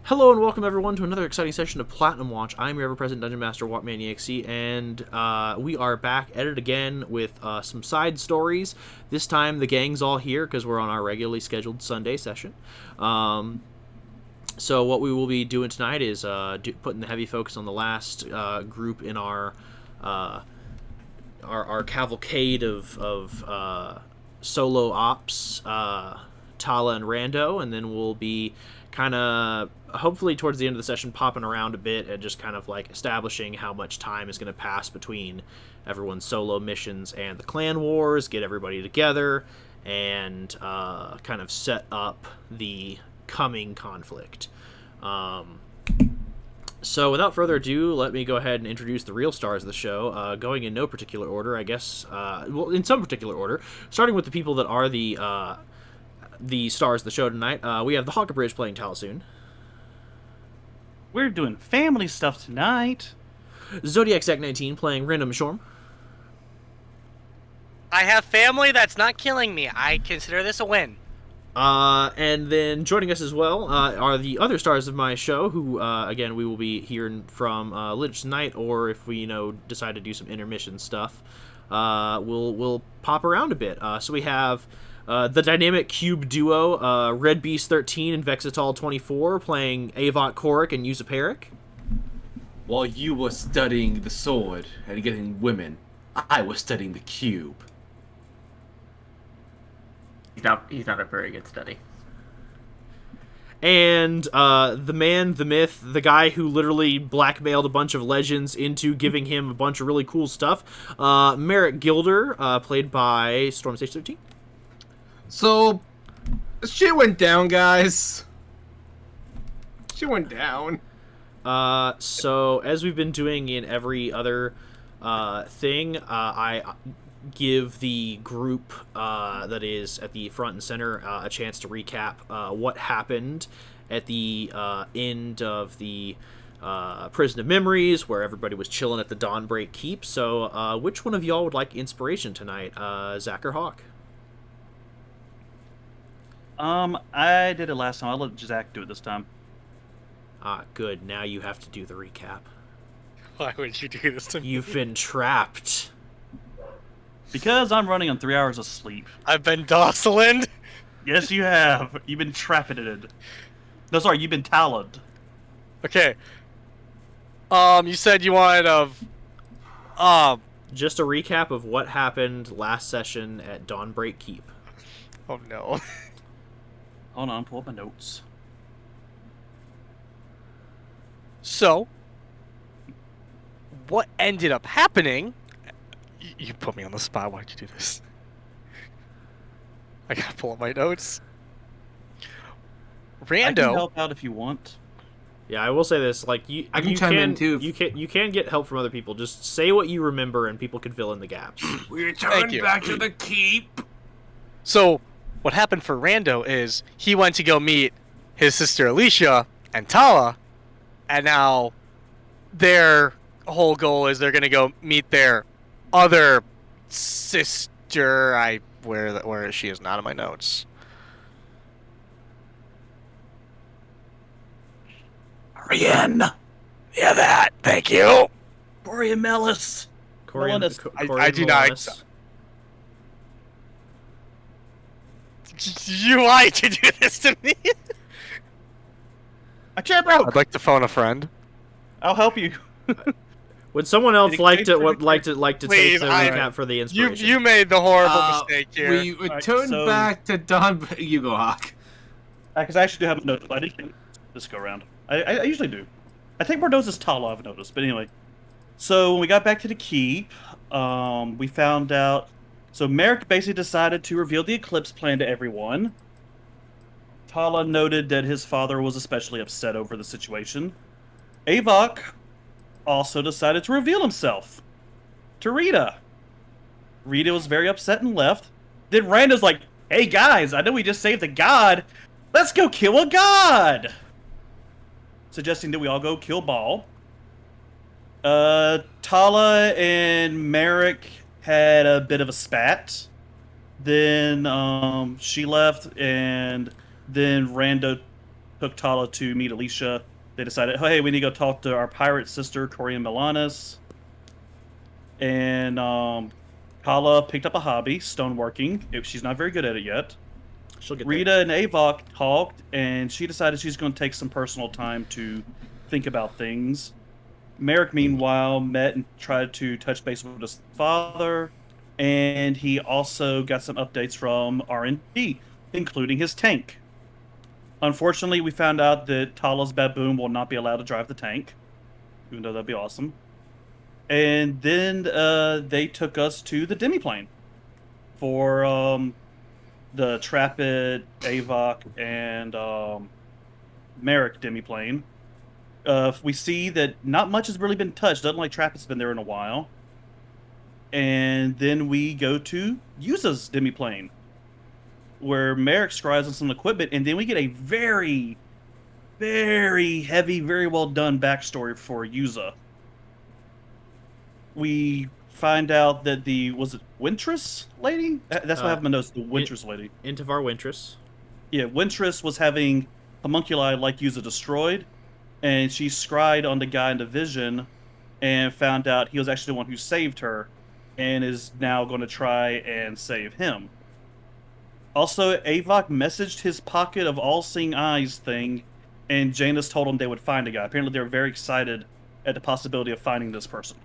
Hello and welcome everyone to another exciting session of Platinum Watch. I'm your ever-present Dungeon Master, WatManiac, and we are back at it again with some side stories. This time the gang's all here because we're on our regularly scheduled Sunday session. So what we will be doing tonight is putting the heavy focus on the last group in our cavalcade of solo ops, Tala and Rando, and then we'll be kind of hopefully towards the end of the session popping around a bit and just kind of like establishing how much time is going to pass between everyone's solo missions and the clan wars, get everybody together, and kind of set up the coming conflict. So without further ado, let me go ahead and introduce the real stars of the show, going in no particular order, I guess. Well, in some particular order, starting with the people that are the stars of the show tonight. We have the Hawker Bridge playing Talsoon. We're doing family stuff tonight. Zodiac Zach 19 playing Random Shorm. I have family that's not killing me. I consider this a win. And then joining us as well are the other stars of my show, who, again, we will be hearing from later tonight, or if we, decide to do some intermission stuff, we'll pop around a bit. So we have the dynamic cube duo, Red Beast 13 and Vexital 24, playing Avot Korik and Yusuperic. While you were studying the sword and getting women, I was studying the cube. He's not a very good study. And the man, the myth, the guy who literally blackmailed a bunch of legends into giving him a bunch of really cool stuff, Merrick Gilder, played by Storm Stage 13. So, shit went down, guys. Shit went down. So, as we've been doing in every other thing, I give the group that is at the front and center a chance to recap what happened at the end of the Prison of Memories, where everybody was chilling at the Dawnbreak Keep. So, which one of y'all would like inspiration tonight, Zach or Hawk? I did it last time. I'll let Zach do it this time. Good. Now you have to do the recap. Why would you do this to me? You've been trapped. Because I'm running on 3 hours of sleep. I've been Dosilin. Yes, you have. You've been trappeted. No, sorry, you've been taloned. Okay. You said you wanted Just a recap of what happened last session at Dawnbreak Keep. oh no. Hold on, pull up my notes. So, what ended up happening? You put me on the spot. Why'd you do this? I gotta pull up my notes. I can Rando. help out if you want. Yeah, I will say this: like I can chime in, too. You can get help from other people. Just say what you remember, and people can fill in the gaps. We Thank returned you. back to the keep. So, what happened for Rando is he went to go meet his sister Alicia and Tala, and now their whole goal is they're gonna go meet their other sister. Where she is not in my notes. Ariane. Yeah, that. Thank you. Korian Melanis. Melanis. I do not. You lied to do this to me. I chair broke. I'd like to phone a friend. I'll help you. Would someone else Did it like take to for- like to Please, take the recap for the You inspiration? you made the horrible mistake here. We returned so- back to Don. You go, Hawk. Because I actually do have a note. I didn't this go around. I usually do. I think more notes is Tala, I've noticed. But anyway. So when we got back to the keep, we found out. So Merrick basically decided to reveal the eclipse plan to everyone. Tala noted that his father was especially upset over the situation. Avok also decided to reveal himself to Rita. Rita was very upset and left. Then Randa's like, "Hey guys, I know we just saved a god. Let's go kill a god!" Suggesting that we all go kill Baal. Tala and Merrick had a bit of a spat. Then she left, and then Rando took Tala to meet Alicia. They decided, oh, hey, we need to go talk to our pirate sister, Korian Melanis. And Tala picked up a hobby, stoneworking. She's not very good at it yet. She'll get Rita and Avok talked, and she decided she's going to take some personal time to think about things. Merrick, meanwhile, met and tried to touch base with his father, and he also got some updates from R&D, including his tank. Unfortunately, we found out that Tala's baboon will not be allowed to drive the tank, even though that'd be awesome. And then they took us to the demiplane for the Trapid, Avok, and Merrick demiplane. We see that not much has really been touched. Doesn't like Trapid's been there in a while. And then we go to Yuza's demiplane, where Merrick scribes on some equipment, and then we get a very, very heavy, very well done backstory for Yuza. We find out that was it Wintress lady? That's what I have in my notes, the Wintress lady. Intivar Wintress. Yeah, Wintress was having homunculi like Yuza destroyed, and she scried on the guy in the vision and found out he was actually the one who saved her and is now going to try and save him. Also, Avok messaged his pocket of all-seeing eyes thing, and Janus told him they would find a guy. Apparently they were very excited at the possibility of finding this person.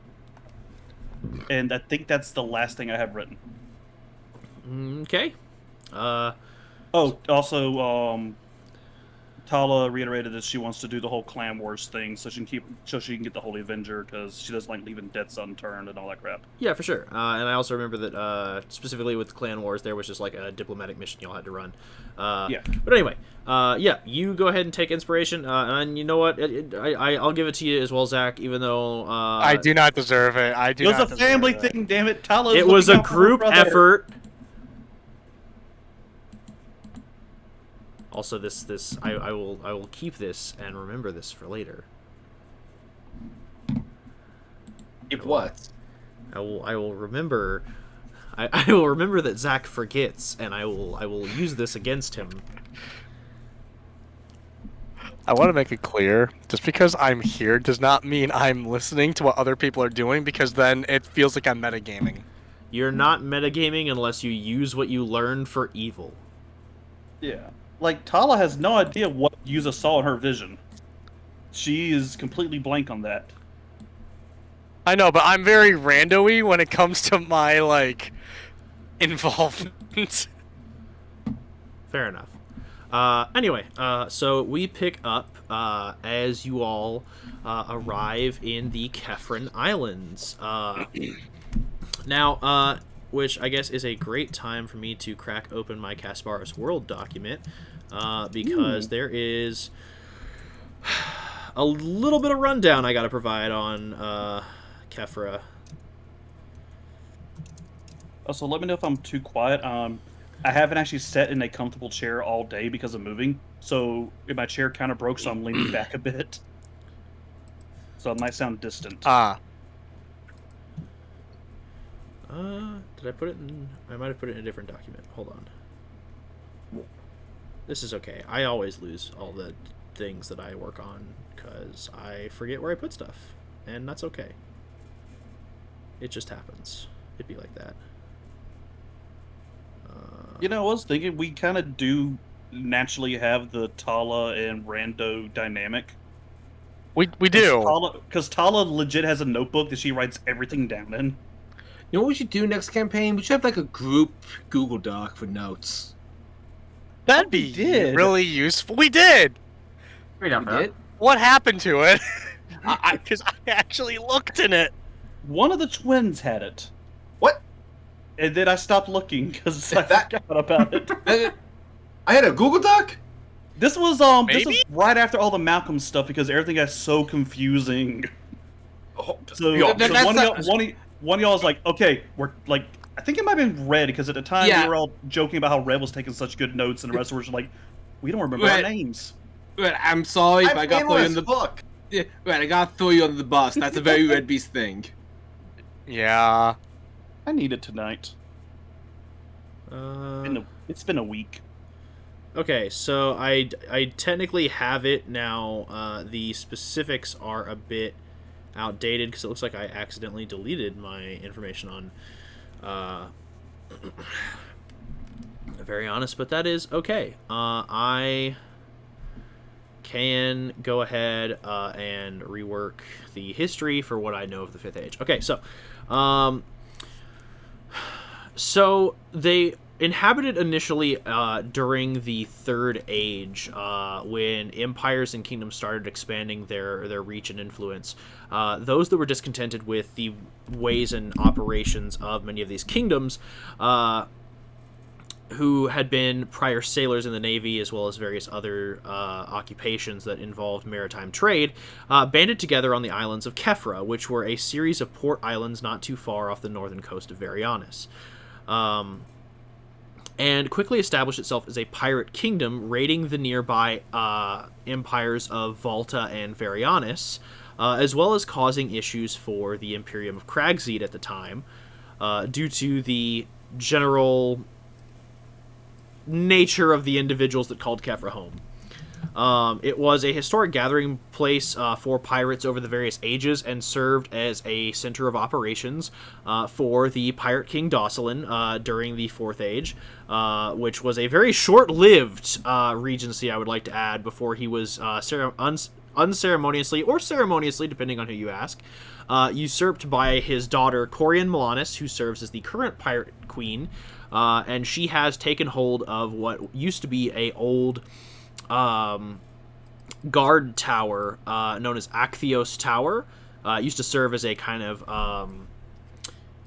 And I think that's the last thing I have written. Okay. Oh, also, Tala reiterated that she wants to do the whole Clan Wars thing so she can get the Holy Avenger, because she doesn't like leaving debts unturned and all that crap. Yeah, for sure. And I also remember that specifically with Clan Wars, there was just like a diplomatic mission y'all had to run. Yeah. But anyway, yeah, you go ahead and take inspiration, and you know what? I'll give it to you as well, Zach. Even though I do not deserve it. I do. It was not a family thing, damn it. Tala. It was a group effort. Also, this I will keep this and remember this for later. If what? I will remember. I will remember that Zach forgets, and I will use this against him. I want to make it clear, just because I'm here does not mean I'm listening to what other people are doing, because then it feels like I'm metagaming. You're not metagaming unless you use what you learned for evil. Yeah. Like, Tala has no idea what Yuza saw in her vision. She is completely blank on that. I know, but I'm very rando-y when it comes to my, like, involvement. Fair enough. Anyway, so we pick up as you all arrive in the Khefran Islands. Now, which I guess is a great time for me to crack open my Kaspar's World document, because there is a little bit of rundown I gotta provide on Khefra. Also, let me know if I'm too quiet. I haven't actually sat in a comfortable chair all day because of moving, so my chair kind of broke, so I'm leaning back a bit. So it might sound distant. Did I put it in? I might have put it in a different document. Hold on. This is okay. I always lose all the things that I work on because I forget where I put stuff, and that's okay. It just happens. It'd be like that. You know, I was thinking we kind of do naturally have the Tala and Rando dynamic. We do. Because Tala legit has a notebook that she writes everything down in. You know what we should do next campaign? We should have like a group Google Doc for notes. That'd be really useful. We did! We did. What happened to it? Because I actually looked in it. One of the twins had it. What? And then I stopped looking because I forgot about it. I had a Google Doc? This was right after all the Malcolm stuff because everything got so confusing. Oh, So, one of y'all was like, okay, we're like, I think it might have been Red because at the time we were all joking about how Red was taking such good notes, and the rest of us were like, we don't remember our names. Right, I'm sorry, but I got throw you on the book. Yeah, right, I got throw you under the bus. That's a very Red Beast thing. Yeah. I need it tonight. It's been a week. Okay, so I technically have it now. The specifics are a bit outdated because it looks like I accidentally deleted my information on very honest, but that is okay. I can go ahead and rework the history for what I know of the Fifth Age. Okay, so they inhabited initially during the Third Age, when empires and kingdoms started expanding their reach and influence. Those that were discontented with the ways and operations of many of these kingdoms, who had been prior sailors in the Navy, as well as various other occupations that involved maritime trade, banded together on the islands of Khefra, which were a series of port islands not too far off the northern coast of Varianis. And quickly established itself as a pirate kingdom, raiding the nearby empires of Volta and Varianis, as well as causing issues for the Imperium of Cragseed at the time, due to the general nature of the individuals that called Khefra home. It was a historic gathering place for pirates over the various ages and served as a center of operations for the Pirate King Dosilin during the Fourth Age, which was a very short-lived regency, I would like to add, before he was unceremoniously, or ceremoniously, depending on who you ask, usurped by his daughter Korian Melanis, who serves as the current Pirate Queen, and she has taken hold of what used to be a old guard tower known as Akthios Tower. It used to serve as a kind of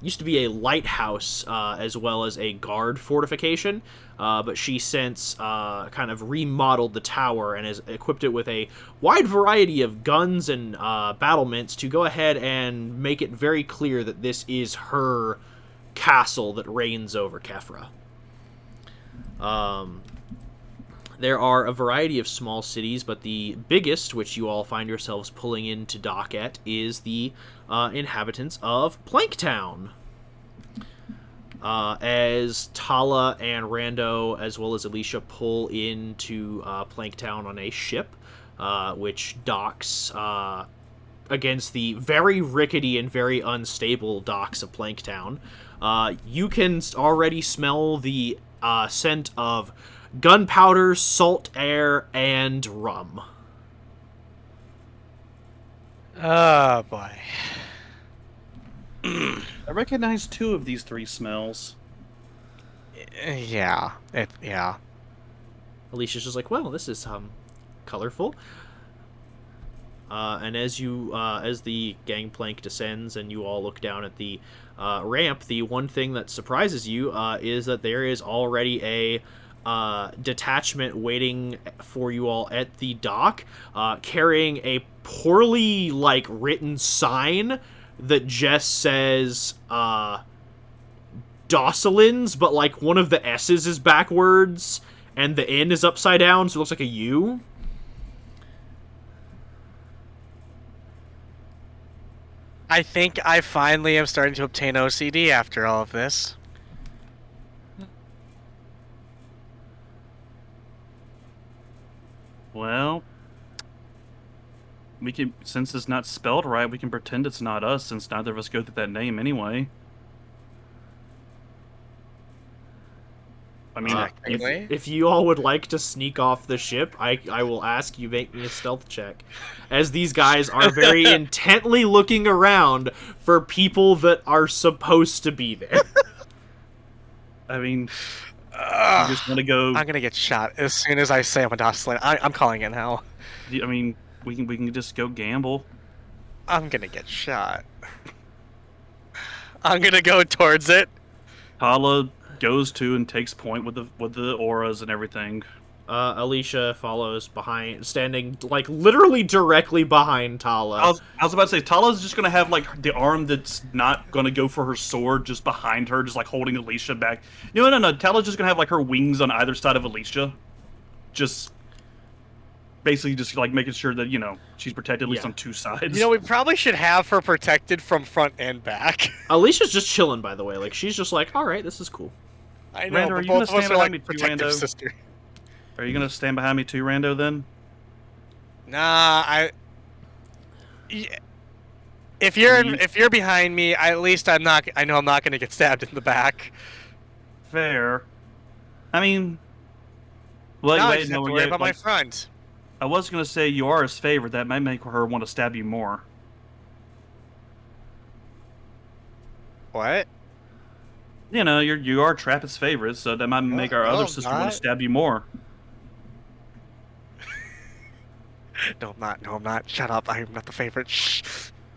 used to be a lighthouse as well as a guard fortification, but she since kind of remodeled the tower and has equipped it with a wide variety of guns and battlements to go ahead and make it very clear that this is her castle that reigns over Khefra. There are a variety of small cities, but the biggest, which you all find yourselves pulling into dock at, is the inhabitants of Planktown. As Tala and Rando, as well as Alicia, pull into Planktown on a ship, which docks against the very rickety and very unstable docks of Planktown, you can already smell the scent of gunpowder, salt air, and rum. Oh, boy. I recognize two of these three smells. Yeah. Yeah. Alicia's just like, well, this is colorful. And as the gangplank descends and you all look down at the ramp, the one thing that surprises you is that there is already a detachment waiting for you all at the dock, carrying a poorly written sign that just says Dosilins, but one of the S's is backwards and the N is upside down, so it looks like a U. I think I finally am starting to obtain OCD after all of this. Well, we can, since it's not spelled right, we can pretend it's not us, since neither of us go through that name anyway. I mean, if you all would like to sneak off the ship, I will ask you make me a stealth check, as these guys are very intently looking around for people that are supposed to be there. I mean, you just want to go. I'm gonna get shot as soon as I say I'm a Dosilin. I'm calling it now. I mean, we can just go gamble. I'm gonna get shot. I'm gonna go towards it. Tala goes to and takes point with the auras and everything. Alicia follows behind, standing literally directly behind Tala. I was about to say, Tala's just gonna have the arm that's not gonna go for her sword just behind her, just holding Alicia back. No. Tala's just gonna have her wings on either side of Alicia, just basically just making sure that she's protected at least on two sides. We probably should have her protected from front and back. Alicia's just chilling, by the way. She's just all right, this is cool. I know, Rando, are but you gonna both of us stand are behind me too, protective Rando? sister. Are you gonna stand behind me too, Rando? Then. Nah, if you're behind me, at least I know I'm not gonna get stabbed in the back. Fair. I mean. Well, Now I wait, just no, have to worry yeah, about my like, friend. I was gonna say you are his favorite. That might make her want to stab you more. What? You know, you are Trappist's favorite, so that might make our other sister want to stab you more. No, I'm not. No, I'm not. Shut up. I'm not the favorite. Shh.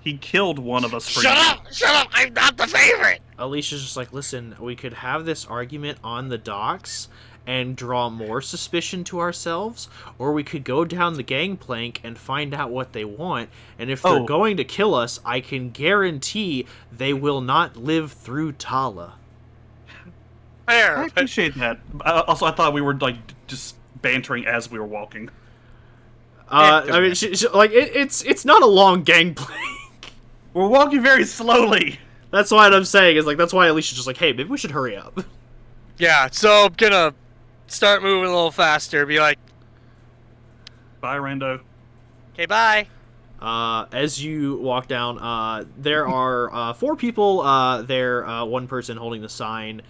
He killed one of us for Shut you. up! Shut up! I'm not the favorite! Alicia's just like, listen, we could have this argument on the docks and draw more suspicion to ourselves, or we could go down the gangplank and find out what they want, and if they're going to kill us, I can guarantee they will not live through Tala. Fair. I appreciate that. Also, I thought we were, like, just bantering as we were walking. I mean, it's not a long gangplank. We're walking very slowly. That's what I'm saying, is like, that's why Alicia's just like, hey, maybe we should hurry up. Yeah, so I'm gonna start moving a little faster. Be like, Bye, Rando. okay, bye. As you walk down, there are 4 people there, one person holding the sign.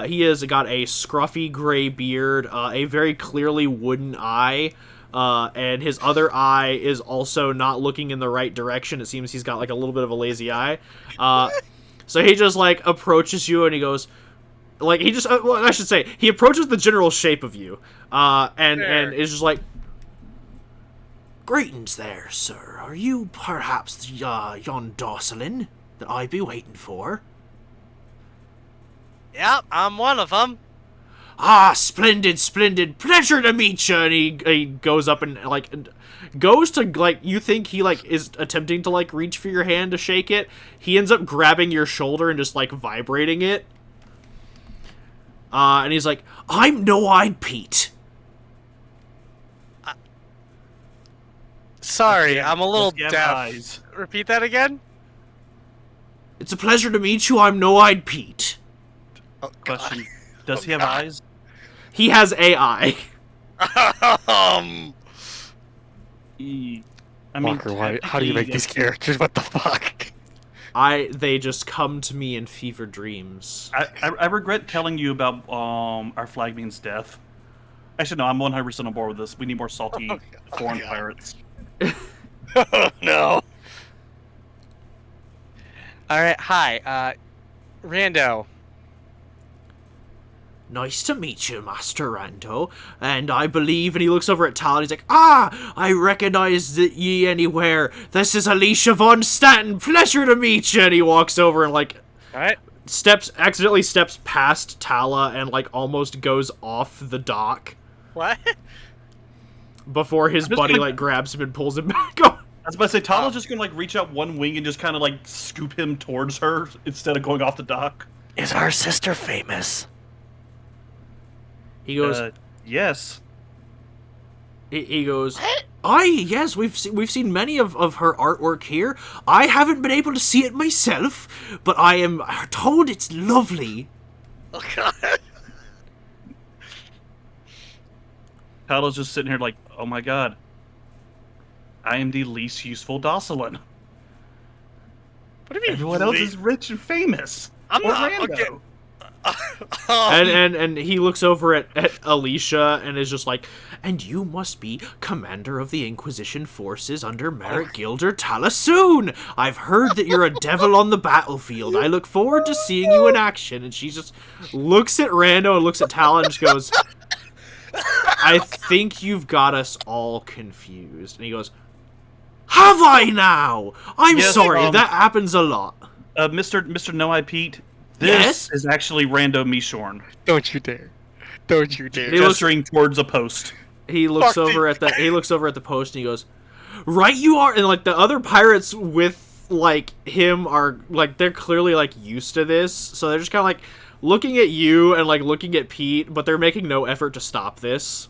He has got a scruffy gray beard, a very clearly wooden eye, and his other eye is also not looking in the right direction. It seems he's got like a little bit of a lazy eye. So he just like approaches you and he goes, like, he just, well, I should say, he approaches the general shape of you, and is just like, greetings there, sir. Are you perhaps yon Dosilin that I be waiting for? Yep, I'm one of them. Ah, splendid, splendid. Pleasure to meet you. And he goes up and, like, goes to, like, you think he, like, is attempting to, like, reach for your hand to shake it. He ends up grabbing your shoulder and just, like, vibrating it. And he's like, I'm No-Eyed Pete. Sorry, I'm a little Let's get deaf. eyes. Repeat that again? It's a pleasure to meet you. I'm No-Eyed Pete. Oh, Question. Does he have God. eyes? He has AI. um, I mean, Walker, how do you make these characters? What the fuck? They just come to me in fever dreams. I regret telling you about our flag being's death. Actually, no, I'm 100% on board with this. We need more salty foreign pirates. Oh, no. Alright, hi, Rando. Nice to meet you, Master Rando. And I believe, and he looks over at Tal, and he's like, ah, I recognize ye anywhere. This is Alicia von Stanten. Pleasure to meet you. And he walks over and, like, Alright. accidentally steps past Tala and, like, almost goes off the dock What? before his just buddy, gonna- like, grabs him and pulls him back on. I was about to say, Tala's just gonna like reach out one wing and just kind of like scoop him towards her instead of going off the dock. Is our sister famous? He goes, Yes. he goes, yes, we've seen many of her artwork here. I haven't been able to see it myself, but I am told it's lovely. Oh, God. Tala's just sitting here like, oh my god. I am the least useful Dosilin. What do you mean? Everyone else is rich and famous. I'm Or not. Rando. Okay. And he looks over at Alicia and is just like, and you must be commander of the Inquisition forces under Merrick Gilder Talasoon. I've heard that you're a devil on the battlefield. I look forward to seeing you in action. And she just looks at Rando and looks at Tala and just goes, I think you've got us all confused. And he goes, have I now? I'm Yes, sorry, that happens a lot. Mr. No-Eye Pete, this Yes? is actually Rando Mishorn. Don't you dare. Don't you dare. He looks- Gesturing towards a post. He looks Fuck over at the post and he goes, right you are. And like the other pirates with like him are like, they're clearly like used to this, so they're just kind of like looking at you and like looking at Pete, but they're making no effort to stop this.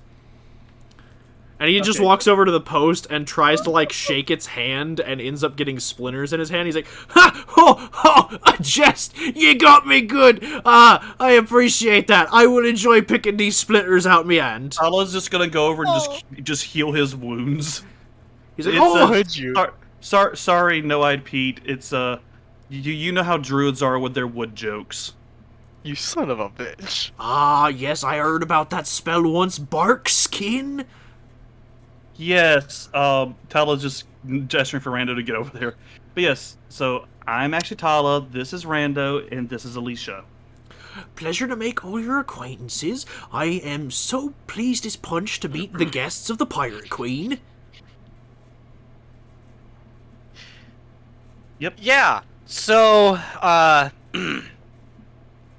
And he just Okay. walks over to the post and tries to, like, shake its hand and ends up getting splinters in his hand. He's like, ha! Ho! A jest! You got me good! I appreciate that. I will enjoy picking these splinters out me hand. Tala's just gonna go over and just heal his wounds. He's like, It's, oh! Would you? Sorry, No-Eyed Pete. It's, you know how druids are with their wood jokes. You son of a bitch. Ah, yes, I heard about that spell once. Bark skin? Yes, Tala's just gesturing for Rando to get over there. But yes, so I'm actually Tala, this is Rando, and this is Alicia. Pleasure to make all your acquaintances. I am so pleased as punch to meet the guests of the Pirate Queen. Yep. Yeah. So,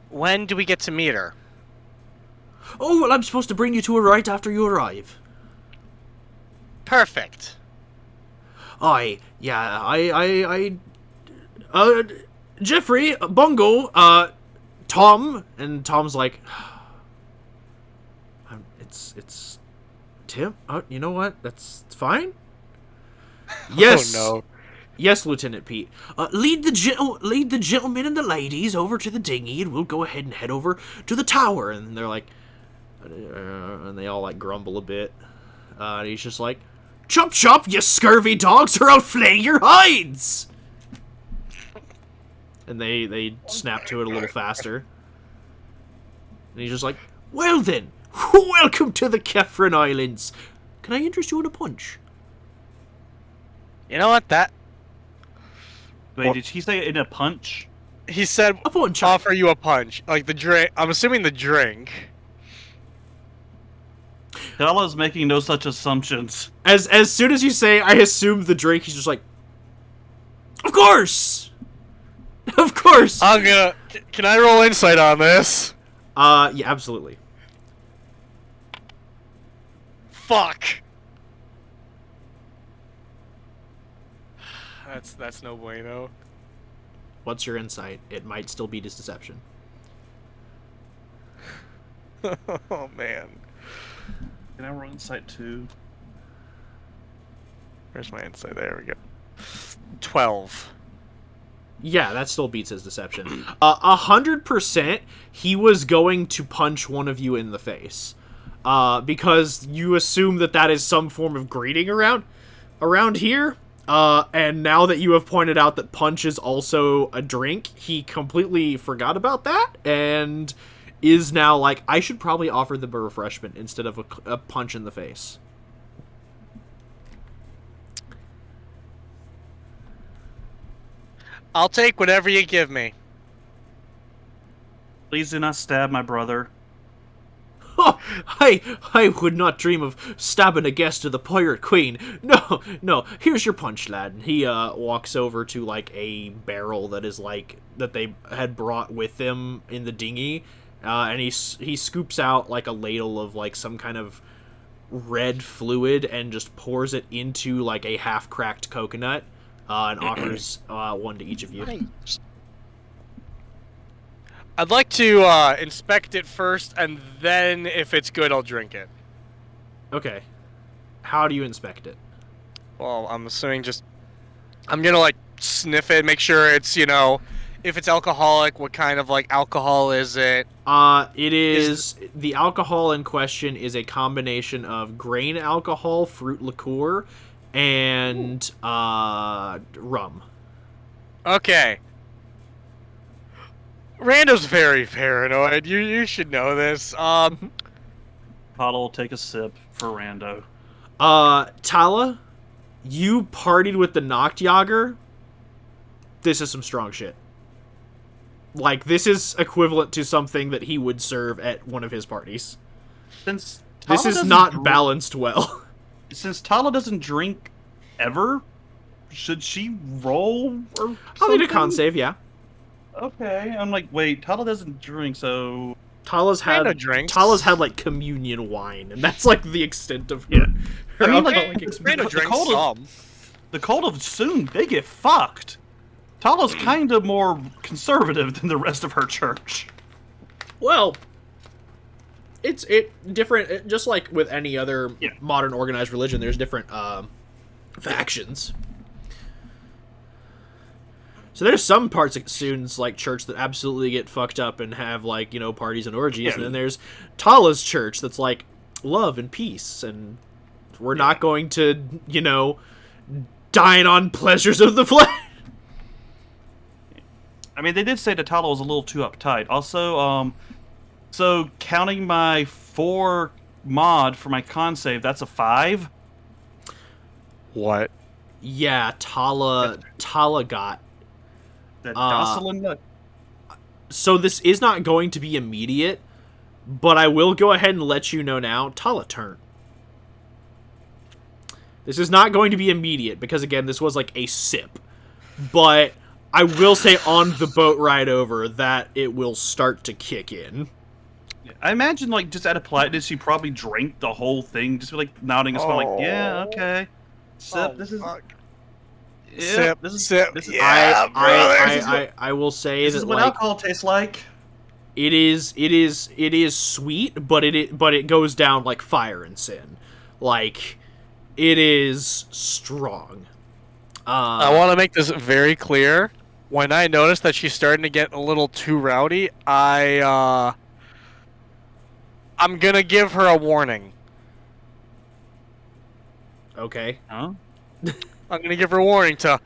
when do we get to meet her? Oh, well, I'm supposed to bring you to her right after you arrive. Perfect. Jeffrey, Bungo, Tom, and Tom's like, it's Tim. You know what? That's fine. Yes. Oh no. Yes, Lieutenant Pete. Lead the gentlemen and the ladies over to the dinghy, and we'll go ahead and head over to the tower. And they're like, and they all like grumble a bit. And he's just like, chop chop, you scurvy dogs, or I'll flay your hides. And they snap to it a little faster. And he's just like, well then, welcome to the Khefran Islands. Can I interest you in a punch? You know what? Wait, did he say in a punch? He said A punch. offer you a punch. Like the drink. I'm assuming the drink. Tala's making no such assumptions. As soon as you say, I assume the drink, he's just like, of course! Of course! I'm gonna. Can I roll insight on this? Yeah, absolutely. Fuck. That's no bueno. What's your insight? It might still beat his deception. Oh man. Can I roll insight too? Where's my insight? There we go. 12. Yeah, that still beats his deception. 100%, he was going to punch one of you in the face. Because you assume that is some form of greeting around here. And now that you have pointed out that punch is also a drink, he completely forgot about that, and is now like, I should probably offer them a refreshment instead of a punch in the face. I'll take whatever you give me. Please do not stab my brother. Oh, I would not dream of stabbing a guest of the Pirate Queen. No, here's your punch, lad. And he walks over to like a barrel that is like that they had brought with them in the dinghy, and he scoops out like a ladle of like some kind of red fluid and just pours it into like a half-cracked coconut, and offers one to each of you. Nice. I'd like to inspect it first, and then if it's good, I'll drink it. Okay. How do you inspect it? Well, I'm assuming I'm gonna like sniff it, make sure it's, if it's alcoholic, what kind of like alcohol is it? It is the alcohol in question is a combination of grain alcohol, fruit liqueur, and rum. Okay. Rando's very paranoid. You should know this. Tala will take a sip for Rando. Tala, you partied with the Nachtjager. This is some strong shit. Like, this is equivalent to something that he would serve at one of his parties. Since This Tala is doesn't not drink- balanced well. Since Tala doesn't drink ever, should she roll or I'll need a something? con save, yeah. Okay, I'm like, wait, Tala doesn't drink, so Tala's Rando had drinks. like communion wine, and that's like the extent of her. Yeah. her I mean, like, alcoholic the experience. Rando drinks cold some. the cold of soon they get fucked. Tala's kind of more conservative than the rest of her church. Well, it's different. Just like with any other modern organized religion, there's different factions. So there's some parts of students like church that absolutely get fucked up and have like, you know, parties and orgies, and then there's Tala's church that's like love and peace, and we're not going to, you know, dine on pleasures of the flesh. I mean, they did say that Tala was a little too uptight. Also, so counting my 4 mod for my con save, that's a 5. What? Yeah, Tala got. That Dosilin. So this is not going to be immediate, but I will go ahead and let you know now. Tala turn. This is not going to be immediate because again, this was like a sip, but I will say on the boat ride over that it will start to kick in. I imagine, like, just out of politeness, she probably drank the whole thing, just like nodding and smiling, like, yeah, okay. Sip. This is. Yeah, Sip. Sip. This is, Yeah, I will say this that is what like, alcohol tastes like. it is sweet, but it goes down like fire and sin. Like, it is strong. I want to make this very clear. When I noticed that she's starting to get a little too rowdy, I'm gonna give her a warning. Okay. Huh? I'm gonna give her a warning to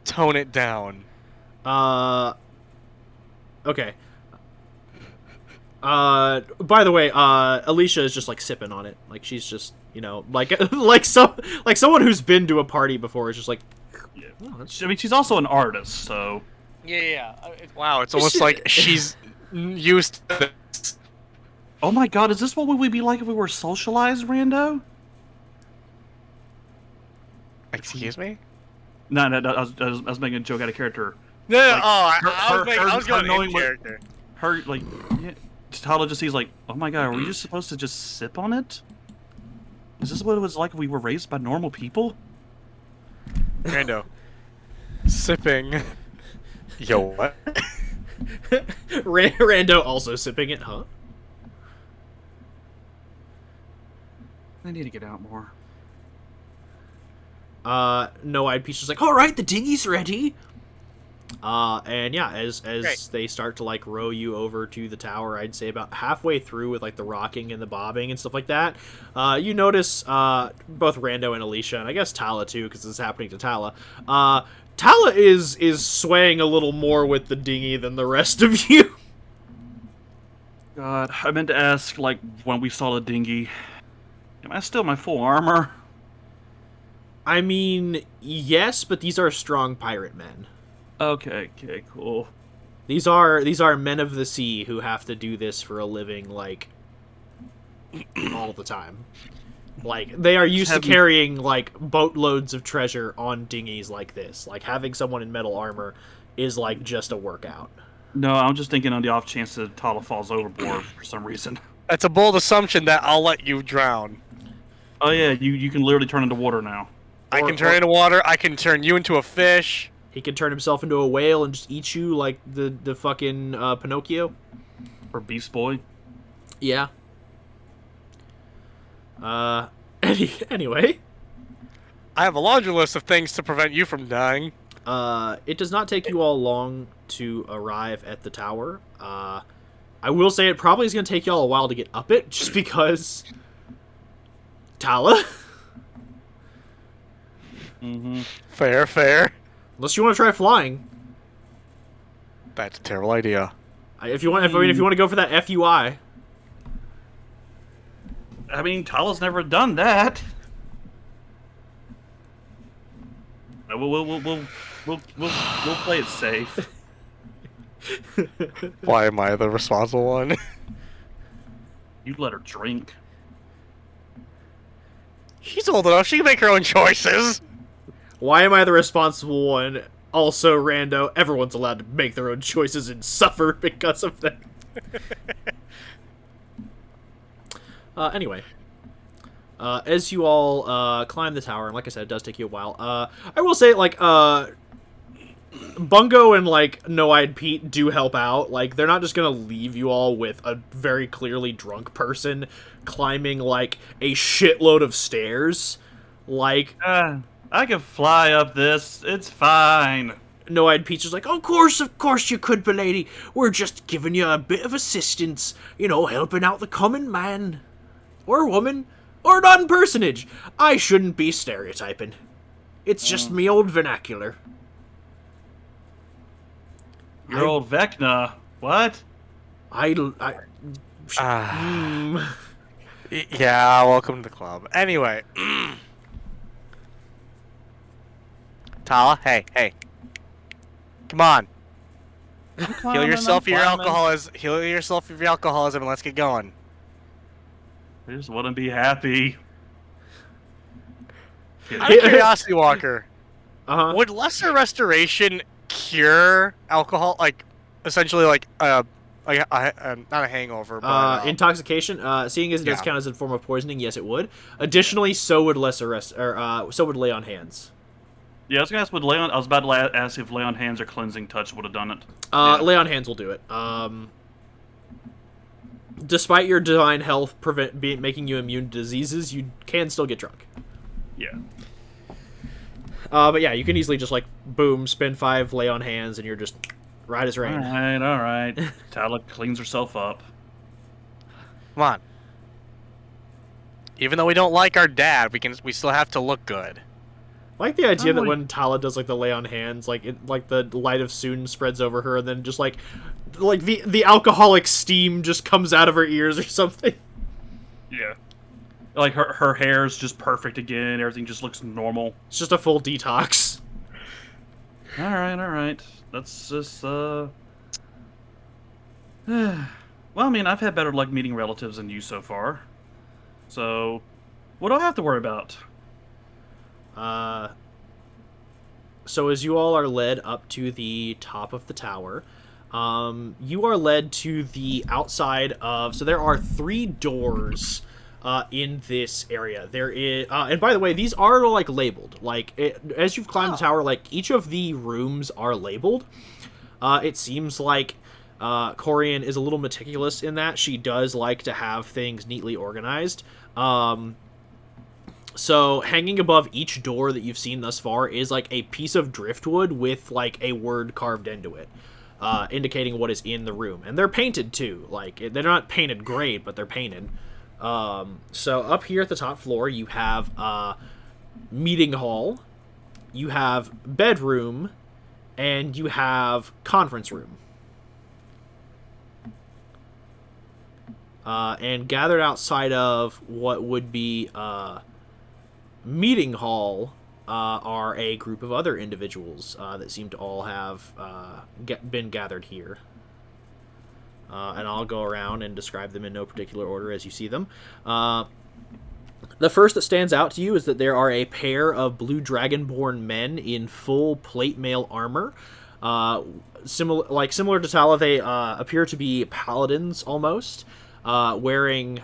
tone it down. Okay. By the way, Alicia is just like sipping on it. Like she's just, you know, like like someone who's been to a party before is just like, oh, I mean, she's also an artist, so. Yeah. Wow, it's almost like she's used to this. Oh my god, is this what we would be like if we were socialized, Rando? Excuse me? No, I was making a joke out of character. No, Like, I was going knowing in what- character. Her, like, Tala just sees, like, oh my god, are we just supposed to just sip on it? Is this what it was like if we were raised by normal people? Rando. Sipping. Yo, what? Rando also sipping it, huh? I need to get out more. No Eyed Peach is like, all right, the dinghy's ready. And yeah, as Great. they start to like row you over to the tower, I'd say about halfway through with like the rocking and the bobbing and stuff like that, you notice both Rando and Alicia, and I guess Tala too, because it's happening to Tala. Tala is swaying a little more with the dinghy than the rest of you. God, I meant to ask, like, when we saw the dinghy, am I still in my full armor? I mean, yes, but these are strong pirate men. Okay, cool. These are men of the sea who have to do this for a living, like, all the time. Like, they are used to carrying, like, boatloads of treasure on dinghies like this. Like, having someone in metal armor is, like, just a workout. No, I'm just thinking on the off chance that Tala falls overboard for some reason. That's a bold assumption that I'll let you drown. Oh yeah, you can literally turn into water now. I can turn into water, I can turn you into a fish. He can turn himself into a whale and just eat you like the fucking Pinocchio. Or Beast Boy. Yeah. Anyway. I have a laundry list of things to prevent you from dying. It does not take you all long to arrive at the tower. I will say it probably is going to take y'all a while to get up it, just because... Tala? Mm-hmm. Fair. Unless you want to try flying. That's a terrible idea. If you want to go for that FUI. I mean, Tala's never done that. We'll play it safe. Why am I the responsible one? You let her drink. She's old enough, she can make her own choices. Why am I the responsible one? Also, Rando, everyone's allowed to make their own choices and suffer because of them. Anyway. As you all climb the tower, and like I said, it does take you a while, I will say, like, Bungo and, like, No-Eyed Pete do help out. Like, they're not just gonna leave you all with a very clearly drunk person climbing, like, a shitload of stairs. Like, I can fly up this. It's fine. No-Eyed Pete's just like, of course you could, m'lady. We're just giving you a bit of assistance. You know, helping out the common man. Or woman. Or non-personage. I shouldn't be stereotyping. It's just me old vernacular. Your old Vecna. What? Yeah, welcome to the club. Anyway. Tala, hey. Come on. Heal yourself of your alcoholism and let's get going. I just want to be happy. Out of curiosity, Walker, Uh-huh. would lesser restoration cure alcohol, like, essentially, like not a hangover, but Intoxication, seeing as it does count as a form of poisoning, yes, it would. Additionally, so would so would lay on hands. Yeah, I was gonna ask. I was about to ask if lay on hands or cleansing touch would have done it. Lay on hands will do it. Despite your divine health making you immune to diseases, you can still get drunk. Yeah. But yeah, you can easily just, like, boom, spin 5, lay on hands, and you're just right as rain. All right. Tala cleans herself up. come on. Even though we don't like our dad, we still have to look good. I like the idea that when Tala does, like, the lay on hands, like, the light of Soon spreads over her, and then just, like the alcoholic steam just comes out of her ears or something. Yeah. Like, her hair's just perfect again. Everything just looks normal. It's just a full detox. All right. That's just, Well, I mean, I've had better luck meeting relatives than you so far. So, what do I have to worry about? So as you all are led up to the top of the tower, you are led to the outside of... So there are 3 doors in this area. There is... and by the way, these are, like, labeled. Like, as you've climbed the tower, like, each of the rooms are labeled. It seems like Korian is a little meticulous in that. She does like to have things neatly organized. So, hanging above each door that you've seen thus far is, like, a piece of driftwood with, like, a word carved into it, indicating what is in the room. And they're painted, too. Like, they're not painted great, but they're painted. So, up here at the top floor, you have meeting hall, you have bedroom, and you have conference room. And gathered outside of what would be... meeting hall are a group of other individuals that seem to all have been gathered here. And I'll go around and describe them in no particular order as you see them. The first that stands out to you is that there are a pair of blue dragonborn men in full plate mail armor. Similar to Tala, they appear to be paladins almost. Wearing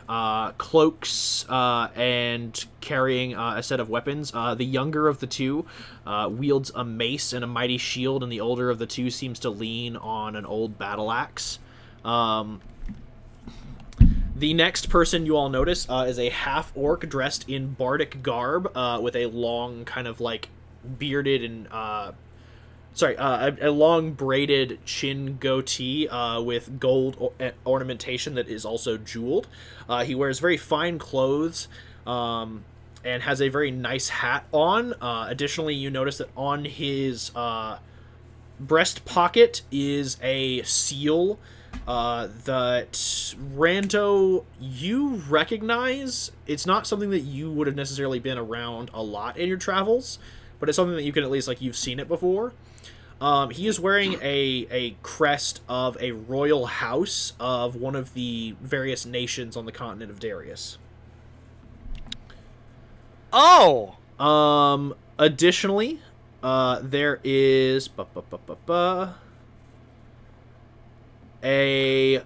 cloaks and carrying a set of weapons. The younger of the two wields a mace and a mighty shield, and the older of the two seems to lean on an old battle axe. The next person you all notice is a half-orc dressed in bardic garb with a long kind of, like, bearded and... a long braided chin goatee with gold ornamentation that is also jeweled. He wears very fine clothes and has a very nice hat on. Additionally, you notice that on his breast pocket is a seal that Rando, you recognize. It's not something that you would have necessarily been around a lot in your travels, but it's something that you can at least, like, you've seen it before. He is wearing a crest of a royal house of one of the various nations on the continent of Darius. Oh! Additionally, there is a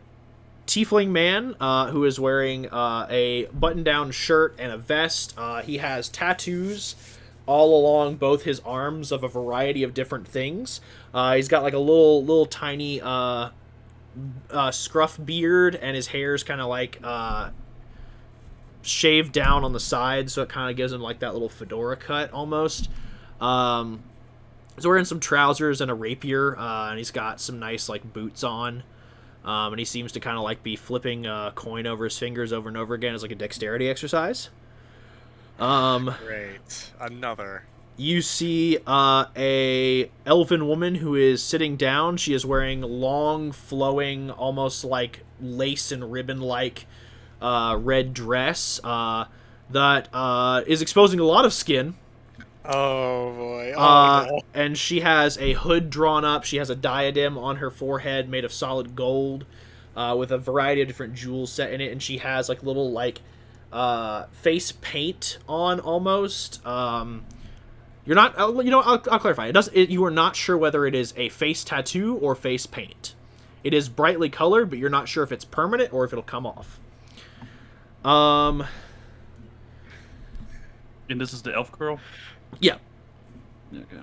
tiefling man who is wearing a button-down shirt and a vest. He has tattoos all along both his arms of a variety of different things. He's got like a little tiny scruff beard, and his hair's kind of like shaved down on the side, so it kind of gives him like that little fedora cut almost. He's wearing some trousers and a rapier, and he's got some nice like boots on. And he seems to kind of like be flipping a coin over his fingers over and over again as like a dexterity exercise. Great. Another. You see a elven woman who is sitting down. She is wearing long, flowing, almost like lace and ribbon-like red dress that is exposing a lot of skin. Oh boy. Oh no. And she has a hood drawn up. She has a diadem on her forehead made of solid gold with a variety of different jewels set in it. And she has like little like face paint on almost. You're not, I'll clarify. You are not sure whether it is a face tattoo or face paint. It is brightly colored, but you're not sure if it's permanent or if it'll come off. And this is the elf girl? Yeah. Okay.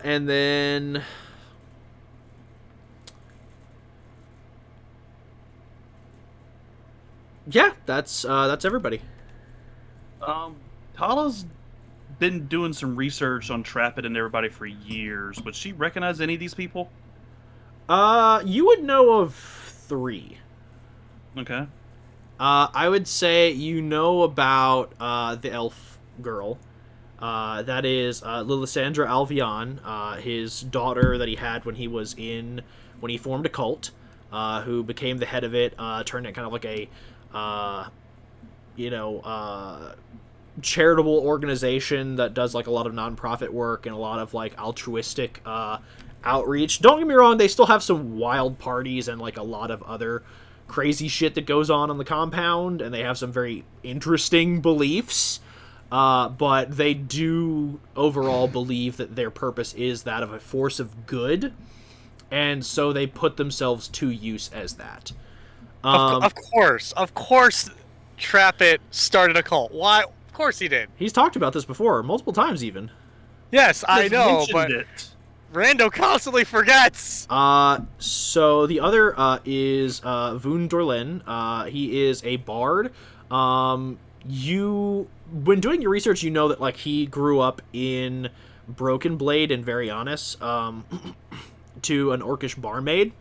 And then yeah, that's everybody. Tala's been doing some research on Trappit and everybody for years. Would she recognize any of these people? You would know of 3. Okay. I would say you know about the elf girl. That is Lilysandra Alvion, his daughter that he had when he formed a cult, who became the head of it, turned it kind of like a, charitable organization that does like a lot of nonprofit work and a lot of like altruistic outreach. Don't get me wrong, they still have some wild parties and like a lot of other crazy shit that goes on the compound, and they have some very interesting beliefs. But they do overall believe that their purpose is that of a force of good, and so they put themselves to use as that. Of course, Trappit started a cult. Why? Of course he did. He's talked about this before, multiple times even. Yes, I Just know, mentioned but it. Rando constantly forgets. So the other is Voon Dorlin. He is a bard. When doing your research, you know that like he grew up in Broken Blade and Varianus, to an orcish barmaid.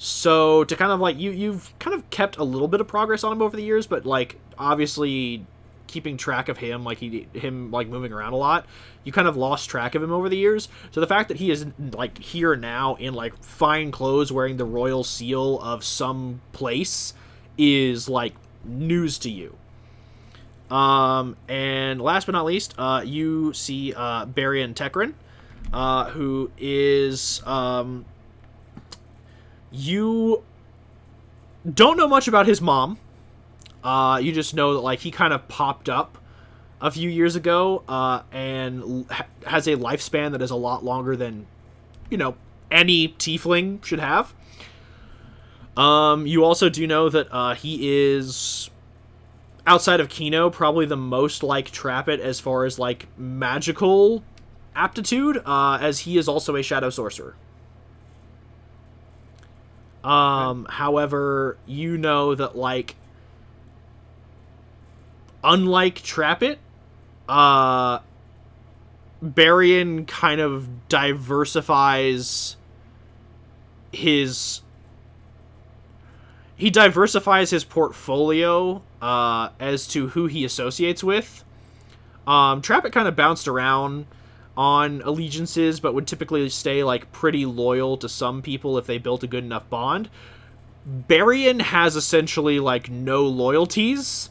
So to kind of like you've kind of kept a little bit of progress on him over the years, but like obviously keeping track of him, like him like moving around a lot, you kind of lost track of him over the years. So the fact that he is like here now in like fine clothes wearing the royal seal of some place is like news to you. And last but not least, you see Barian Tekrin, who is you don't know much about his mom. You just know that like he kind of popped up a few years ago, and has a lifespan that is a lot longer than any tiefling should have. You also do know that he is, outside of Kino, probably the most like Trappit as far as like magical aptitude, as he is also a shadow sorcerer. However, you know that like unlike Trappit, Barian kind of diversifies his portfolio as to who he associates with. Trappit kind of bounced around on allegiances, but would typically stay like pretty loyal to some people if they built a good enough bond. Barian has essentially like no loyalties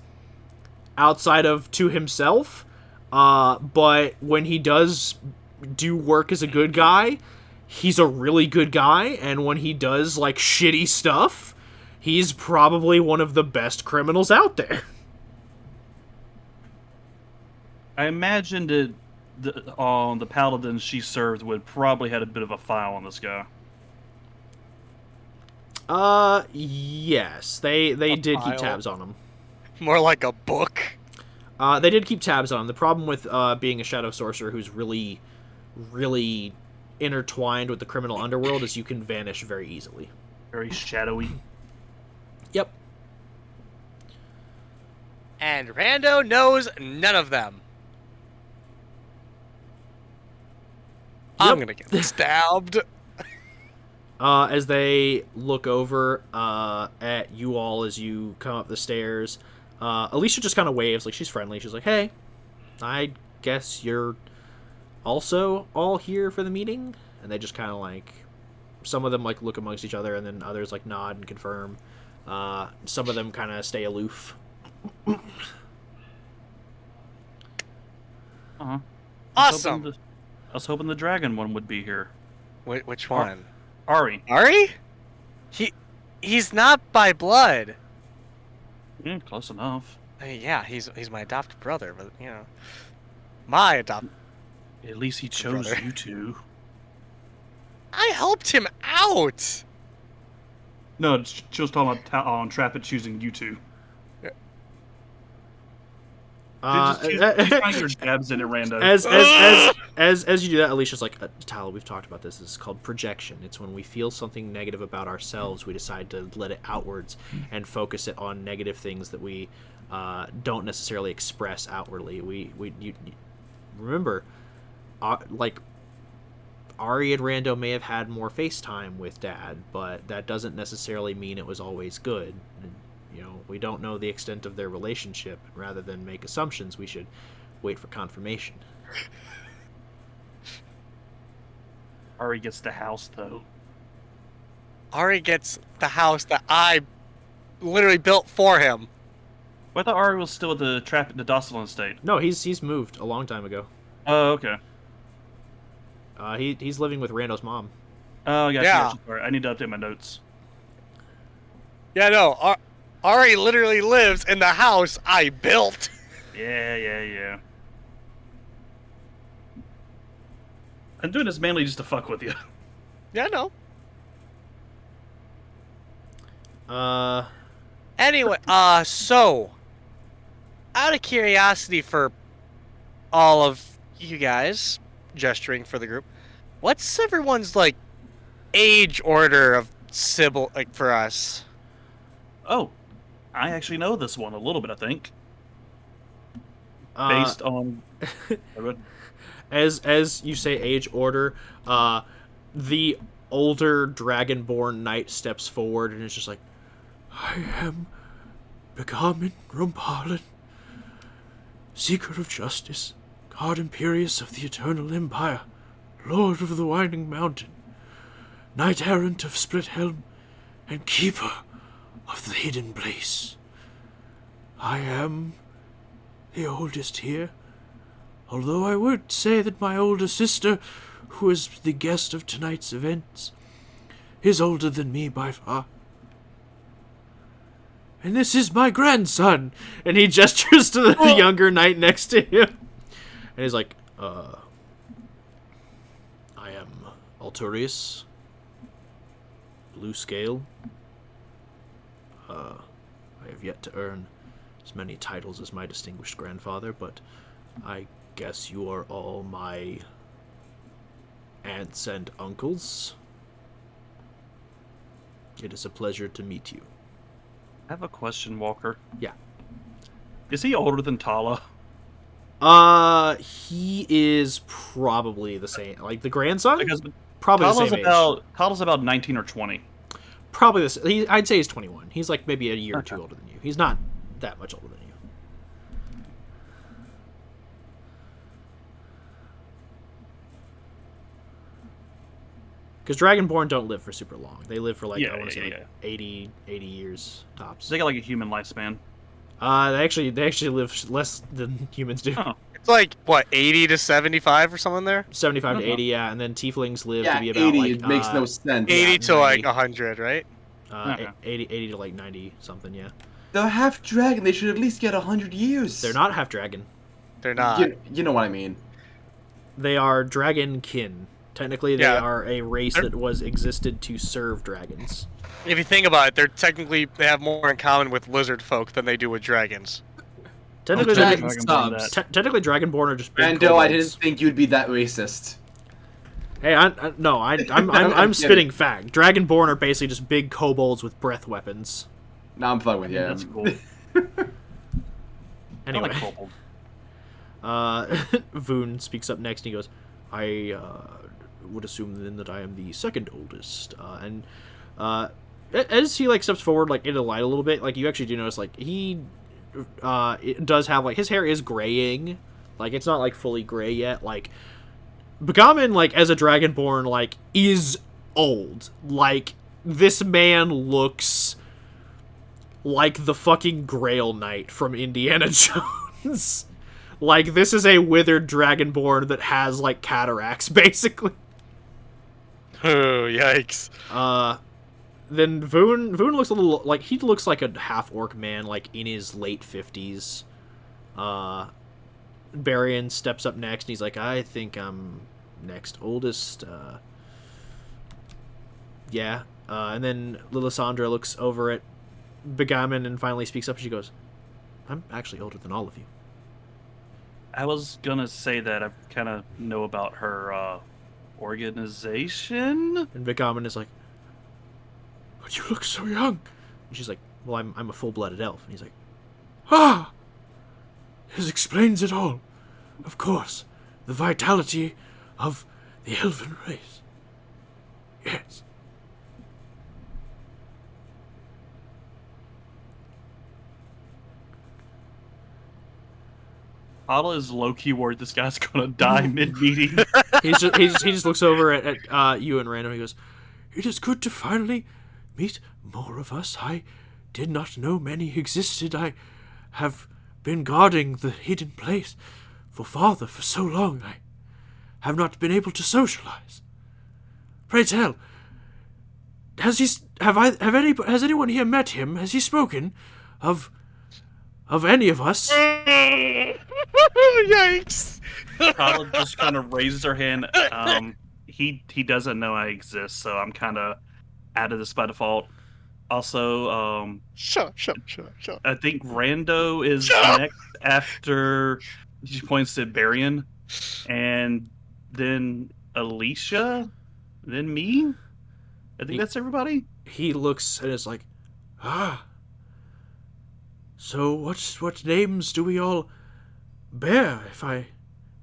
outside of to himself, but when he does do work as a good guy, he's a really good guy, and when he does like shitty stuff, he's probably one of the best criminals out there. I imagine that the paladins she served would probably had a bit of a file on this guy. Yes, they did keep file? tabs on him. More like a book. They did keep tabs on him. The problem with being a shadow sorcerer who's really, really intertwined with the criminal underworld is you can vanish very easily. Very shadowy. Yep. And Rando knows none of them. I'm gonna get stabbed. As they look over at you all as you come up the stairs, Alicia just kind of waves, like she's friendly. She's like, "Hey, I guess you're also all here for the meeting?" And they just kind of like, some of them like look amongst each other, and then others like nod and confirm. Some of them kind of stay aloof. Uh-huh. Awesome. I was hoping the dragon one would be here. Which one? Ari. Ari? He's not by blood. Close enough. Yeah, he's my adopted brother, but you know, my adopted. At least he chose brother. you two. I helped him out. No, she was talking about on Trap choosing you two. She's trying your jabs in at random. As you do that, Alicia's like, Tala, we've talked about this. This is called projection. It's when we feel something negative about ourselves, we decide to let it outwards and focus it on negative things that we don't necessarily express outwardly. You remember, like, Ari and Rando may have had more FaceTime with Dad, but that doesn't necessarily mean it was always good. And, you know, we don't know the extent of their relationship. Rather than make assumptions, we should wait for confirmation. Ari gets the house, though. Ari gets the house that I literally built for him. Well, I thought Ari was still at the Dosilin estate. No, he's moved a long time ago. Oh, okay. He's living with Rando's mom. Oh, gotcha. Yeah. Gotcha. Sorry, I need to update my notes. Yeah, no. Ari literally lives in the house I built. Yeah. I'm doing this mainly just to fuck with you. Yeah, no. Anyway, so out of curiosity for all of you guys, gesturing for the group, what's everyone's like age order of sibling like for us? Oh, I actually know this one a little bit, I think. Based on... as you say age order, the older dragonborn knight steps forward and is just like, I am Begamin Rumpalin, Seeker of Justice, God Imperious of the Eternal Empire, Lord of the Winding Mountain, Knight Errant of Split Helm, and Keeper of the Hidden Place. I am the oldest here, although I would say that my older sister, who is the guest of tonight's events, is older than me by far. And this is my grandson! And he gestures to the younger knight next to him. And he's like, I am Alturius, Blue Scale. I have yet to earn as many titles as my distinguished grandfather, but I guess you are all my aunts and uncles. It is a pleasure to meet you. I have a question, Walker. Yeah. Is he older than Tala? He is probably the same. Like the grandson? Because Probably the same age. Tala's about 19 or 20. Probably this. I'd say he's 21. He's like maybe a year or two older than you. He's not that much older than you. Because Dragonborn don't live for super long. They live for like, I want to say, like 80 years tops. They got like a human lifespan. They actually live less than humans do. Oh. It's like what, 80 to 75 or something there? 75 to 80, yeah, and then tieflings live to be about 80, like it makes no sense. 80 to 90. like 100, right? 80 to like 90 something, yeah. They're half dragon. They should at least get 100 years. They're not half dragon. They're not. You know what I mean. They are dragon kin. Technically, they Yeah. are a race that existed to serve dragons. If you think about it, they have more in common with lizard folk than they do with dragons. Technically, Dragon Dragonborn subs. that. technically, Dragonborn are just big Rando, I kobolds. didn't think you'd be that racist. Hey, I'm spitting fact. Dragonborn are basically just big kobolds with breath weapons. No, I'm fine with you. That's cool. Anyway, I like kobold. Voon speaks up next and he goes, I would assume then that I am the second oldest. And as he like steps forward like into the light a little bit, like you actually do notice like he it does have like his hair is graying. Like it's not like fully gray yet. Like Begamin, like as a Dragonborn, like is old. Like this man looks like the fucking Grail Knight from Indiana Jones. Like, this is a withered Dragonborn that has, like, cataracts, basically. Oh, yikes. Then Voon looks a little, like, he looks like a half-orc man, like, in his late 50s. Barian steps up next, and he's like, I think I'm next oldest. Yeah. And then Lilysandra looks over at Begamin and finally speaks up, and she goes, I'm actually older than all of you. I was gonna say that I kind of know about her organization. And Begamin is like, but you look so young. And she's like, well, I'm a full-blooded elf. And he's like, ah! This explains it all. Of course, the vitality of the elven race. Yes. Tala is low-key worried this guy's gonna die mid-meeting. He just looks over at you and Random. He goes, it is good to finally meet more of us. I did not know many existed. I have been guarding the hidden place for father for so long. I have not been able to socialize. Pray tell, has anyone here met him? Has he spoken of any of us? Yikes. Tala just kind of raises her hand. He doesn't know I exist, so I'm kind of out of this by default. Also, Sure. I think Rando is next after she points to Barian, and then Alicia, then me. I think that's everybody. He looks and is like, ah. So what names do we all bear, if I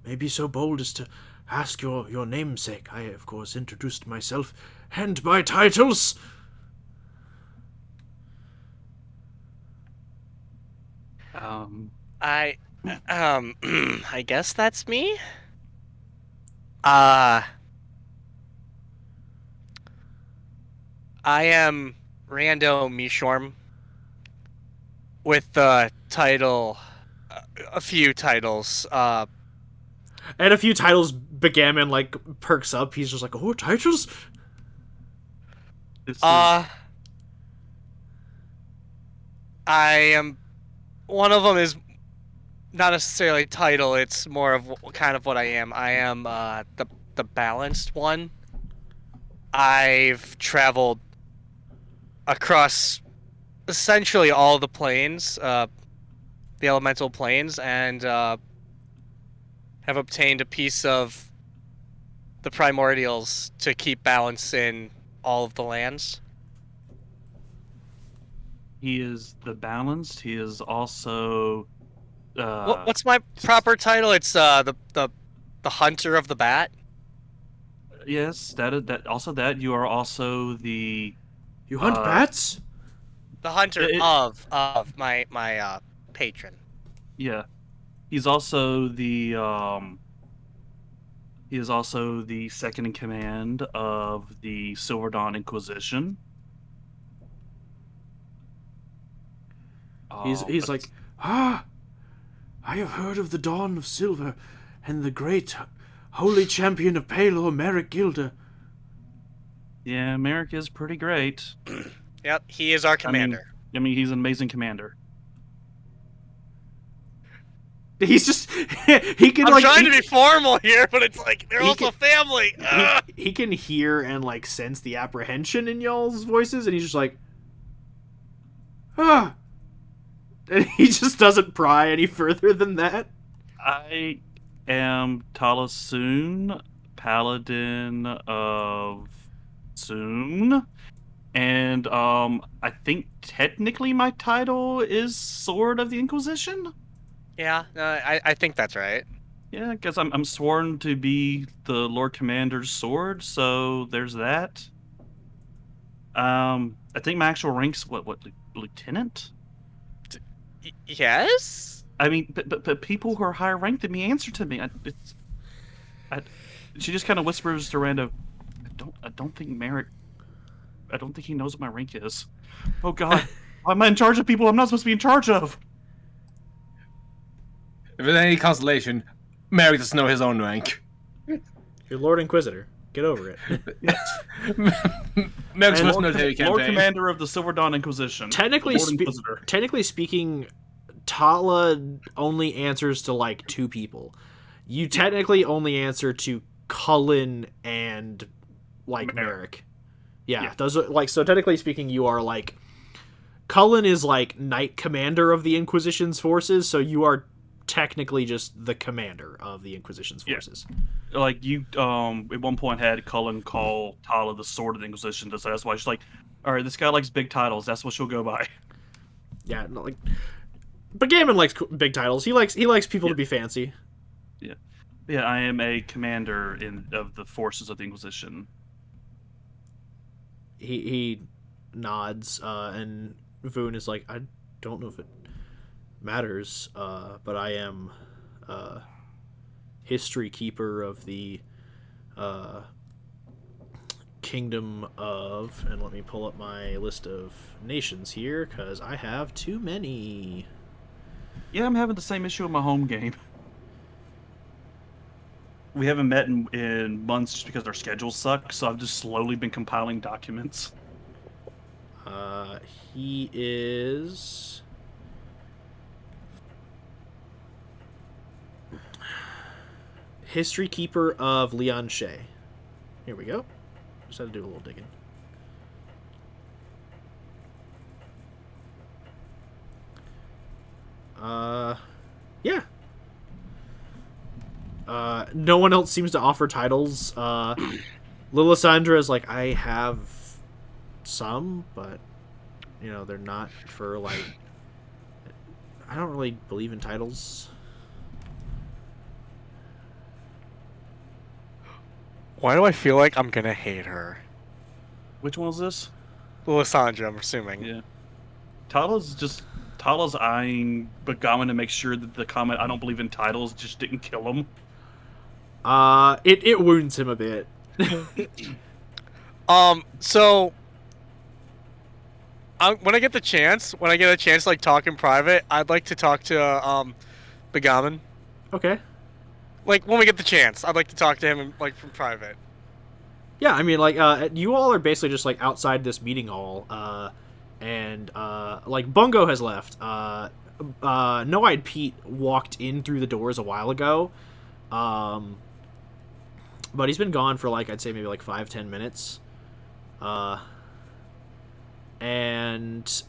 may be so bold as to ask your namesake? I, of course, introduced myself and my titles. I guess that's me. I am Rando Mishorm with the title, a few titles. And a few titles, Begamin, like, perks up. He's just like, oh, titles? This is- I am. One of them is not necessarily a title. It's more of kind of what I am. I am the balanced one. I've traveled across essentially all the planes, the elemental planes, and have obtained a piece of the primordials to keep balance in all of the lands. He is the balanced. He is also. What's my proper title? It's the hunter of the bat. Yes, that also that you are also the. You hunt bats? The hunter of my patron. Yeah, he's also the. He is also the second in command of the Silver Dawn Inquisition. He's like, ah, I have heard of the Dawn of Silver and the great holy champion of Palor, Merrick Gilder. Yeah, Merrick is pretty great. Yep, he is our commander. I mean, he's an amazing commander. He's just he can I'm like trying to be formal here, but it's like they're he also family. he can hear and like sense the apprehension in y'all's voices, and he's just like, ah, And he just doesn't pry any further than that. I am Talasoon, Paladin of Soon. And I think technically my title is Sword of the Inquisition. Yeah, I think that's right. Yeah, because I'm sworn to be the Lord Commander's sword, so there's that. I think my actual rank's what lieutenant? Yes. I mean, but people who are higher ranked than me answer to me. I, she just kind of whispers to Rando, I don't think Merrick, I don't think he knows what my rank is. Oh God, why am I in charge of people I'm not supposed to be in charge of? If there's any consolation, Merrick doesn't know his own rank. You're Lord Inquisitor. Get over it. Merrick's And first military Lord campaign. Commander of the Silver Dawn Inquisition. Technically, Lord Inquisitor. technically speaking, Tala only answers to like two people. You technically only answer to Cullen and like Merrick. Yeah, those are like, so technically speaking, you are like, Cullen is like Knight Commander of the Inquisition's forces, so you are technically just the commander of the Inquisition's forces. Like you, at one point had Cullen call Tala the Sword of the Inquisition, so that's why she's like, all right, this guy likes big titles. That's what she'll go by. Yeah, no, like, but Gaiman likes big titles. He likes people to be fancy. Yeah, I am a commander of the forces of the Inquisition. He nods, and Voon is like, I don't know if it matters, but I am history keeper of the kingdom of, and let me pull up my list of nations here because I have too many. Yeah, I'm having the same issue in my home game. We haven't met in months just because our schedules suck, so I've just slowly been compiling documents. He is history keeper of Leon Shea. Here we go. Just had to do a little digging. Yeah. No one else seems to offer titles. Lilisandra is like, I have some, but you know, they're not for like, I don't really believe in titles. Why do I feel like I'm gonna hate her? Which one was this? Lysandra, I'm assuming. Yeah. Tala's eyeing Begawan to make sure that the comment "I don't believe in titles" just didn't kill him. It wounds him a bit. So when I get a chance to like talk in private, I'd like to talk to Begawan. Okay. Like when we get the chance, I'd like to talk to him in, like from private. Yeah, I mean, like, you all are basically just like outside this meeting hall, and like Bungo has left. No-Eyed Pete walked in through the doors a while ago, but he's been gone for like, I'd say maybe like 5-10 minutes, and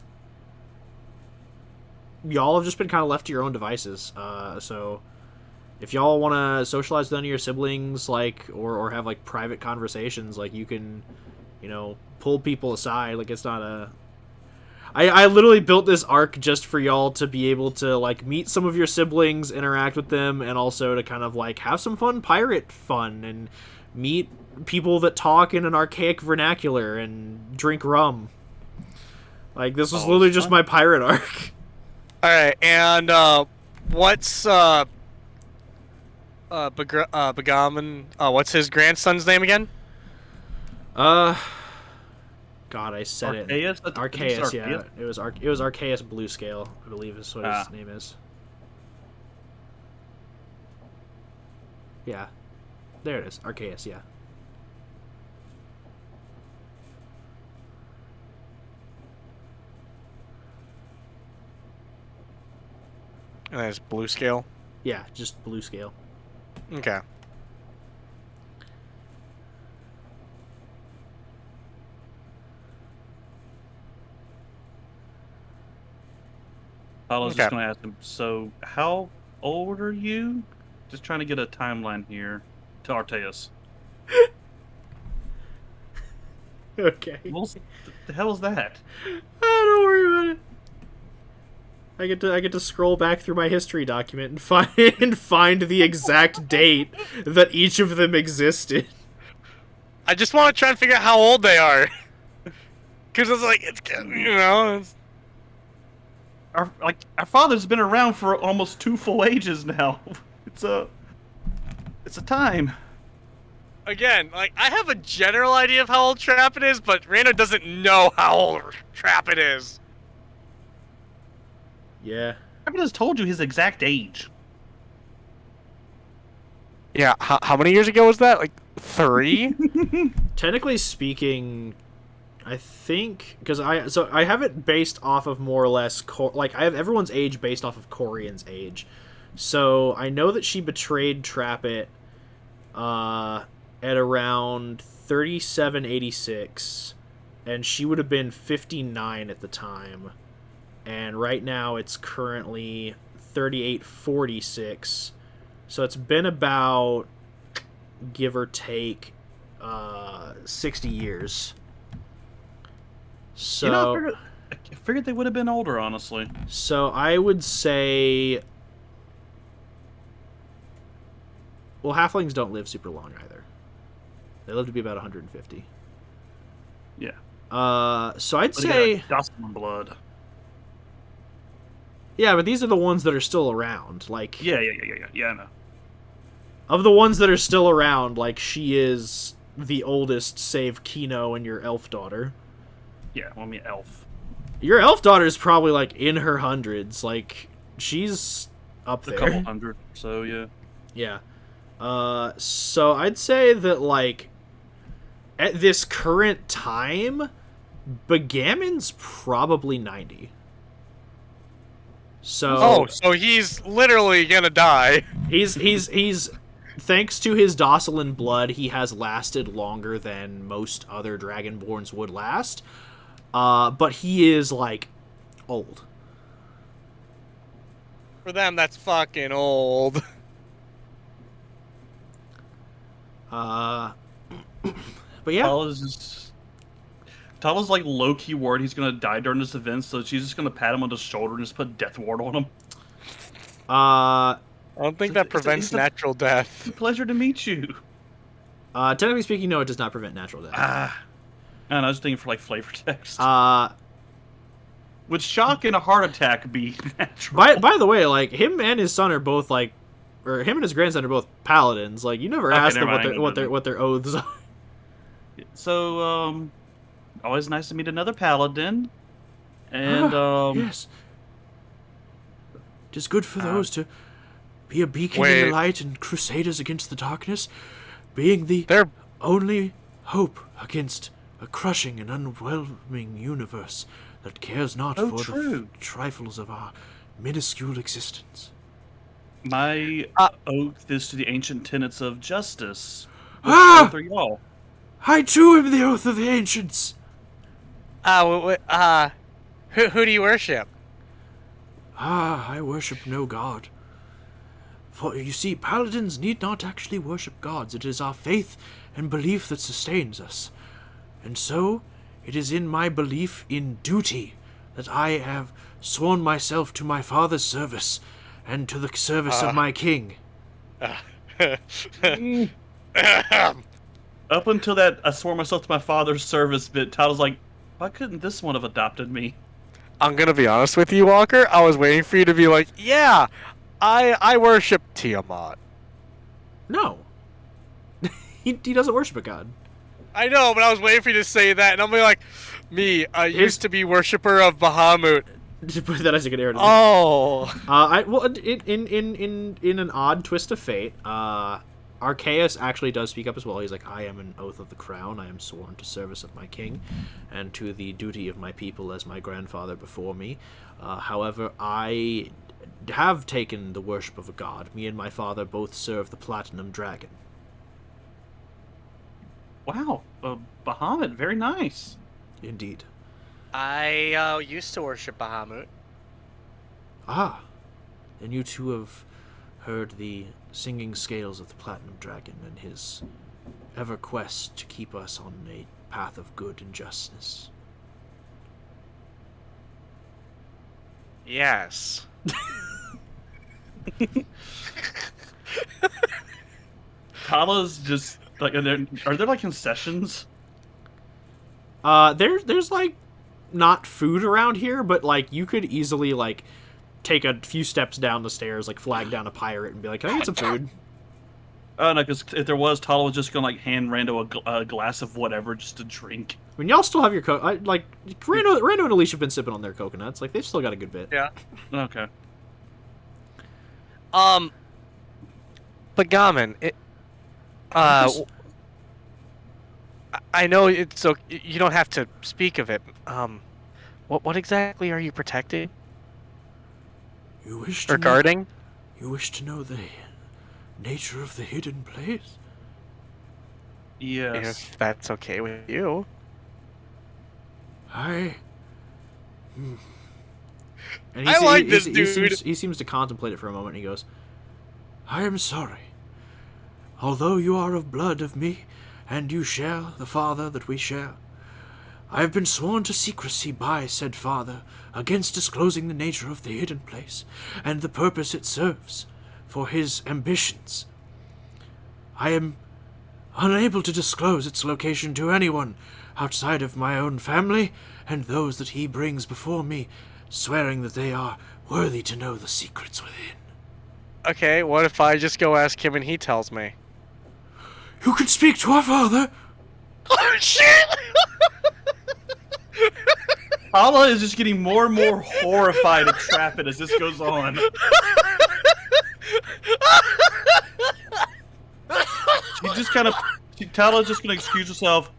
y'all have just been kind of left to your own devices. So if y'all want to socialize with any of your siblings, like, or have like private conversations, like, you can, you know, pull people aside. Like, it's not a. I literally built this arc just for y'all to be able to like meet some of your siblings, interact with them, and also to kind of like have some fun pirate fun and meet people that talk in an archaic vernacular and drink rum. Like, this was literally just my pirate arc. All right, and what's Begawan? What's his grandson's name again? God, I said Archaeus? it. Archaeus, yeah. It was Archaeus Bluescale, I believe is what his name is. Yeah. There it is. Archaeus, yeah. And that's Bluescale. Yeah, just Bluescale. Okay. I was Okay. just going to ask him, so how old are you? Just trying to get a timeline here to Arteus. Okay. What the hell is that? Don't worry about it. I get to scroll back through my history document and find the exact date that each of them existed. I just want to try and figure out how old they are. Because it's like, it's. Our father's been around for almost 2 full ages now. It's a time. Again, like, I have a general idea of how old Trappin is, but Rando doesn't know how old Trappin is. Yeah. I just told you his exact age. Yeah, how many years ago was that? Like, 3? Technically speaking, I think because I have it based off of more or less I have everyone's age based off of Korian's age. So I know that she betrayed Trappit at around 3786, and she would have been 59 at the time. And right now it's currently 3846. So it's been about, give or take, 60 years. So I figured they would have been older, honestly. So I would say, well, halflings don't live super long either. They live to be about 150. Yeah. So I'd But say, Dosilin blood. yeah, but these are the ones that are still around. Like, Yeah, I know. of the ones that are still around, like, she is the oldest, save Kino and your elf daughter. Yeah, well, I mean, elf. Your elf daughter is probably, like, in her hundreds. Like, she's up A there. couple hundred, so yeah. Yeah. So I'd say that, like, at this current time, Bagamon's probably 90. So So he's literally gonna die. he's thanks to his Dosilin blood, he has lasted longer than most other Dragonborns would last. But he is, like, old. For them, that's fucking old. But yeah. Tala's like low-key worried he's gonna die during this event, so she's just gonna pat him on the shoulder and just put death ward on him. I don't think that It's a- prevents it's a- natural death. Pleasure to meet you. Technically speaking, no, it does not prevent natural death. I don't know, I was thinking for like flavor text. Uh, Would shock and a heart attack be natural? by the way, like, him and his son are both, like, or him and his grandson are both paladins. Like, you never Okay, asked them never mind. what their oaths are. So, always nice to meet another paladin. And, Yes. It is good for those to be a beacon in Wait. the light and crusaders against the darkness, being the They're only hope against a crushing and unwhelming universe that cares not Oh, for true. the trifles of our minuscule existence. my oath is to the ancient tenets of justice. Ah! Both are y'all. I too am the oath of the ancients. who do you worship? I worship no god. For you see, paladins need not actually worship gods. It is our faith and belief that sustains us. And so, it is in my belief in duty that I have sworn myself to my father's service and to the service of my king. Up until that, I swore myself to my father's service bit, Tyler's like, why couldn't this one have adopted me? I'm gonna be honest with you, Walker. I was waiting for you to be like, yeah, I worship Tiamat. No. he doesn't worship a god. I know, but I was waiting for you to say that, and I'm like, I used to be worshiper of Bahamut. Just put that as a good error. Oh. In an odd twist of fate, Arceus actually does speak up as well. He's like, I am an oath of the crown. I am sworn to service of my king and to the duty of my people as my grandfather before me. However, I have taken the worship of a god. Me and my father both serve the Platinum Dragon. Wow, Bahamut, very nice. Indeed. I used to worship Bahamut. Ah, and you two have heard the singing scales of the Platinum Dragon and his ever quest to keep us on a path of good and justice. Yes. Tala's just like, are there like concessions? There's like not food around here, but like you could easily like take a few steps down the stairs, like flag down a pirate and be like, "Can I get some food?" Oh no, because if there was, Tala was just gonna like hand Rando a glass of whatever just to drink. I mean, y'all still have your like Rando and Alicia have been sipping on their coconuts. Like they've still got a good bit. Yeah. Okay. But Gammon, I know it's so you don't have to speak of it. What exactly are you protecting You wish to or guarding? You wish to know the nature of the hidden place? Yes. If that's okay with you. And I like this dude. He seems to contemplate it for a moment. And he goes, "I am sorry. Although you are of blood of me, and you share the father that we share, I have been sworn to secrecy by said father against disclosing the nature of the hidden place and the purpose it serves for his ambitions. I am unable to disclose its location to anyone outside of my own family and those that he brings before me, swearing that they are worthy to know the secrets within." Okay, what if I just go ask him and he tells me? "You can speak to our father." Oh shit! Tala is just getting more and more horrified at Trappin as this goes on. She just kind of, Tala's just gonna excuse herself.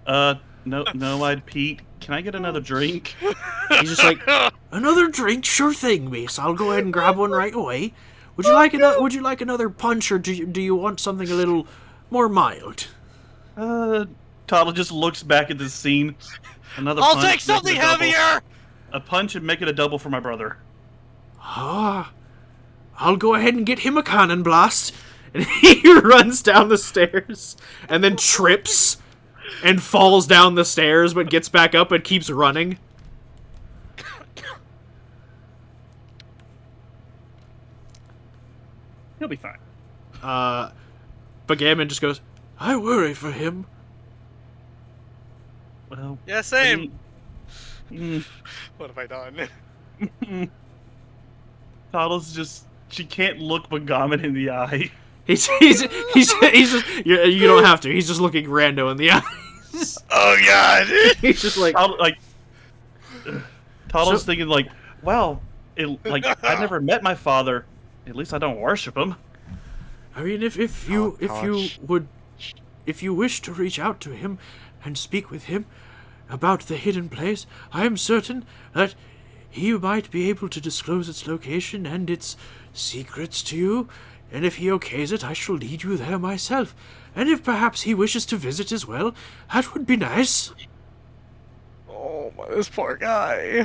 No, I'd Pete. Can I get another drink? He's just like, "Another drink? Sure thing, miss. I'll go ahead and grab one right away. Would you like another punch, or do you want something a little more mild?" Tala just looks back at this scene. Another I'll punch, take make it something a double. heavier! A punch and make it a double for my brother. "Ah, I'll go ahead and get him a cannon blast." And he runs down the stairs and then trips and falls down the stairs, but gets back up and keeps running. He'll be fine. But Gammon just goes, "I worry for him." Well, Yeah, same. Mm, What have I done? Tala's just, she can't look Bagaman in the eye. He's just, you don't have to. He's just looking Rando in the eyes. Oh god! He's just like, Tala's So- thinking like, wow, I never met my father. At least I don't worship him. I mean, if you wish to reach out to him and speak with him about the hidden place, I am certain that he might be able to disclose its location and its secrets to you. And if he okays it, I shall lead you there myself. And if perhaps he wishes to visit as well, that would be nice. Oh, this poor guy.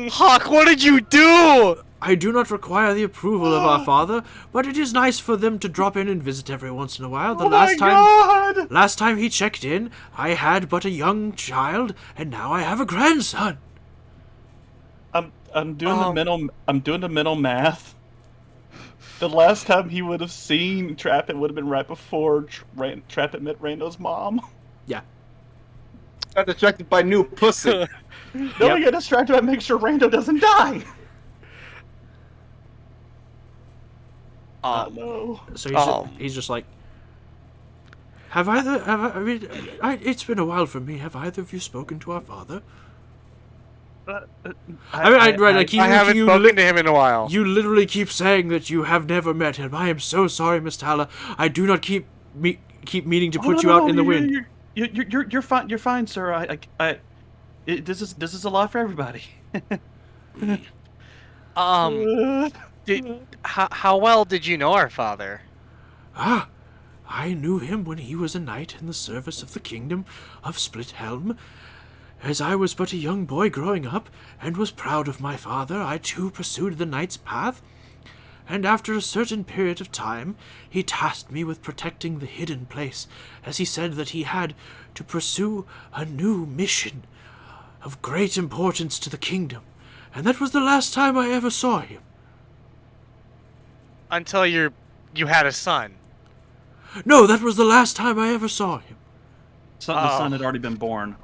Hawk, what did you do? I do not require the approval of our father, but it is nice for them to drop in and visit every once in a while. Last time he checked in, I had but a young child, and now I have a grandson. I'm doing the mental math. The last time he would have seen Trappin would have been right before Trappin met Rando's mom. Yeah. Got distracted by new pussy. Don't get distracted by making sure Rando doesn't die. No. So he's just like, it's been a while for me. Have either of you spoken to our father? I haven't spoken to him in a while. You literally keep saying that you have never met him. I am so sorry, Miss Tala. I do not keep meaning to put you out in the wind. You're fine. You're fine, sir. This is a lot for everybody. How well did you know our father? Ah, I knew him when he was a knight in the service of the kingdom of Split Helm. As I was but a young boy growing up, and was proud of my father, I too pursued the knight's path. And after a certain period of time, he tasked me with protecting the hidden place, as he said that he had to pursue a new mission of great importance to the kingdom. And that was the last time I ever saw him. Until you had a son. No, that was the last time I ever saw him. The son had already been born.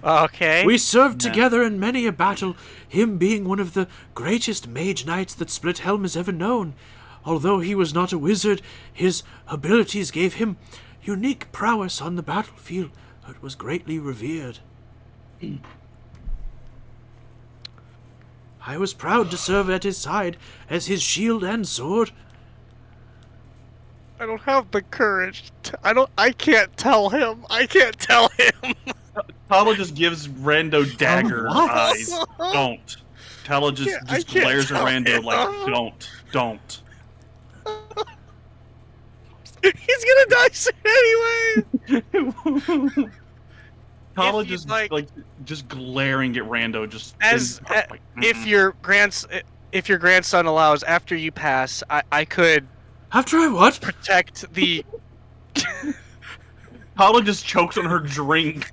Okay. We served together in many a battle, him being one of the greatest mage knights that Splithelm has ever known. Although he was not a wizard, his abilities gave him unique prowess on the battlefield that was greatly revered. I was proud to serve at his side as his shield and sword. I don't have the courage. I can't tell him. I can't tell him. Tala just gives Rando dagger eyes. Don't. Tala just glares at Rando like, don't. He's gonna die soon anyway. Tala just just glaring at Rando, just if your grandson allows, after you pass, I could. After I what? Protect the. Tala just chokes on her drink.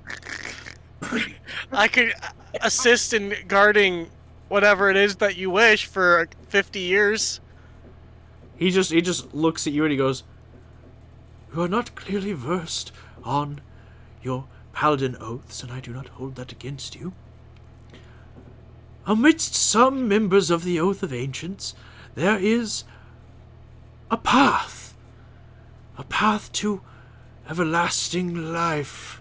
I could assist in guarding whatever it is that you wish for 50 years. He just looks at you and he goes, "You are not clearly versed on your paladin oaths, and I do not hold that against you. Amidst some members of the Oath of Ancients, there is a path to everlasting life.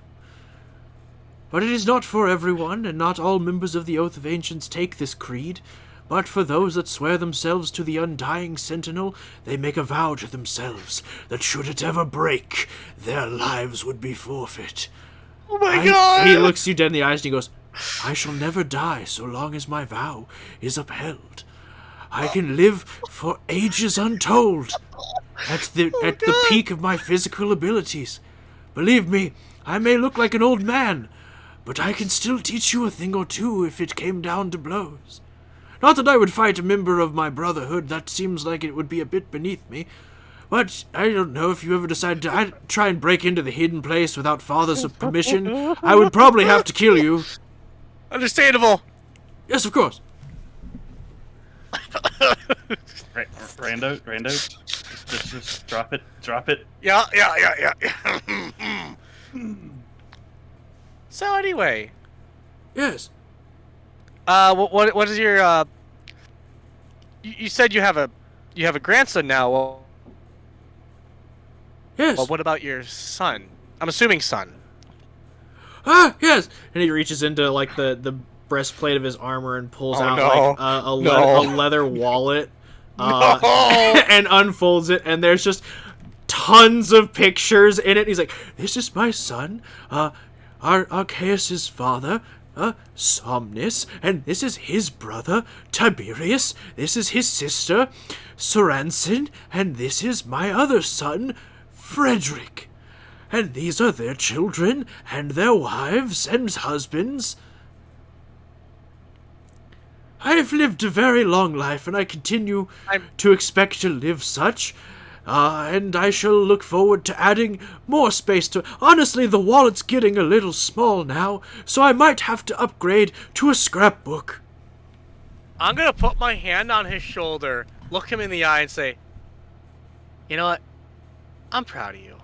But it is not for everyone, and not all members of the Oath of Ancients take this creed. But for those that swear themselves to the Undying Sentinel, they make a vow to themselves that should it ever break, their lives would be forfeit." Oh my God! He looks you dead in the eyes and he goes, "I shall never die so long as my vow is upheld. I can live for ages untold at the peak of my physical abilities. Believe me, I may look like an old man, but I can still teach you a thing or two if it came down to blows. Not that I would fight a member of my brotherhood, that seems like it would be a bit beneath me. But I don't know if you ever decide to try and break into the hidden place without father's permission. I would probably have to kill you." Understandable. "Yes, of course." Rando, just drop it. Yeah. So anyway. "Yes." What is your You said you have a grandson now. Well, "Yes." Well, what about your son? I'm assuming son. "Ah, yes." And he reaches into like the breastplate of his armor and pulls out like a leather wallet and unfolds it, and there's just tons of pictures in it. He's like, "This is my son, Archaeus' father, Somnus, and this is his brother, Tiberius, this is his sister, Soranson, and this is my other son, Frederick. And these are their children, and their wives, and husbands. I have lived a very long life, and I continue to expect to live such. And I shall look forward to adding more space to... Honestly, the wallet's getting a little small now, so I might have to upgrade to a scrapbook." I'm gonna put my hand on his shoulder, look him in the eye, and say, "You know what? I'm proud of you."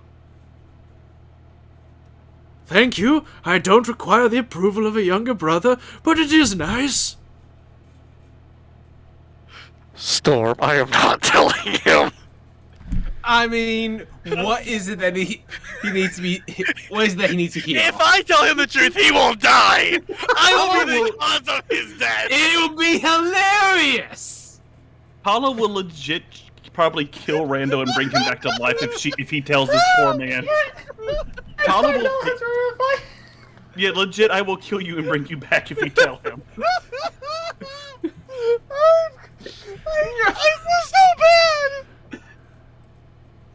"Thank you. I don't require the approval of a younger brother, but it is nice." Storm, I am not telling him. I mean, what is it that he needs to be? What is it that he needs to hear? If I tell him the truth, he will die. I will be the cause of his death. It will be hilarious. Tala will legit probably kill Rando and bring him back to life if he tells this poor man. Tala will. Yeah, legit, I will kill you and bring you back if you tell him. I feel so bad.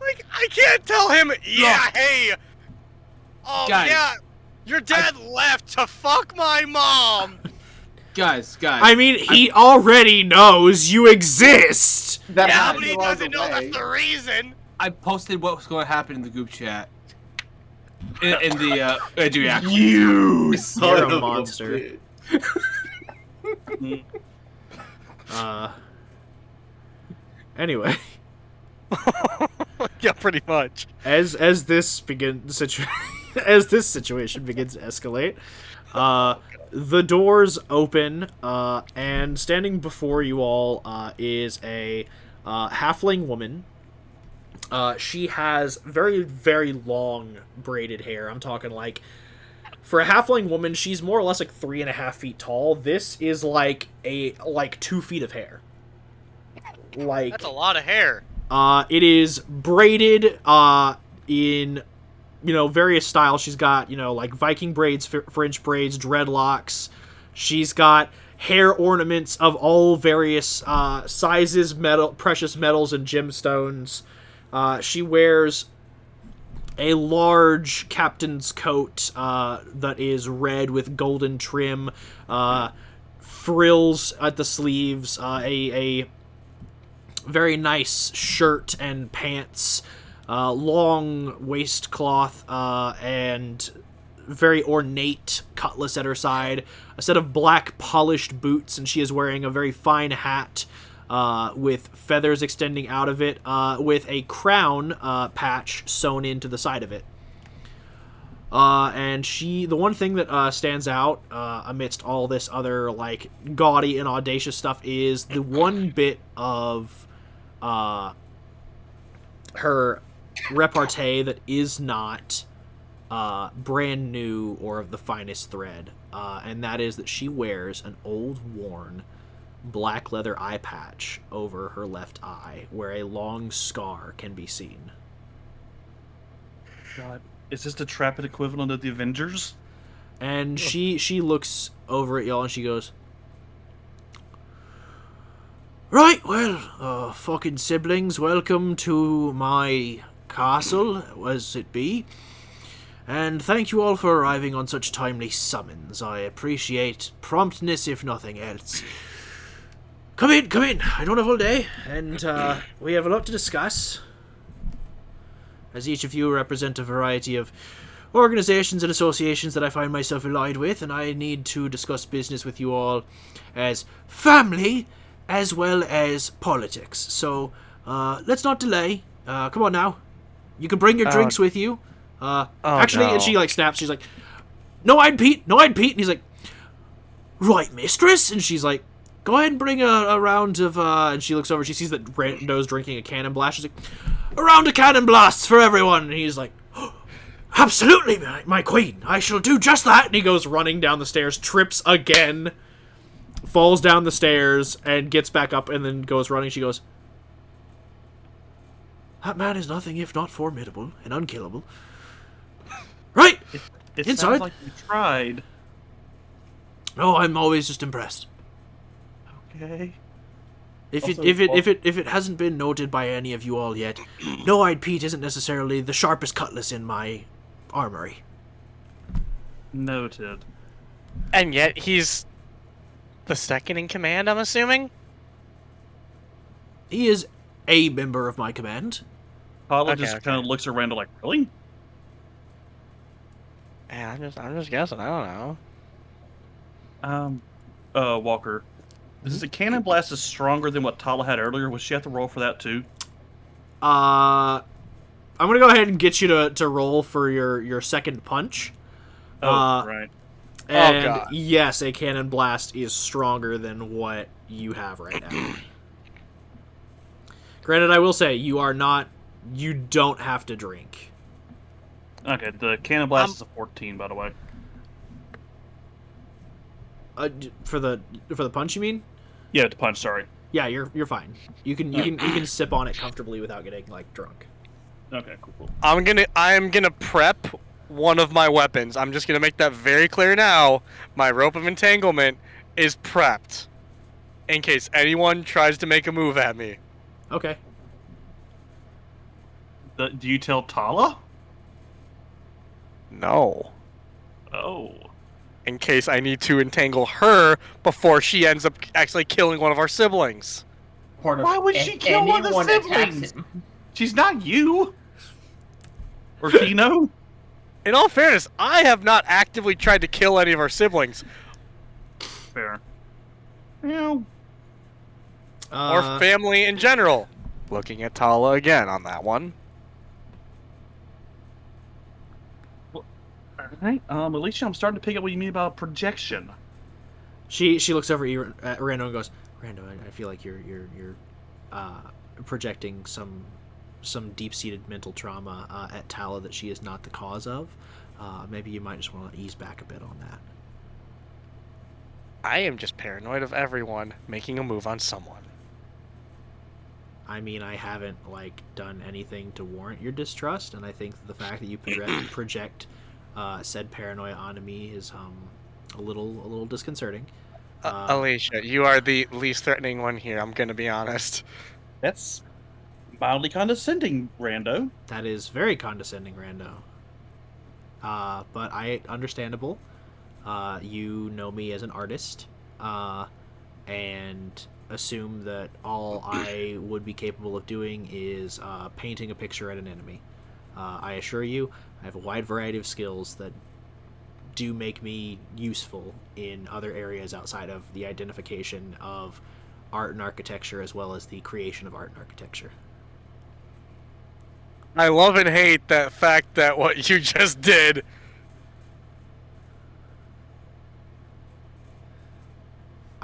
Like, I can't tell him, yeah, hey. Oh, Guys, yeah. Your dad left to fuck my mom! Guys. I mean, he already knows you exist. That Yeah, happened but he along doesn't the know way. that's the reason! I posted what was going to happen in the group chat. In the reaction. You son You're a of monster. bitch. Anyway, Yeah, pretty much. as this situation begins to escalate, the doors open, and standing before you all is a halfling woman. She has very, very long braided hair. I'm talking like, for a halfling woman, she's more or less like 3.5 feet tall. This is like 2 feet of hair. Like, That's a lot of hair. it is braided in, various styles. She's got, like Viking braids, French braids, dreadlocks. She's got hair ornaments of all various sizes, precious metals, and gemstones. She wears a large captain's coat that is red with golden trim, frills at the sleeves, a very nice shirt and pants, long waistcloth, and very ornate cutlass at her side, a set of black polished boots, and she is wearing a very fine hat with feathers extending out of it, with a crown patch sewn into the side of it. And the one thing that stands out amidst all this other like gaudy and audacious stuff is the one bit of her repartee that is not brand new or of the finest thread, and that is that she wears an old worn black leather eye patch over her left eye where a long scar can be seen. God, is this the Trapid equivalent of the Avengers? And she looks over at y'all and she goes, "Right, well, fucking siblings, welcome to my castle, as it be. And thank you all for arriving on such timely summons. I appreciate promptness, if nothing else. Come in. I don't have all day, and we have a lot to discuss. As each of you represent a variety of organizations and associations that I find myself allied with, and I need to discuss business with you all as family, as well as politics. So, let's not delay. Come on now. You can bring your drinks with you. Actually, no. and she like snaps. She's like, "No, I'd Pete. And he's like, "Right, mistress." And she's like, "Go ahead and bring a round of." And she looks over. She sees that Rando's drinking a cannon blast. She's like, "A round of cannon blasts for everyone." And he's like, "Oh, absolutely, my queen. I shall do just that." And he goes running down the stairs, trips again, falls down the stairs, and gets back up, and then goes running. She goes, "That man is nothing if not formidable and unkillable. Right, It inside." sounds like you tried. Oh, I'm always just impressed. Okay. If Also, it hasn't been noted by any of you all yet, No-Eyed Pete isn't necessarily the sharpest cutlass in my armory. Noted. And yet he's the second in command, I'm assuming? He is a member of my command. Paula Okay, just okay. kind of looks around like, really? Yeah, I'm just guessing. I don't know. Walker. Is the cannon blast is stronger than what Tala had earlier? Was she have to roll for that too? I'm gonna go ahead and get you to roll for your second punch. Oh, right. And God. yes, a cannon blast is stronger than what you have right now. Granted, I will say you don't have to drink. Okay, the cannon blast is a 14, by the way. For the punch, you mean? Yeah, to punch. Sorry. Yeah, you're fine. You can sip on it comfortably without getting like drunk. Okay, cool. I'm gonna prep one of my weapons. I'm just gonna make that very clear now. My rope of entanglement is prepped in case anyone tries to make a move at me. Okay. Do you tell Tala? No. Oh. in case I need to entangle her before she ends up actually killing one of our siblings. Part of Why would she kill one of the anyone attacks siblings? him. She's not you. Or Kino. In all fairness, I have not actively tried to kill any of our siblings Fair. Yeah. or family in general. Looking at Tala again on that one. Alright, Alicia, I'm starting to pick up what you mean about projection. She looks over at Rando and goes, Rando, I feel like you're projecting some deep-seated mental trauma at Tala that she is not the cause of. Maybe you might just want to ease back a bit on that. I am just paranoid of everyone making a move on someone. I mean, I haven't done anything to warrant your distrust, and I think the fact that you project said paranoia onto me is a little disconcerting. Alicia, you are the least threatening one here, I'm gonna be honest. That's mildly condescending, Rando. That is very condescending, Rando. But understandable. You know me as an artist, and assume that all I would be capable of doing is painting a picture at an enemy. I assure you, I have a wide variety of skills that do make me useful in other areas outside of the identification of art and architecture, as well as the creation of art and architecture. I love and hate that fact that what you just did.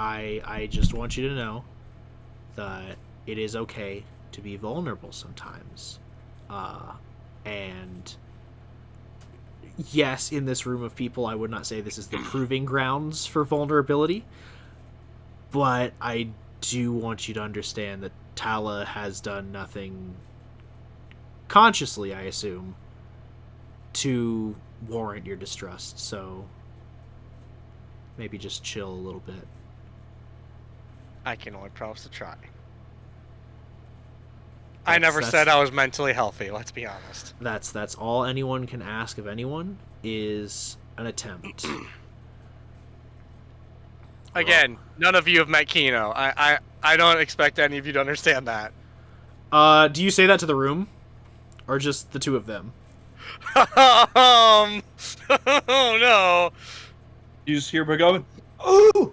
I just want you to know that it is okay to be vulnerable sometimes. And yes, in this room of people, I would not say this is the proving grounds for vulnerability, but I do want you to understand that Tala has done nothing consciously, I assume, to warrant your distrust, so maybe just chill a little bit. I can only promise to try. I never said I was mentally healthy, let's be honest. That's all anyone can ask of anyone, is an attempt. Again, none of you have met Kino. I don't expect any of you to understand that. Do you say that to the room? Or just the two of them? Oh no. You just hear her going, oh!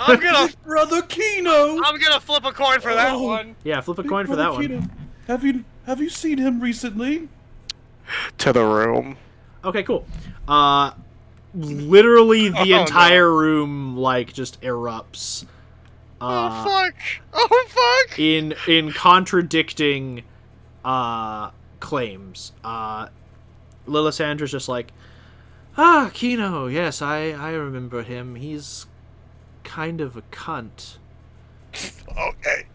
I'm gonna Brother Kino! I'm gonna flip a coin for that one. Yeah, flip a coin for that Kino, one. have you seen him recently? To the room. Okay, cool. Literally the entire room just erupts. Oh fuck! Oh fuck! In contradicting claims. Lilisandra's just like, Kino, yes, I remember him. He's kind of a cunt. Okay.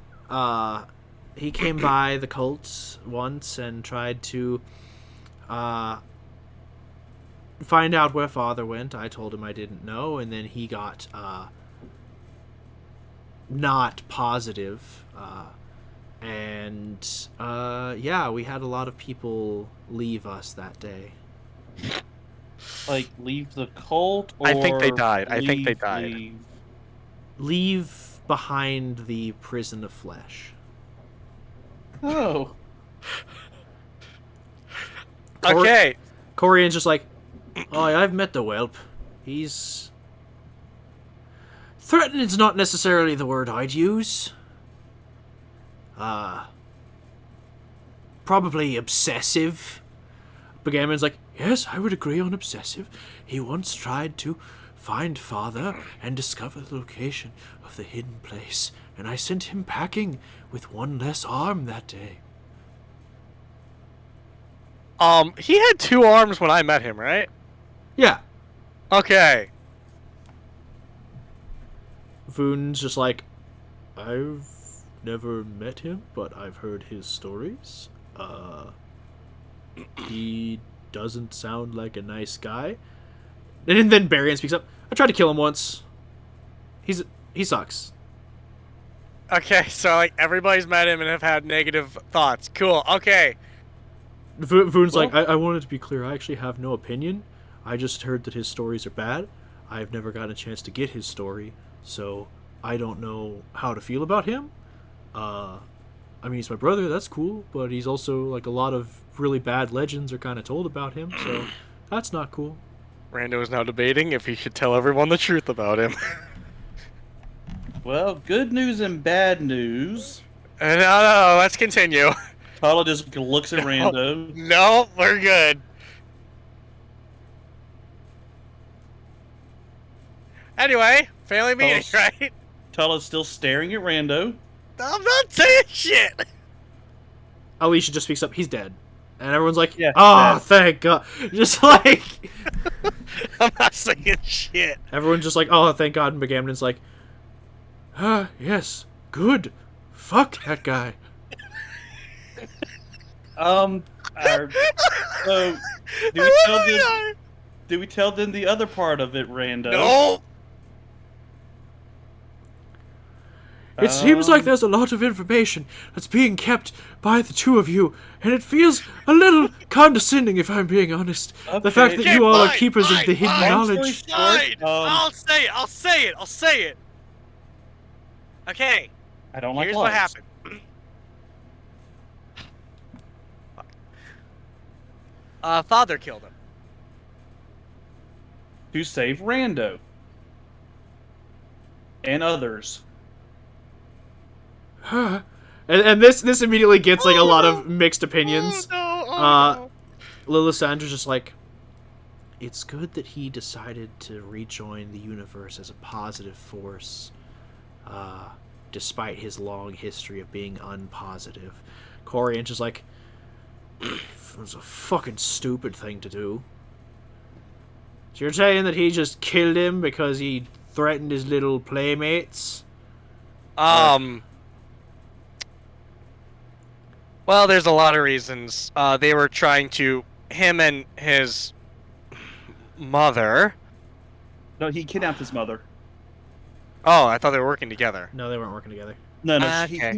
He came by the cult once and tried to find out where father went. I told him I didn't know, and then he got not positive. And yeah, we had a lot of people leave us that day. Leave the cult, or I think they died. Leave behind the prison of flesh. Oh. Okay. Korian's just like, oh, I've met the whelp. He's... Threatening's not necessarily the word I'd use. Probably obsessive. Bagamon's like, yes, I would agree on obsessive. He once tried to find father and discover the location of the hidden place, and I sent him packing with one less arm that day. He had 2 arms when I met him, right? Yeah. Okay. Voon's just like, I've never met him, but I've heard his stories. He doesn't sound like a nice guy. And then Barian speaks up. I tried to kill him once. He sucks. Okay, so everybody's met him and have had negative thoughts. Cool. Okay. Voon's like, I wanted to be clear. I actually have no opinion I just heard that his stories are bad. I've never gotten a chance to get his story, so I don't know how to feel about him. I mean, he's my brother, that's cool, but he's also, like, a lot of really bad legends are kind of told about him, so that's not cool. Rando is now debating if he should tell everyone the truth about him. Well, good news and bad news. No, let's continue. Tala just looks at Rando. No, we're good. Anyway, family meeting, right? Tala's still staring at Rando. I'm not saying shit. Alicia just speaks up, he's dead. And everyone's like, Yeah, oh, dead. thank God. Just like... I'm not saying shit. Everyone's just like, oh, thank God. And Bagamnon's like, yes, good. Fuck that guy. So, do we tell them the other part of it, Rando? No. It seems like there's a lot of information that's being kept by the two of you, and it feels a little condescending, if I'm being honest. The Okay. fact that Okay, you all are fine, keepers of fine, the hidden fine. knowledge. Fine. Um, I'll say it. Okay. I don't like Here's lies. what happened. Father killed him. To save Rando. And others. And this immediately gets like a lot of mixed opinions. No. Lilisandra's just like, it's good that he decided to rejoin the universe as a positive force, despite his long history of being unpositive. Korian's just like, it was a fucking stupid thing to do. So you're saying that he just killed him because he threatened his little playmates? Well, there's a lot of reasons. They were trying to... Him and his mother... No, he kidnapped his mother. Oh, I thought they were working together. No, they weren't working together. No, Okay.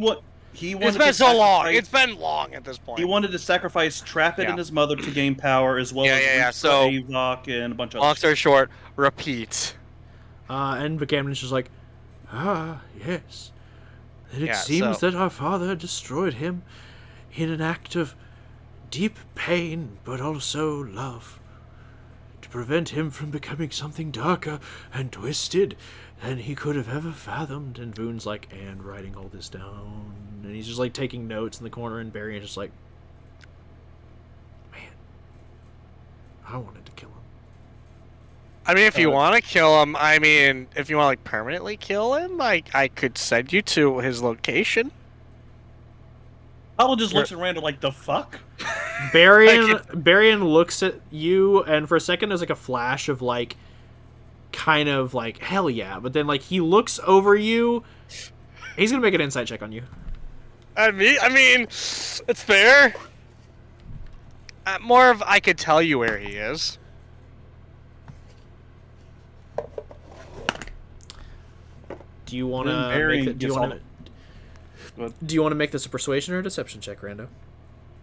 he wanted It's been to so long. sacrifice- It's been long at this point. He wanted to sacrifice Trappet Yeah. and his mother to gain power, as well as Yeah. Rika, So- Avok, and a bunch of Long other story short, repeat. And Bagamnon's just like, yes. Then it Yeah, seems so- that our father destroyed him in an act of deep pain, but also love. To prevent him from becoming something darker and twisted than he could have ever fathomed. And Voon's like, and writing all this down. And he's just like taking notes in the corner, and Barry is just like, man, I wanted to kill him. I mean, if you want to kill him, if you want to like permanently kill him, I could send you to his location. Tala just looks at Rando like, the fuck? Barian looks at you, and for a second there's like a flash of like, kind of like, hell yeah, but then like he looks over you. He's gonna make an insight check on you. I mean, it's fair. More of I could tell you where he is. Do you want Then Barian to gets all- do you want to make this a persuasion or a deception check, Rando?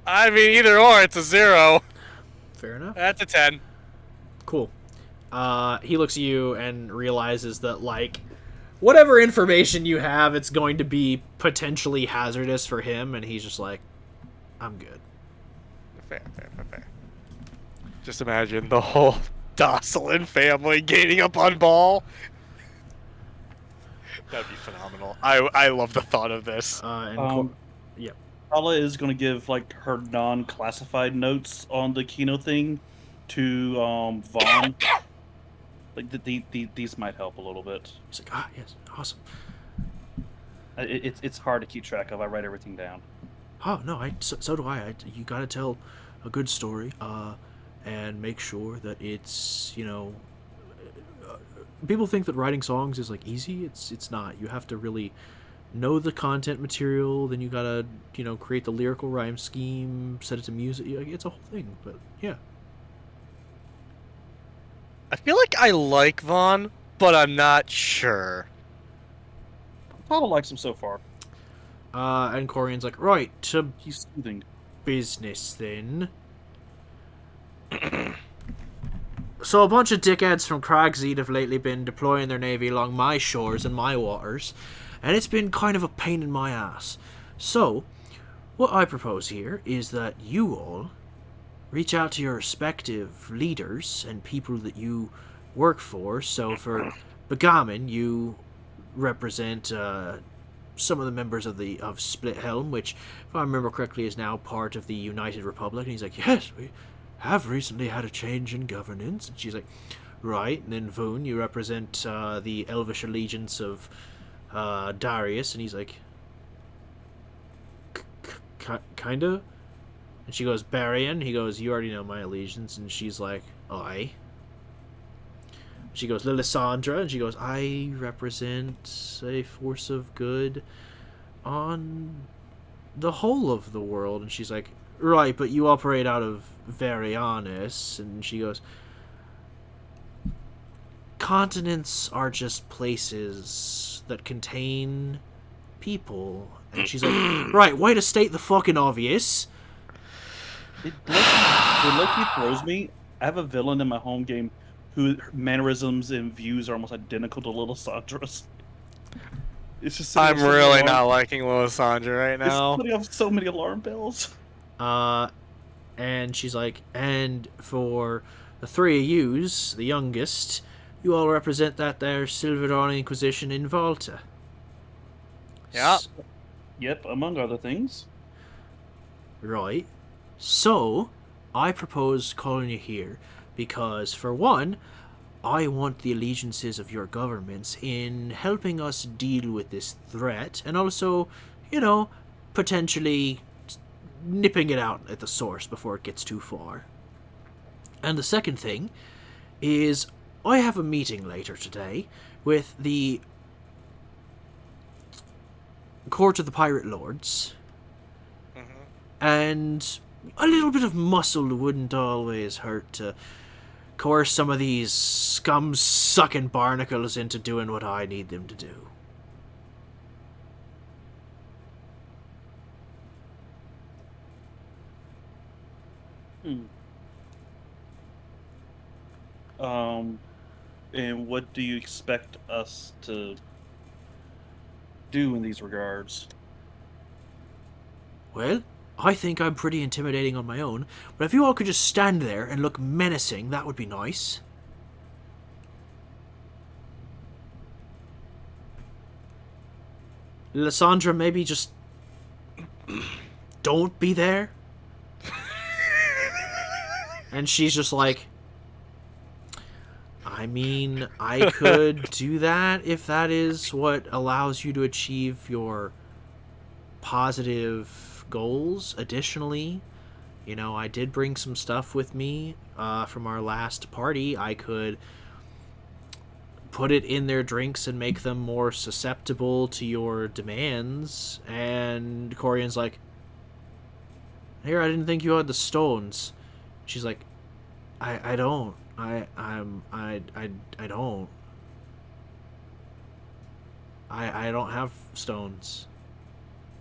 I mean, either or, it's a 0. Fair enough. That's a 10. Cool. He looks at you and realizes that, like, whatever information you have, it's going to be potentially hazardous for him, and he's just like, I'm good. Fair. Just imagine the whole Dosilin family gaining up on Ball. That'd be phenomenal. I love the thought of this. Yep. Tala is going to give like her non-classified notes on the Kino thing to Vaughn. Like these might help a little bit. He's like, yes, awesome. It's hard to keep track of. I write everything down. Oh, no, so do I. You gotta tell a good story, and make sure that it's, people think that writing songs is, like, easy. It's not. You have to really know the content material, then you gotta, create the lyrical rhyme scheme, set it to music. It's a whole thing, but, yeah. I feel like I like Vaughn, but I'm not sure. Tala likes him so far. And Korian's like, right, to He's soothing. business, then. So a bunch of dickheads from Cragseed have lately been deploying their navy along my shores and my waters, and it's been kind of a pain in my ass. So, what I propose here is that you all reach out to your respective leaders and people that you work for. So for Begamin, you represent some of the members of Split Helm, which, if I remember correctly, is now part of the United Republic. And he's like, yes, we have recently had a change in governance. And she's like, right. And then Voon, you represent the Elvish allegiance of Darius. And he's like, kinda? And she goes, Barian. He goes, you already know my allegiance. And she's like, aye. She goes, Lilissandra. And she goes, I represent a force of good on the whole of the world. And she's like, right, but you operate out of Varianus. And she goes, continents are just places that contain people. And she's like, right, way to state the fucking obvious. It Loki throws me. I have a villain in my home game whose mannerisms and views are almost identical to Little Sandra's. It's just I'm really not liking Lilissandra right now. It's putting off so many alarm bells. And she's like, and for the three of yous, the youngest, you all represent that there Silveron Inquisition in Volta. Yep. Yep, among other things. Right. So, I propose calling you here because, for one, I want the allegiances of your governments in helping us deal with this threat, and also, you know, potentially nipping it out at the source before it gets too far. And the second thing is, I have a meeting later today with the Court of the Pirate Lords, and a little bit of muscle wouldn't always hurt to coerce some of these scum-sucking barnacles into doing what I need them to do. And what do you expect us to do in these regards? Well, I think I'm pretty intimidating on my own, but if you all could just stand there and look menacing, that would be nice. Lysandra, maybe just don't be there. And she's just like, I mean, I could do that if that is what allows you to achieve your positive goals. Additionally, you know, I did bring some stuff with me from our last party. I could put it in their drinks and make them more susceptible to your demands. And Korian's like, here, I didn't think you had the stones. She's like, I don't. I don't. I don't have stones.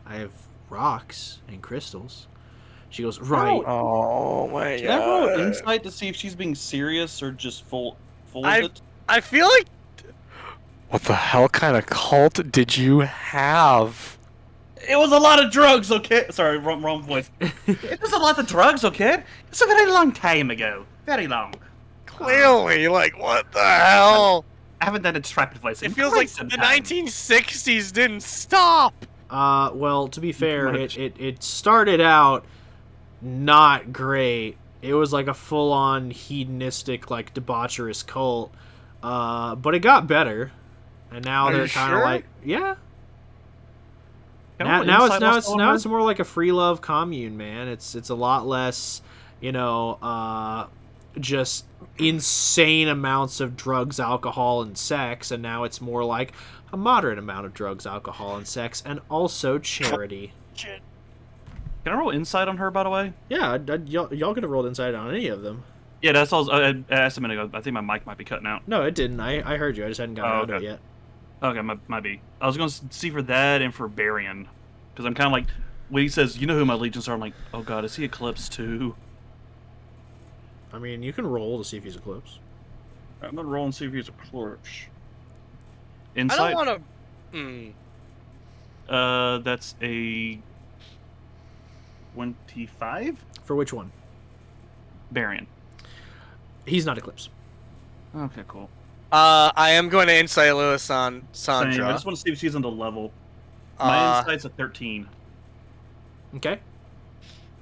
I have rocks and crystals. She goes, right. Oh my Can I roll insight to see if she's being serious or just full of it? I feel like... What the hell kind of cult did you have? It was a lot of drugs, okay? Sorry, wrong voice. It was a lot of drugs, okay? It's a very long time ago. Very long. Clearly, like, what the hell? I haven't done a trap voice. It feels like the 1960s didn't stop. Well, to be fair, it started out not great. It was like a full-on hedonistic, like, debaucherous cult. But it got better. And now they're kind of like, yeah. Now it's more like a free love commune, man. It's a lot less, you know, just insane amounts of drugs, alcohol, and sex, and now it's more like a moderate amount of drugs, alcohol, and sex, and also charity. Shit. Can I roll insight on her, by the way? Yeah, y'all could have rolled insight on any of them. Yeah, that's all. I asked a minute ago. I think my mic might be cutting out. No, it didn't. I heard you. I just hadn't gotten around to it yet. Okay, might be. I was going to see for that and for Barian. Because I'm kind of like, when he says, you know who my allegiance are, I'm like, oh god, is he Eclipse too? I mean, you can roll to see if he's Eclipse. I'm gonna roll and see if he's a clerch. I Insight. don't want to. That's a 25. For which one? Varian. He's not Eclipse. Okay, cool. I am going to insight Lewis on Same. I Sandra. just want to see if she's on the level. My Uh, insight's a 13. Okay.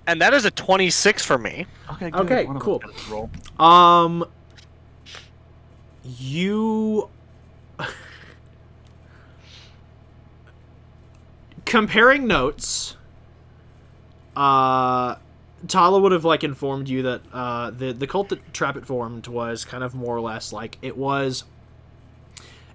and that is a 26 for me. Okay, Okay, One of us cool. got to roll. You comparing notes. Tala would have like informed you that the cult that Trappet formed was kind of more or less like it was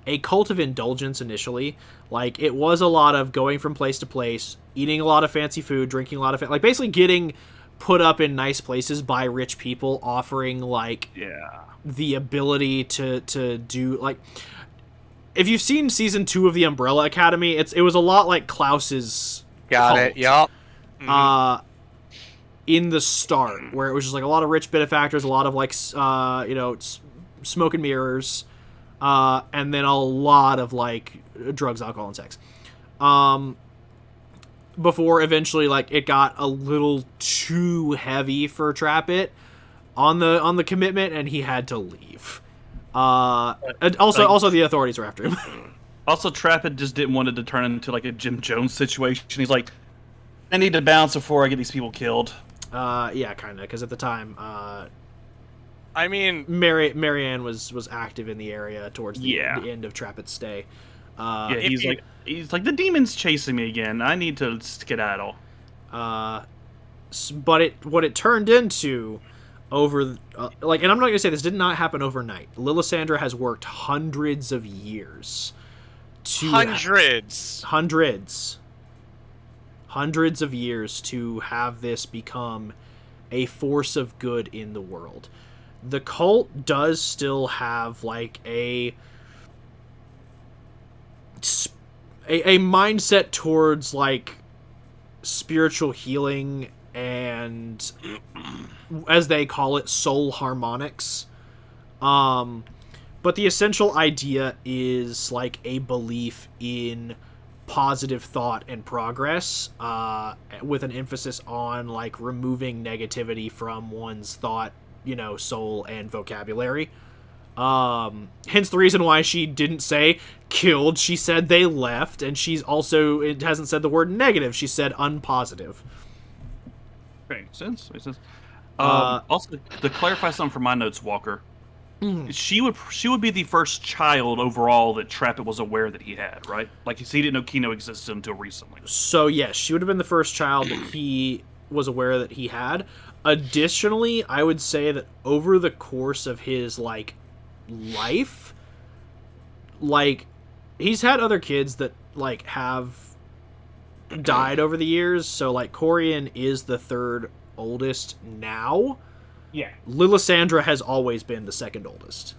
a cult of indulgence initially. Like it was a lot of going from place to place, eating a lot of fancy food, drinking a lot of like basically getting put up in nice places by rich people, offering like Yeah. the ability to do like if you've seen season 2 of the Umbrella Academy, it was a lot like Klaus's Got cult. it. Yup. In the start, where it was just like a lot of rich benefactors, a lot of like smoke and mirrors, and then a lot of like drugs, alcohol, and sex. Before eventually like it got a little too heavy for Trappet on the commitment, and he had to leave. And also the authorities were after him. Also, Trappet just didn't want it to turn into like a Jim Jones situation. He's like, I need to bounce before I get these people killed. Yeah, kind of, because at the time, I mean, Marianne was active in the area towards the end of Trappet's stay. Yeah, he's like the demon's chasing me again. I need to skedaddle. But what it turned into over and I'm not gonna say this did not happen overnight. Lillisandra has worked hundreds of years to hundreds of years to have this become a force of good in the world. The cult does still have like a mindset towards like spiritual healing and, as they call it, soul harmonics. But the essential idea is like a belief in positive thought and progress, with an emphasis on like removing negativity from one's thought, soul and vocabulary. Hence the reason why she didn't say killed. She said they left, and it hasn't said the word negative. She said unpositive. Makes sense. Also, to clarify something from my notes, Walker, she would be the first child overall that Trappet was aware that he had, right? Like, he didn't know Kino existed until recently. So yes, she would have been the first child that he was aware that he had. Additionally, I would say that over the course of his like life, like he's had other kids that like have died over the years. So like Korian is the third oldest now. Yeah. Lillisandra has always been the second oldest.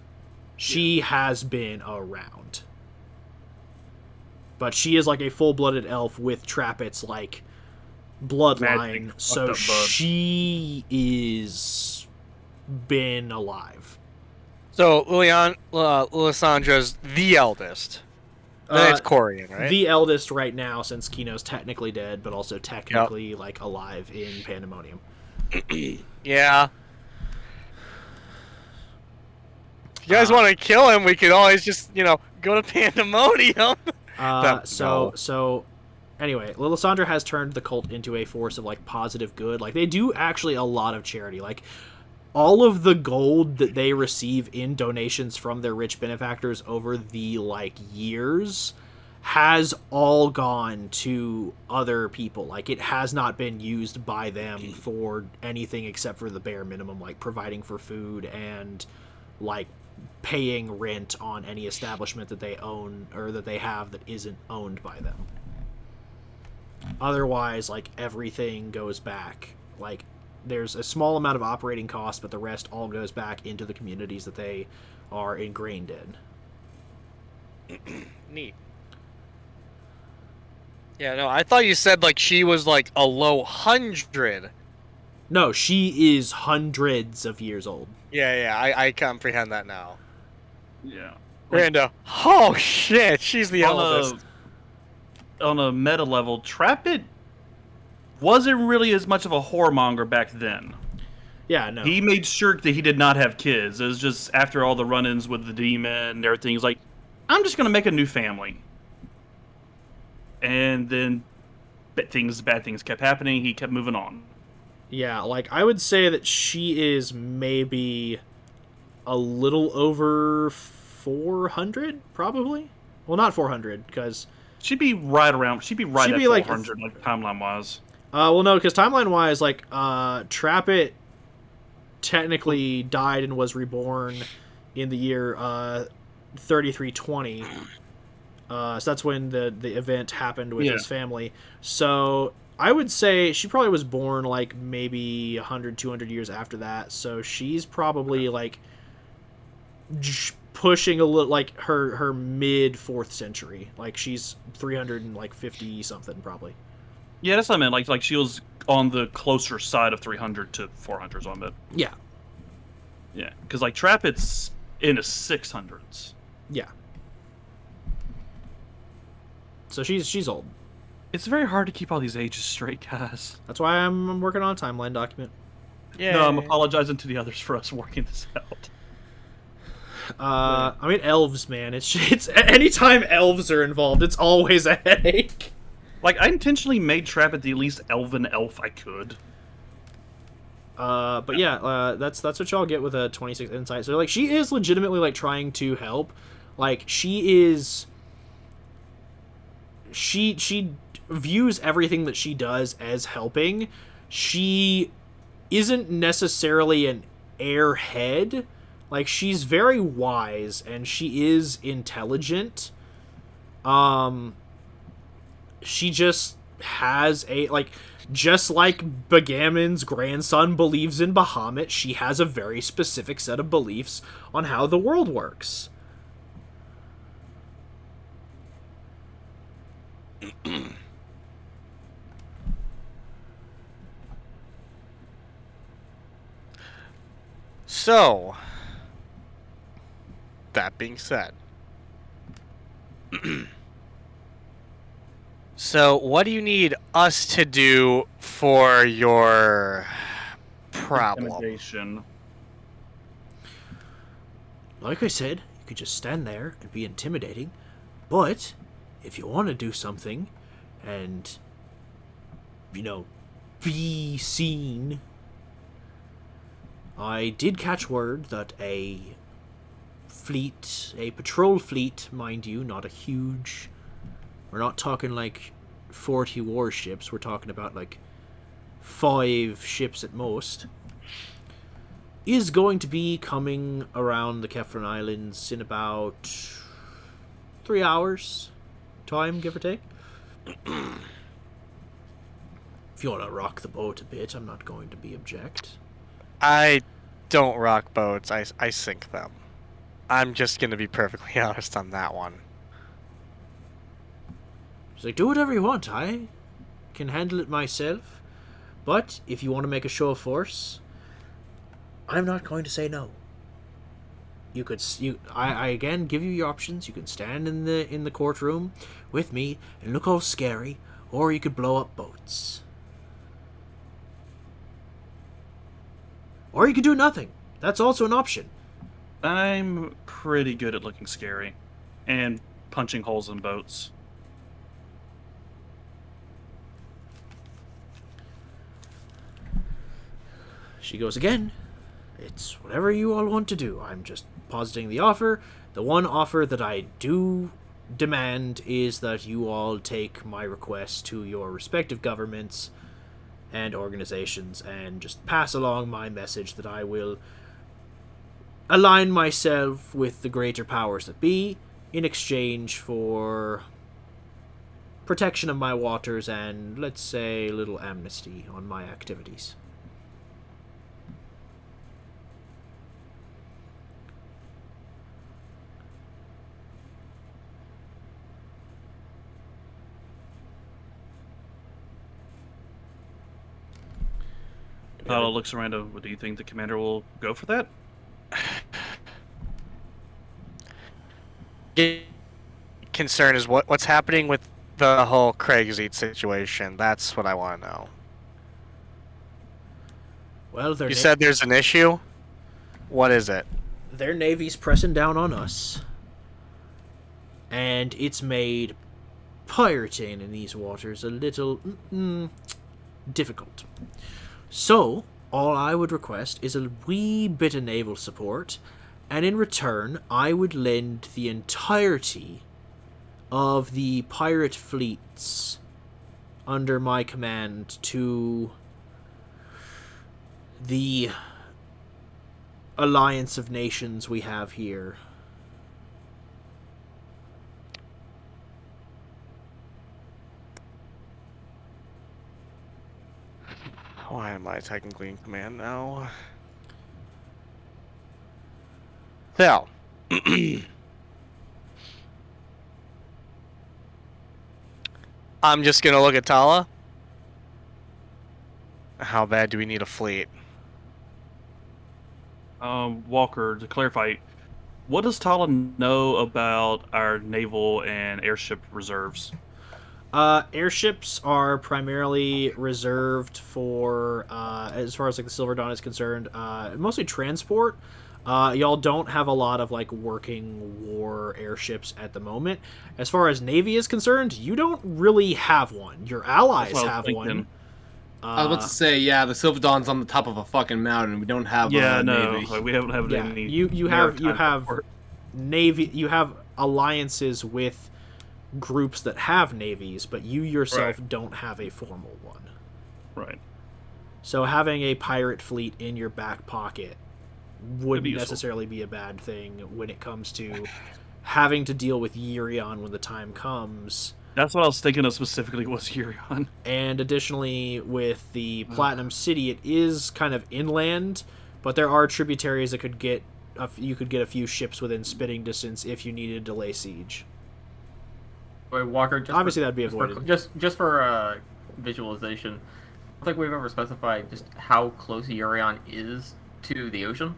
She has been around. But she is like a full-blooded elf with Trappet's like bloodline. Magic. So she is been alive. So Lillisandra's the eldest. Then it's Korian, right? The eldest right now, since Kino's technically dead, but also technically like alive in Pandemonium. Yeah. If you guys want to kill him, we could always just, go to Pandemonium. So anyway, Lillisandra has turned the cult into a force of like positive good. Like they do actually a lot of charity. Like all of the gold that they receive in donations from their rich benefactors over the like years has all gone to other people. Like it has not been used by them for anything except for the bare minimum, like providing for food and like paying rent on any establishment that they own or that they have that isn't owned by them. Otherwise, like everything goes back. Like there's a small amount of operating costs, but the rest all goes back into the communities that they are ingrained in. Neat. Yeah, no, I thought you said like she was like a low 100. No, she is hundreds of years old. Yeah, I comprehend that now. Yeah. Rando. Oh shit, she's the on eldest. on a meta level, Trapit wasn't really as much of a whoremonger back then. Yeah, no. He made sure that he did not have kids. It was just after all the run-ins with the demon and everything, he's like, I'm just gonna make a new family. And then bad things kept happening. He kept moving on. Yeah, like, I would say that she is maybe a little over 400, probably? Well, not 400, because... She'd be right at She'd be 400, like timeline-wise. well, no, because timeline-wise, like, Trapit technically died and was reborn in the year 3320. So that's when the event happened with his family. So I would say she probably was born like maybe 100, 200 years after that. So she's probably like pushing a little, like her mid 4th century. Like she's 350 something probably. Yeah, that's what I meant. Like she was on the closer side of 300 to 400s on it. Yeah. Yeah, because like Trapit's in the 600s. Yeah. So she's old. It's very hard to keep all these ages straight, guys. That's why I'm working on a timeline document. Yeah. No, I'm apologizing to the others for us working this out. I mean, elves, man. It's anytime elves are involved, it's always a headache. Like, I intentionally made Trapit the least elven elf I could. But yeah, that's what y'all get with a 26 insight. So like, she is legitimately like trying to help. Like she views everything that she does as helping. She isn't necessarily an airhead. Like she's very wise and she is intelligent. She just has just like Bagamon's grandson believes in Bahamut, she has a very specific set of beliefs on how the world works. So, that being said, so what do you need us to do for your problem? Intimidation. Like I said, you could just stand there and be intimidating, but if you want to do something and, be seen, I did catch word that a patrol fleet, mind you, not a huge... We're not talking like 40 warships, we're talking about like 5 ships at most, is going to be coming around the Khefran Islands in about 3 hours time, give or take. If you want to rock the boat a bit, I'm not going to be object. I don't rock boats, I sink them. I'm just going to be perfectly honest on that one. She's like, do whatever you want, I can handle it myself, but if you want to make a show of force, I'm not going to say no. I again give you your options. You can stand in the courtroom with me and look all scary, or you could blow up boats. Or you could do nothing. That's also an option. I'm pretty good at looking scary and punching holes in boats. She goes again. It's whatever you all want to do. I'm just positing the offer. The one offer that I do demand is that you all take my request to your respective governments and organizations and just pass along my message that I will align myself with the greater powers that be in exchange for protection of my waters and, let's say, a little amnesty on my activities. Paolo looks around. Do you think the commander will go for that? concern is what's happening with the whole Craig's situation. That's what I want to know. Well, You said there's an issue? What is it? their navy's pressing down on us. And it's made pirating in these waters a little difficult. So, all I would request is a wee bit of naval support, and in return, I would lend the entirety of the pirate fleets under my command to the alliance of nations we have here. Why am I technically in command now? So, I'm just gonna look at Tala. How bad do we need a fleet? Walker, to clarify, what does Tala know about our naval and airship reserves? Airships are primarily reserved for, as far as like the Silver Dawn is concerned, mostly transport. Y'all don't have a lot of like working war airships at the moment. As far as Navy is concerned, you don't really have one. Your allies have one. I was about to say, yeah, the Silver Dawn's on the top of a fucking mountain. We don't have a Navy. Like, we haven't have Yeah, any. you have Navy. You have alliances with groups that have navies, but you yourself don't have a formal one. Right. So having a pirate fleet in your back pocket wouldn't useful. necessarily be a bad thing when it comes to having to deal with Yurion when the time comes. That's what I was thinking of specifically was Yurion. And additionally, with the Platinum City, it is kind of inland, but there are tributaries that could get you could get a few ships within spitting distance if you needed to lay siege. Wait, Walker, just Obviously, that'd be just for- avoided. Just for visualization, I don't think we've ever specified just how close Urion is to the ocean.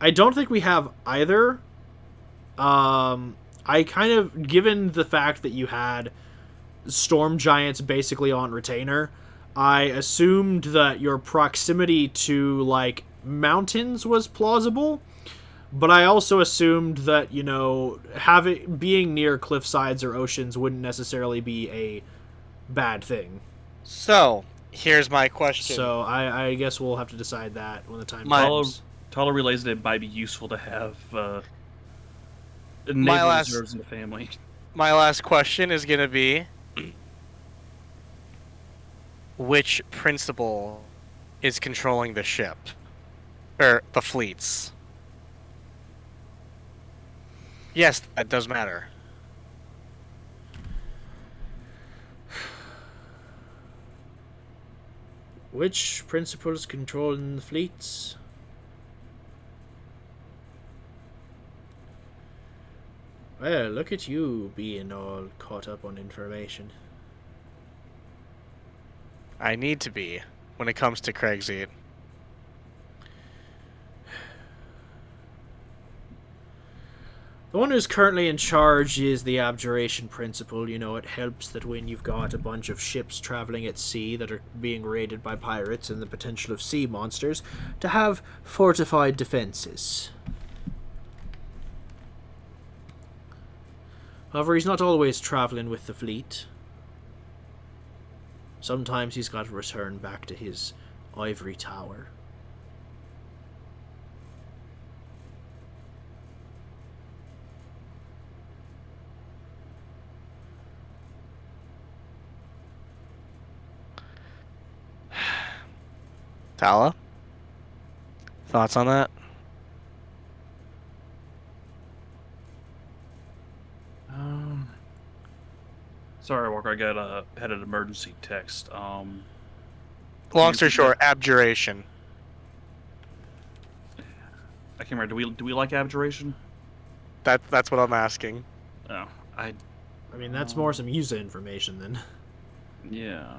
I don't think we have either. I kind of, given the fact that you had storm giants basically on retainer, I assumed that your proximity to like mountains was plausible, but I also assumed that, you know, being near cliff sides or oceans wouldn't necessarily be a bad thing. So, here's my question. So I guess we'll have to decide that when the time My- comes. Tala relays that it might be useful to have naval reserves in the family. My last question is going to be, which principal is controlling the ship? Or the fleets? Yes, that does matter. Which principals controlling the fleets? Well, look at you being all caught up on information. I need to be when it comes to Craig's. The one who's currently in charge is the Abjuration Principle. You know, it helps that when you've got a bunch of ships traveling at sea that are being raided by pirates and the potential of sea monsters, to have fortified defenses. However, he's not always traveling with the fleet. Sometimes he's got to return back to his ivory tower. Tala? Thoughts on that? Sorry, Walker, I had an emergency text. Long story short, abjuration. I can't remember. Do we like abjuration? That's what I'm asking. Oh, I mean, that's more some user information then. yeah.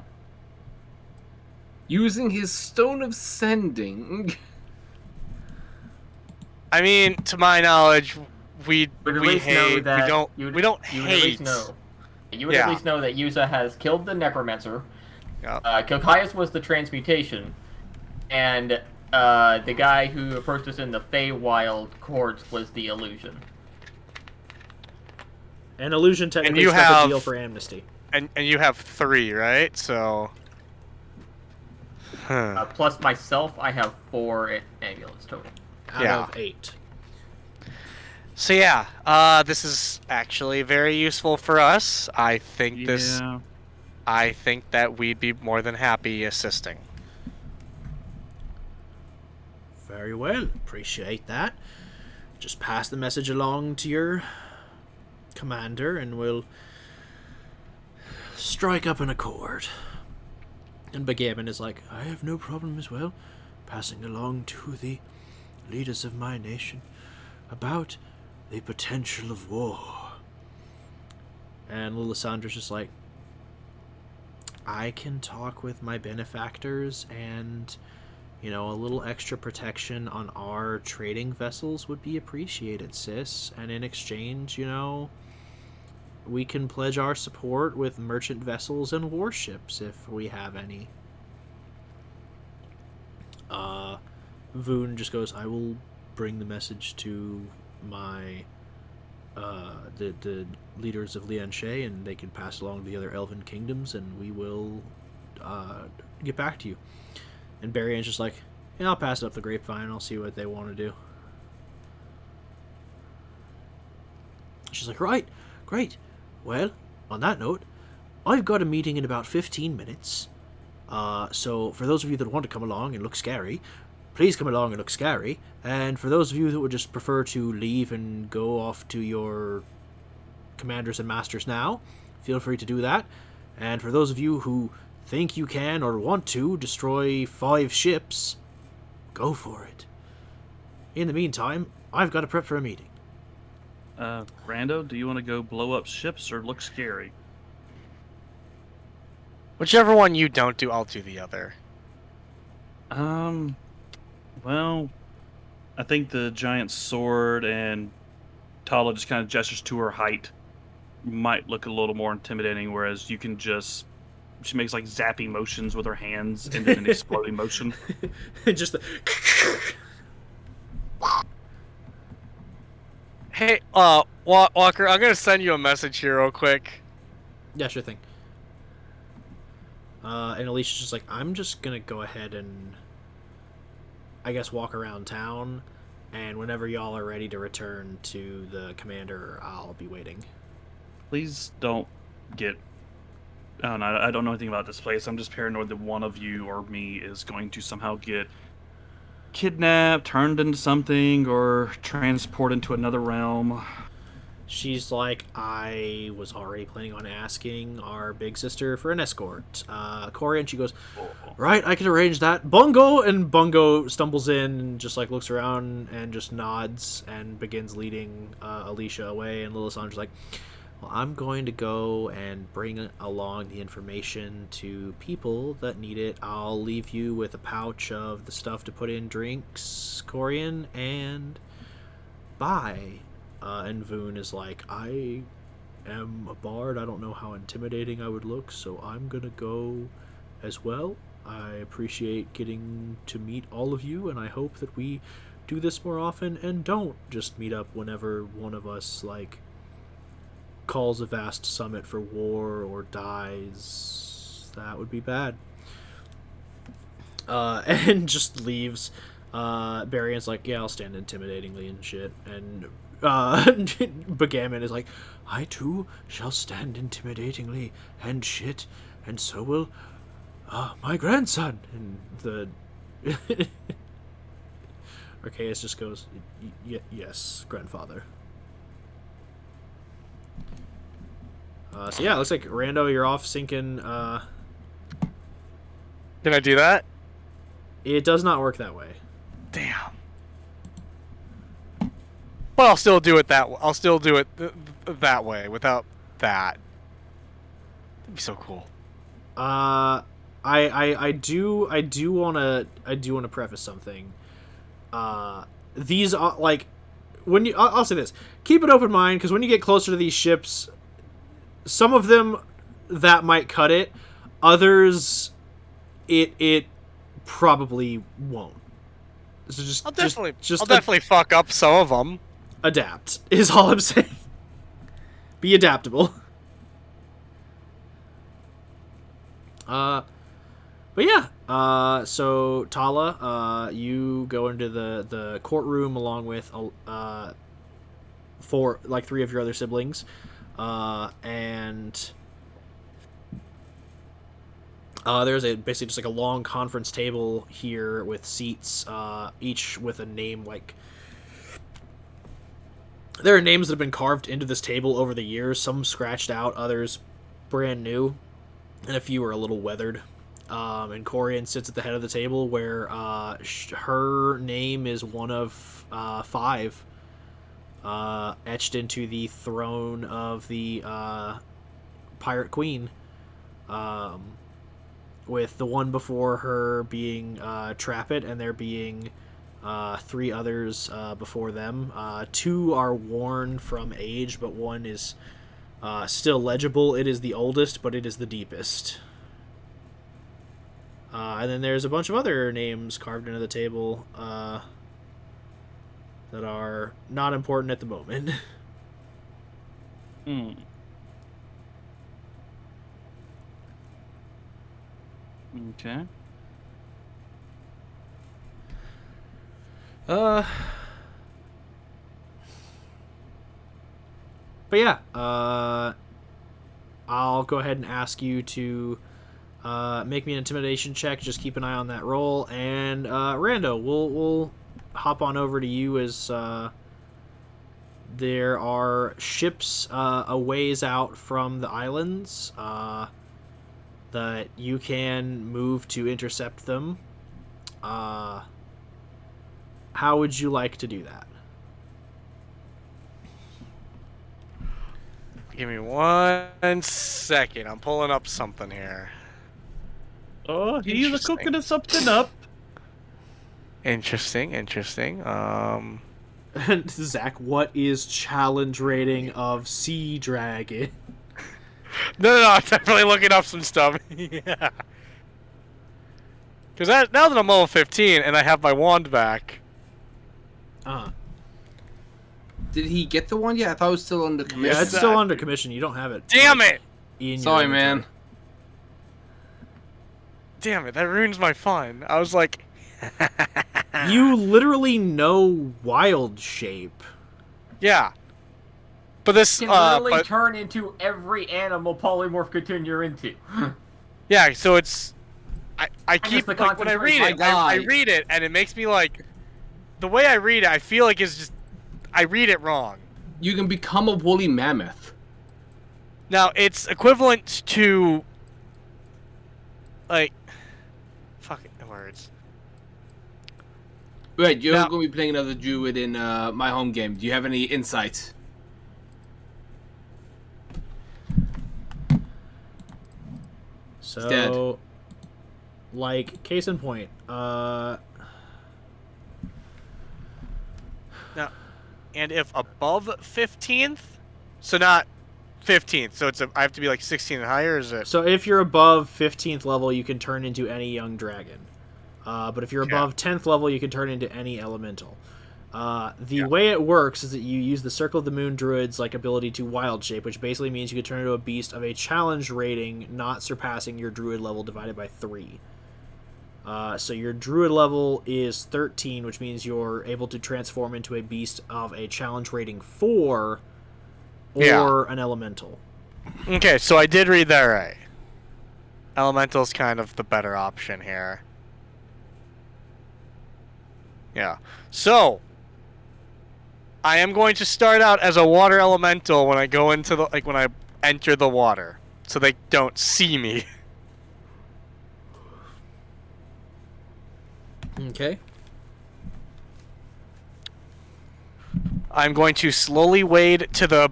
Using his Stone of Sending. I mean, to my knowledge, we Would at we least know hate that we don't you would at least hate. know. You would Yeah. at least know that Yuza has killed the necromancer. Yeah. Kilkias was the transmutation, and the guy who approached us in the Feywild courts was the illusion. And illusion technically you struck have- a deal for amnesty. And you have 3, right? So. Plus myself, I have 4 amulets total. Out Yeah. of 8. So yeah, this is actually very useful for us. I think that we'd be more than happy assisting. Very well. Appreciate that. Just pass the message along to your commander and we'll strike up an accord. And Begammon is like, I have no problem as well passing along to the leaders of my nation about the potential of war. And Lilisandra's just like, I can talk with my benefactors, and a little extra protection on our trading vessels would be appreciated, sis. And in exchange, we can pledge our support with merchant vessels and warships if we have any. Voon just goes, I will bring the message to my the leaders of Lianshe, and they can pass along to the other elven kingdoms, and we will get back to you. And Barian's just like, yeah, I'll pass it up the grapevine, I'll see what they want to do. She's like, right, great. Well, on that note, I've got a meeting in about 15 minutes. So for those of you that want to come along and look scary, please come along and look scary. And for those of you that would just prefer to leave and go off to your commanders and masters now, feel free to do that. And for those of you who think you can or want to destroy 5 ships, go for it. In the meantime, I've got to prep for a meeting. Rando, do you want to go blow up ships or look scary? Whichever one you don't do, I'll do the other. Well, I think the giant sword and Tala just kind of gestures to her height might look a little more intimidating, whereas you can just... She makes like zapping motions with her hands and then an exploding motion. Just the... Hey, Walker, I'm gonna send you a message here real quick. Yeah, sure thing. And Alicia's just like, I'm just gonna go ahead and, I guess, walk around town, and whenever y'all are ready to return to the commander, I'll be waiting. Please don't get... I don't know anything about this place. I'm just paranoid that one of you or me is going to somehow get kidnapped, turned into something, or transported into another realm. She's like, I was already planning on asking our big sister for an escort. Corey, and she goes, right, I can arrange that. Bungo! And Bungo stumbles in and just like looks around and just nods and begins leading Alicia away. And Lilisandra's like, well, I'm going to go and bring along the information to people that need it. I'll leave you with a pouch of the stuff to put in drinks, Corian, and bye. And Voon is like, I am a bard. I don't know how intimidating I would look, so I'm gonna go as well. I appreciate getting to meet all of you, and I hope that we do this more often and don't just meet up whenever one of us, like, calls a vast summit for war or dies. That would be bad. And just leaves. Barian's like, yeah, I'll stand intimidatingly and shit. And Begammon is like, I too shall stand intimidatingly and shit, and so will my grandson. And the Arceus just goes, yes, grandfather. So yeah, it looks like Rando, you're off sinking. Can I do that? It does not work that way. Damn. But I'll still do it that. I'll still do it that way without that. That'd be so cool. I do wanna preface something. These are like, when you, I'll say this: keep an open mind, because when you get closer to these ships, some of them that might cut it, others it probably won't. So I'll definitely fuck up some of them. Adapt is all I'm saying. Be adaptable. But yeah. So Tala, you go into the courtroom along with three of your other siblings, and there's basically just like a long conference table here with seats, each with a name. Like, there are names that have been carved into this table over the years, some scratched out, others brand new, and a few are a little weathered. And Korian sits at the head of the table, where her name is one of 5, etched into the throne of the Pirate Queen, with the one before her being Trappet, and there being 3 others before them. 2 are worn from age, but one is still legible. It is the oldest, but it is the deepest. And then there's a bunch of other names carved into the table that are not important at the moment. Okay. But yeah, I'll go ahead and ask you to make me an intimidation check. Just keep an eye on that roll. And Rando, we'll hop on over to you, as there are ships a ways out from the islands that you can move to intercept them. How would you like to do that? Give me 1 second. I'm pulling up something here. Oh, he's cooking something up. Interesting. Zach, what is challenge rating of Sea Dragon? No, I'm definitely looking up some stuff. Yeah. Because now that I'm level 15 and I have my wand back. Did he get the one yet? I thought it was still under commission. Yeah, it's still under commission. You don't have it. Damn it! Sorry, man. Damn it, that ruins my fun. I was like... You literally know wild shape. Yeah. But this... Can literally turn into every animal polymorph could turn you into. Yeah, so it's... I keep... the Like, when I read it, concentration. I read it, and it makes me like... The way I read it, I feel like it's just... I read it wrong. You can become a woolly mammoth. Now, it's equivalent to... Like... Fucking words. Right, you're Now- going to be playing another druid in my home game. Do you have any insight? So, dead. like, case in point, Now, and if above 15th, so not 15th, so I have to be like 16 and higher, or is it? so if you're above 15th level, you can turn into any young dragon. But if you're above 10th level, you can turn into any elemental. The way it works is that you use the Circle of the Moon Druid's like ability to wild shape, which basically means you can turn into a beast of a challenge rating not surpassing your druid level divided by 3. So your druid level is 13, which means you're able to transform into a beast of a challenge rating 4 or an elemental. Okay, so I did read that right. Elemental's kind of the better option here. Yeah. So, I am going to start out as a water elemental when I go into the, like, when I enter the water, so they don't see me. Okay. I'm going to slowly wade to the,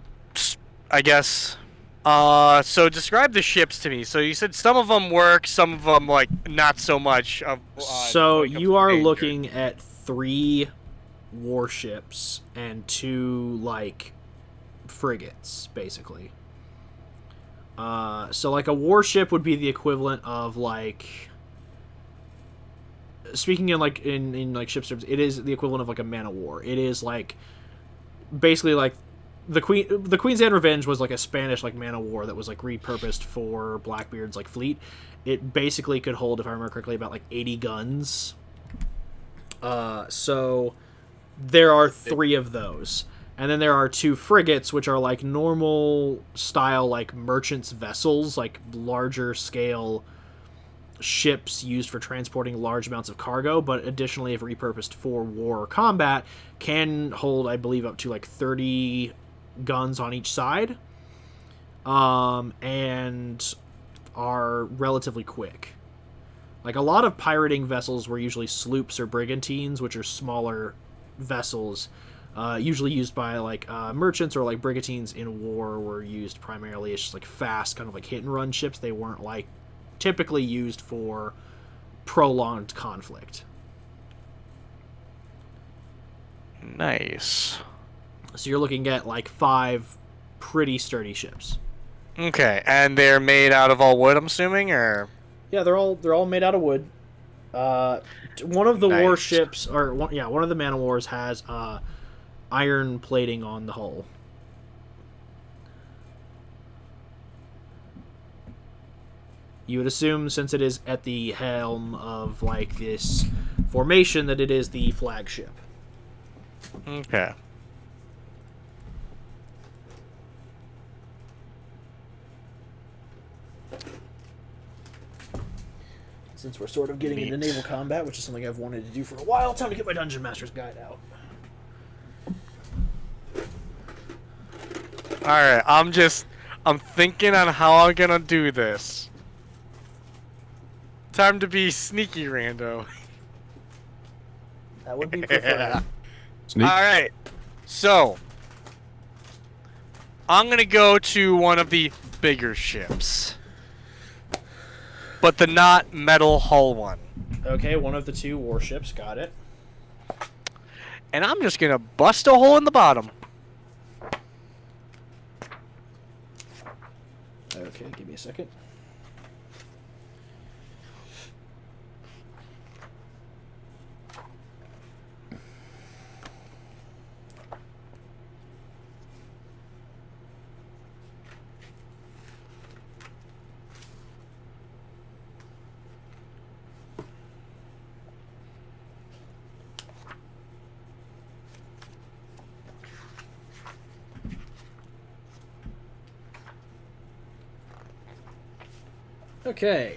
I guess. So describe the ships to me. So you said some of them work, some of them, like, not so much. So like, you are danger. looking at 3 warships and 2 like frigates, basically. So like a warship would be the equivalent of like, speaking in like in like ship terms, it is the equivalent of like a man of war. It is like basically like the Queen's Hand Revenge was like a Spanish like man of war that was like repurposed for Blackbeard's like fleet. It basically could hold, if I remember correctly, about like 80 guns. So there are 3 of those. And then there are 2 frigates, which are like normal style like merchants vessels, like larger scale ships used for transporting large amounts of cargo, but additionally if repurposed for war or combat, can hold, I believe, up to like 30 guns on each side, and are relatively quick. Like a lot of pirating vessels were usually sloops or brigantines, which are smaller vessels, usually used by like merchants, or like brigantines in war were used primarily as just like fast kind of like hit and run ships. They weren't like typically used for prolonged conflict. Nice. So you're looking at like 5 pretty sturdy ships. Okay, and they're made out of all wood, I'm assuming, or? Yeah, they're all made out of wood. One of the Nice. warships, or one of the man of wars has iron plating on the hull. You would assume, since it is at the helm of like this formation, that it is the flagship. Okay. Since we're sort of getting into Neat. naval combat, which is something I've wanted to do for a while, time to get my Dungeon Master's Guide out. Alright, I'm thinking on how I'm gonna do this. Time to be sneaky, Rando. That would be preferred. Sneak. Alright, so I'm gonna go to one of the bigger ships. But the not metal hull one. Okay, one of the 2 warships, got it. And I'm just gonna bust a hole in the bottom. Okay, give me a second. Okay.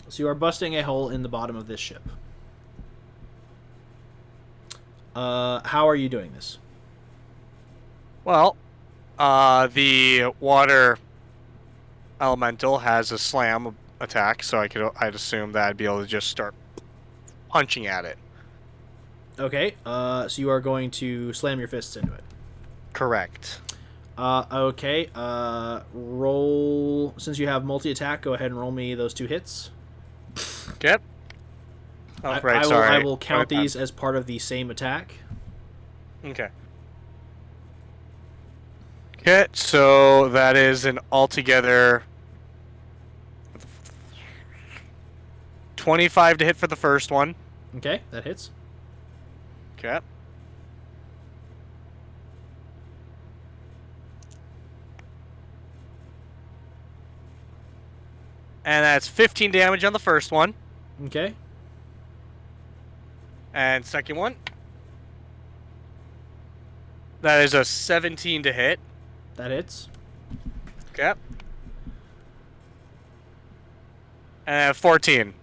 So you are busting a hole in the bottom of this ship. How are you doing this? Well, the water elemental has a slam attack, so I'd assume that I'd be able to just start punching at it. Okay, so you are going to slam your fists into it. Correct. Okay, roll, since you have multi-attack, go ahead and roll me those 2 hits. Okay. Oh, right, sorry. I will count these as part of the same attack. Okay. Okay, so that is an altogether 25 to hit for the first one. Okay, that hits. Okay. And that's 15 damage on the first one. Okay. And second one. That is a 17 to hit. That hits. Okay. And 14.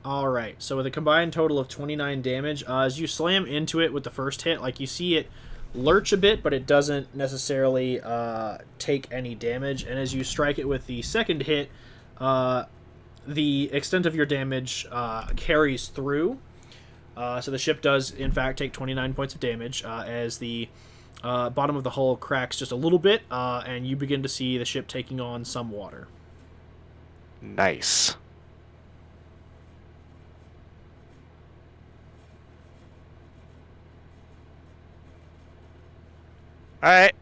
Alright, so with a combined total of 29 damage, as you slam into it with the first hit, like you see it lurch a bit, but it doesn't necessarily take any damage, and as you strike it with the second hit, the extent of your damage carries through, So the ship does, in fact, take 29 points of damage as the bottom of the hull cracks just a little bit, and you begin to see the ship taking on some water. Nice. Alright.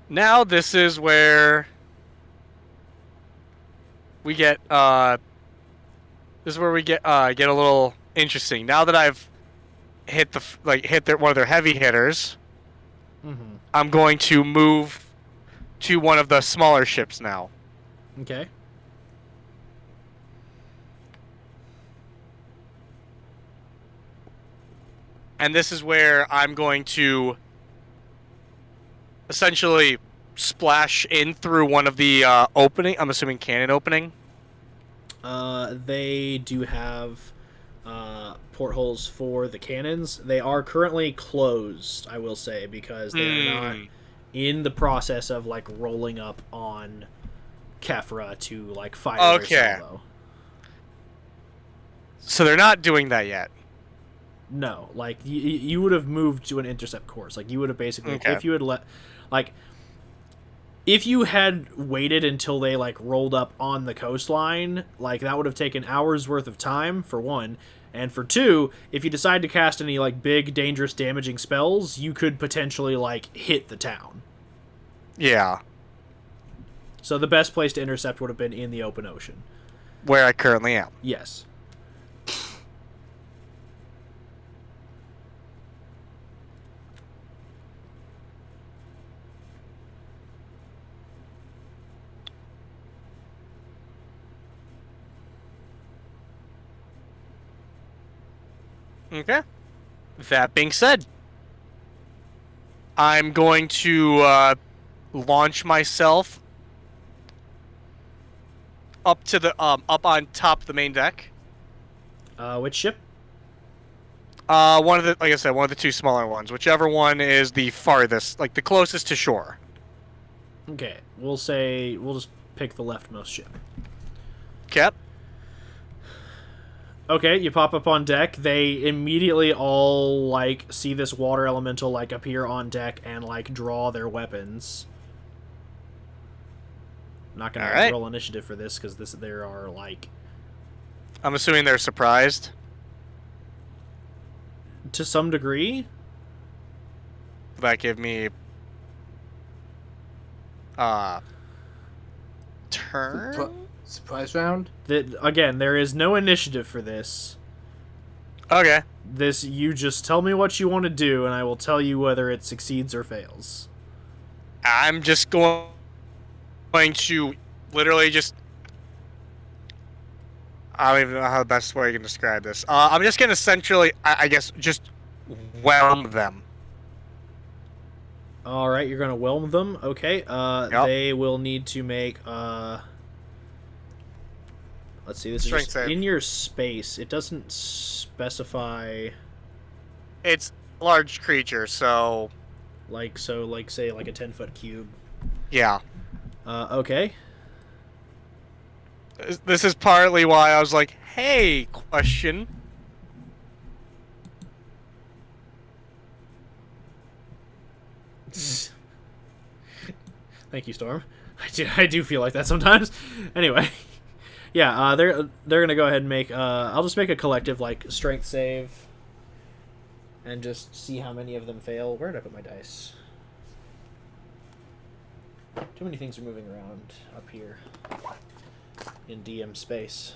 Now this is where we get a little interesting. Now that I've hit one of their heavy hitters, I'm going to move to one of the smaller ships now. Okay. And this is where I'm going to essentially splash in through one of the opening. I'm assuming cannon opening. They do have portholes for the cannons. They are currently closed, I will say, because they are not in the process of like rolling up on Khefra to like fire their salvo. So they're not doing that yet. No, like you would have moved to an intercept course. Like you would have basically, if you had if you had waited until they like rolled up on the coastline, like that would have taken hours worth of time for one, and for two, if you decide to cast any like big, dangerous, damaging spells, you could potentially like hit the town. Yeah. So the best place to intercept would have been in the open ocean, where I currently am. Yes. Okay. That being said, I'm going to launch myself up to the up on top of the main deck. Which ship? One of the, like I said, one of the two smaller ones, whichever one is the farthest, like the closest to shore. Okay, we'll just pick the leftmost ship. Okay. Okay, you pop up on deck. They immediately all, like, see this water elemental, like, appear on deck and, like, draw their weapons. I'm not gonna roll initiative for this, because there are, like... I'm assuming they're surprised. To some degree. Will that give me... turn? Surprise round? Again, there is no initiative for this. Okay. You just tell me what you want to do, and I will tell you whether it succeeds or fails. I'm just going to literally just... I don't even know how the best way I can describe this. I'm just going to essentially, I guess, just whelm them. Alright, you're going to whelm them. Okay, Yep. They will need to make... Let's see, this Strength is save. in your space. It doesn't specify... It's a large creature, so... say, like a 10-foot cube. Yeah. Okay. This is partly why I was like, hey, question. Thank you, Storm. I do feel like that sometimes. Anyway. Yeah, they're gonna go ahead and make. I'll just make a collective like strength save, and just see how many of them fail. Where did I put my dice? Too many things are moving around up here in DM space.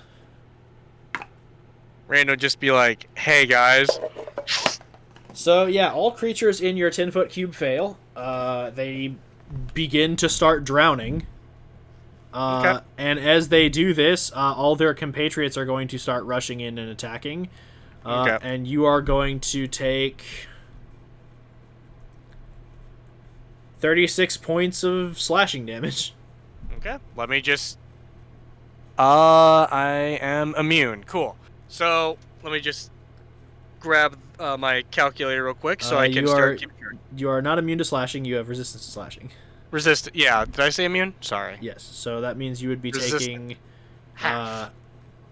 Rando just be like, hey guys. So yeah, all creatures in your 10-foot cube fail. They begin to start drowning. Okay. And as they do this, all their compatriots are going to start rushing in and attacking. Okay. And you are going to take 36 points of slashing damage. Okay. Let me just... I am immune. Cool. So, let me just grab my calculator real quick so I can start keeping track. You are not immune to slashing. You have resistance to slashing. Yeah. Did I say immune? Sorry. Yes. So that means you would be Resistant. taking Half.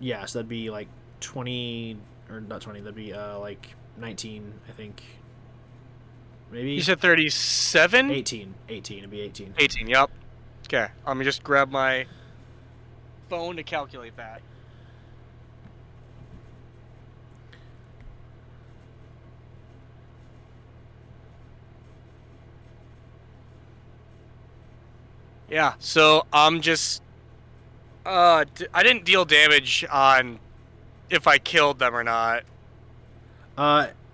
Yeah, so that'd be like 20 or not 20. That'd be like 19, I think. Maybe. You said 37? 18. 18. It'd be 18. 18, yep. Okay, let me just grab my phone to calculate that. Yeah, so I'm just... I didn't deal damage on if I killed them or not.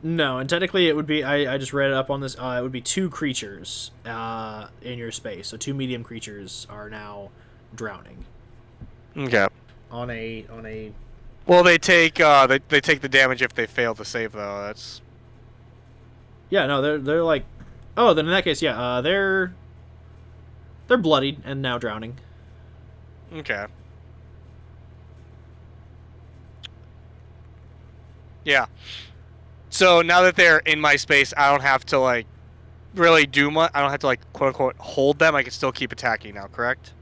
No, and technically it would be, I just read it up on this, it would be 2 creatures in your space. So 2 medium creatures are now drowning. Okay. On a Well, they take they take the damage if they fail to save, though. That's... Yeah, no, they're like, oh, then in that case, yeah, they're bloodied and now drowning. Okay. Yeah. So now that they're in my space, I don't have to, like, really do much. I don't have to, like, quote-unquote, hold them. I can still keep attacking now, correct?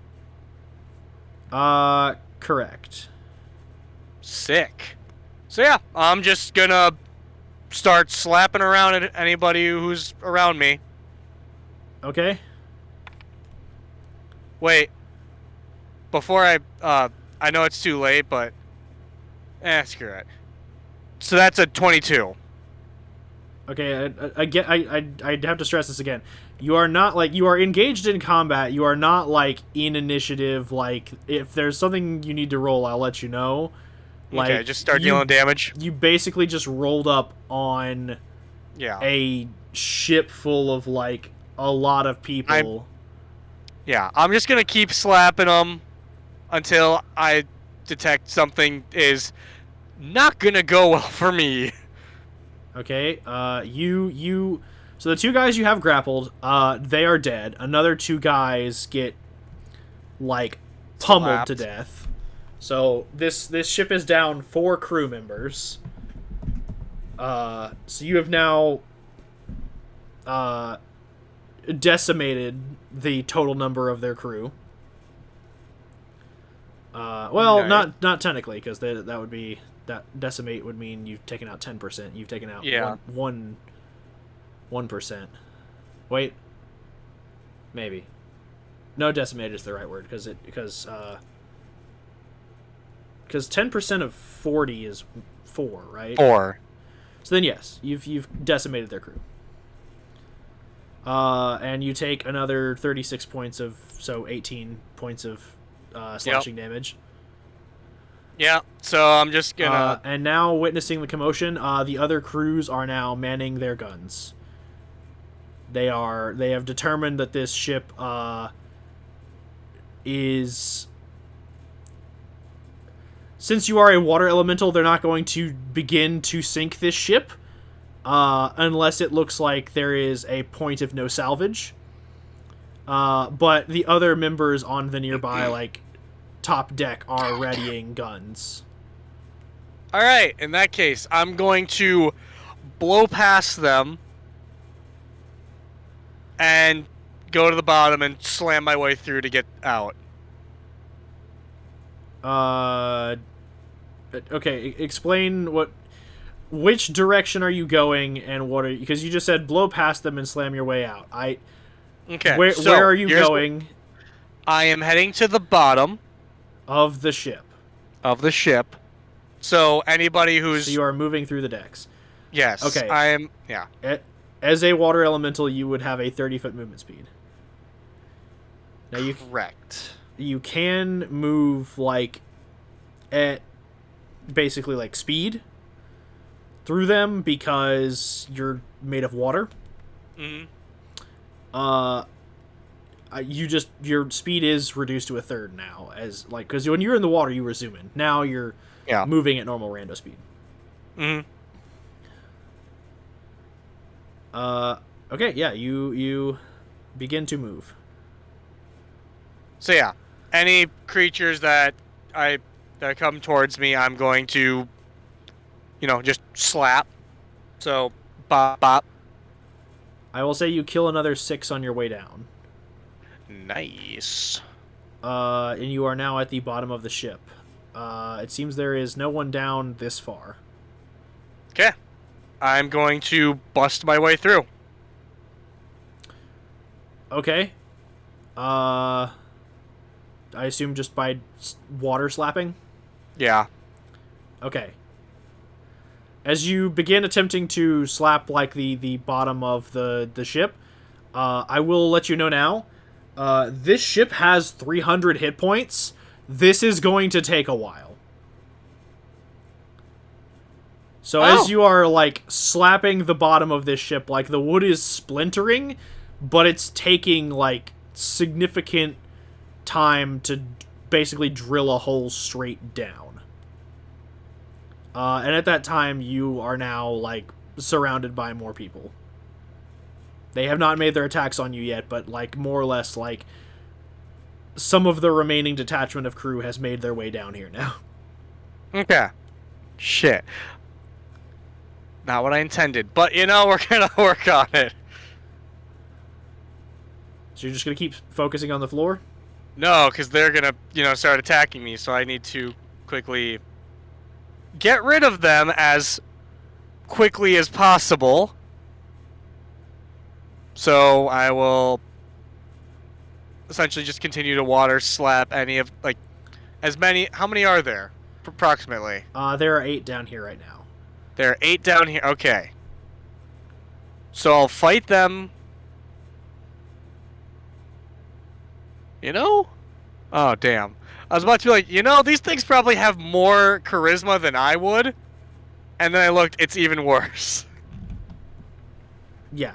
Correct. Sick. So, yeah, I'm just gonna start slapping around at anybody who's around me. Okay. Wait. Before I know it's too late, but... screw it. So that's a 22. Okay, I'd have to stress this again. You are not, like, you are engaged in combat. You are not, like, in initiative. Like, if there's something you need to roll, I'll let you know. Like, Okay, just start dealing damage. You basically just rolled up on a ship full of, like, a lot of people. I'm just gonna keep slapping them until I detect something is not gonna go well for me. Okay, so the 2 guys you have grappled, they are dead. Another 2 guys get, like, pummeled to death. So this ship is down 4 crew members. So you have now decimated the total number of their crew. Well, Nice. not technically, because that would be... That decimate would mean you've taken out 10%. You've taken out 1%. Wait, maybe. No, decimate is the right word because 10% of 40 is 4, right? 4. So then yes, you've decimated their crew. And you take another 36 points of 18 points of slashing damage. Yeah, so I'm just gonna... and now, witnessing the commotion, the other crews are now manning their guns. They have determined that this ship is... Since you are a water elemental, they're not going to begin to sink this ship unless it looks like there is a point of no salvage. But the other members on the nearby, like, top deck are readying guns. Alright, in that case, I'm going to blow past them and go to the bottom and slam my way through to get out. Okay, explain which direction are you going and what are you... Because you just said blow past them and slam your way out. Okay, Where are you going? I am heading to the bottom of the ship. So anybody who's... So you are moving through the decks. Yes. Okay. I am... Yeah. As a water elemental, you would have a 30-foot movement speed. Now Correct. You can move, like, at basically, like, speed through them because you're made of water. Mm-hmm. Your speed is reduced to a third now, as, like, because when you're in the water, you were zooming. Now you're moving at normal rando speed. Mm-hmm. Okay, yeah, you begin to move. So yeah, any creatures that come towards me, I'm going to, just slap. So, bop, bop. I will say you kill another 6 on your way down. Nice. And you are now at the bottom of the ship. It seems there is no one down this far. Okay. I'm going to bust my way through. Okay. I assume just by water slapping? Yeah. Okay. As you begin attempting to slap, like, the bottom of the ship, I will let you know now, this ship has 300 hit points. This is going to take a while. So as you are, like, slapping the bottom of this ship, like, the wood is splintering, but it's taking, like, significant time to basically drill a hole straight down. And at that time, you are now, like, surrounded by more people. They have not made their attacks on you yet, but, like, more or less, like, some of the remaining detachment of crew has made their way down here now. Okay. Shit. Not what I intended, but you know, we're gonna work on it. So you're just gonna keep focusing on the floor? No, because they're gonna, start attacking me, so I need to quickly get rid of them as quickly as possible. So I will essentially just continue to water slap any of, like, as many. How many are there, approximately? There are 8 down here right now. There are 8 down here. Okay. So I'll fight them. Oh, damn. I was about to be like, these things probably have more charisma than I would. And then I looked, it's even worse. Yeah.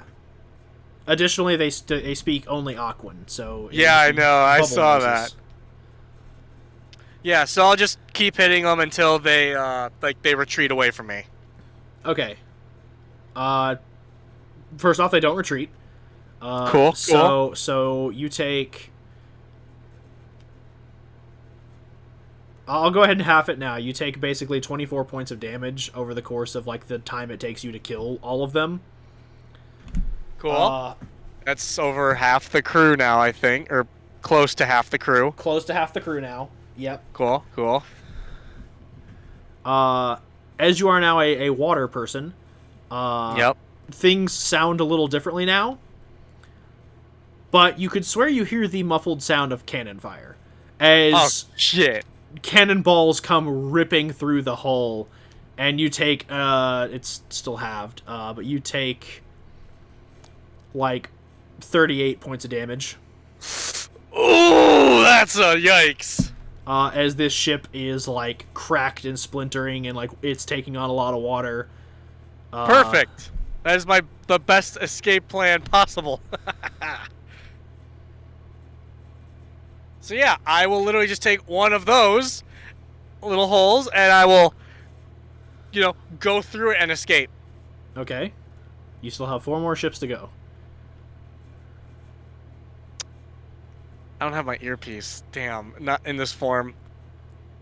Additionally, they speak only Aquan, so... Yeah, I know. I bubble saw noises. that. Yeah, so I'll just keep hitting them until they, they retreat away from me. Okay. First off, they don't retreat. Cool. So you take... I'll go ahead and half it now. You take basically 24 points of damage over the course of, like, the time it takes you to kill all of them. Cool. That's over half the crew now, I think. Or close to half the crew. Close to half the crew now. Yep. Cool. As you are now a water person, Yep. things sound a little differently now. But you could swear you hear the muffled sound of cannon fire. As shit. cannonballs come ripping through the hull, and you take, it's still halved, but you take, like, 38 points of damage. Ooh, that's a yikes. As this ship is, like, cracked and splintering, and, like, it's taking on a lot of water. Perfect. That is the best escape plan possible. So yeah, I will literally just take one of those little holes, and I will, go through it and escape. Okay. You still have 4 more ships to go. I don't have my earpiece. Damn, not in this form.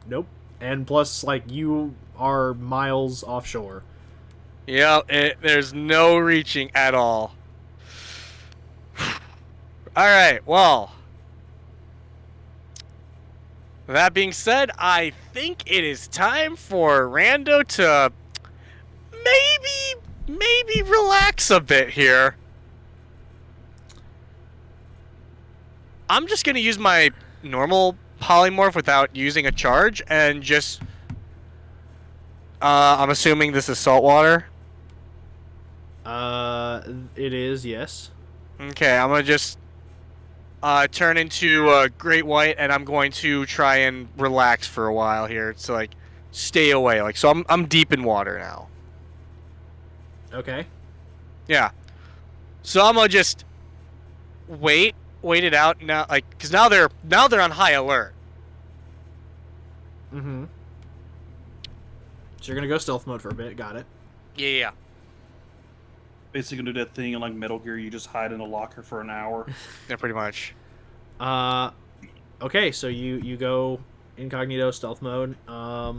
Nope. And plus, like, you are miles offshore. Yeah, there's no reaching at all. Alright, well. That being said, I think it is time for Rando to maybe relax a bit here. I'm just going to use my normal polymorph without using a charge and just... I'm assuming this is saltwater. It is, yes. Okay, I'm going to just turn into a great white, and I'm going to try and relax for a while here to, like, stay away. Like, so I'm deep in water now. Okay. Yeah. So I'm going to just wait it out now, like, because now they're on high alert. Mm-hmm. So you're gonna go stealth mode for a bit. Got it. Yeah. Basically, gonna do that thing in, like, Metal Gear. You just hide in a locker for an hour. Yeah, pretty much. Okay, so you go incognito stealth mode. Huh,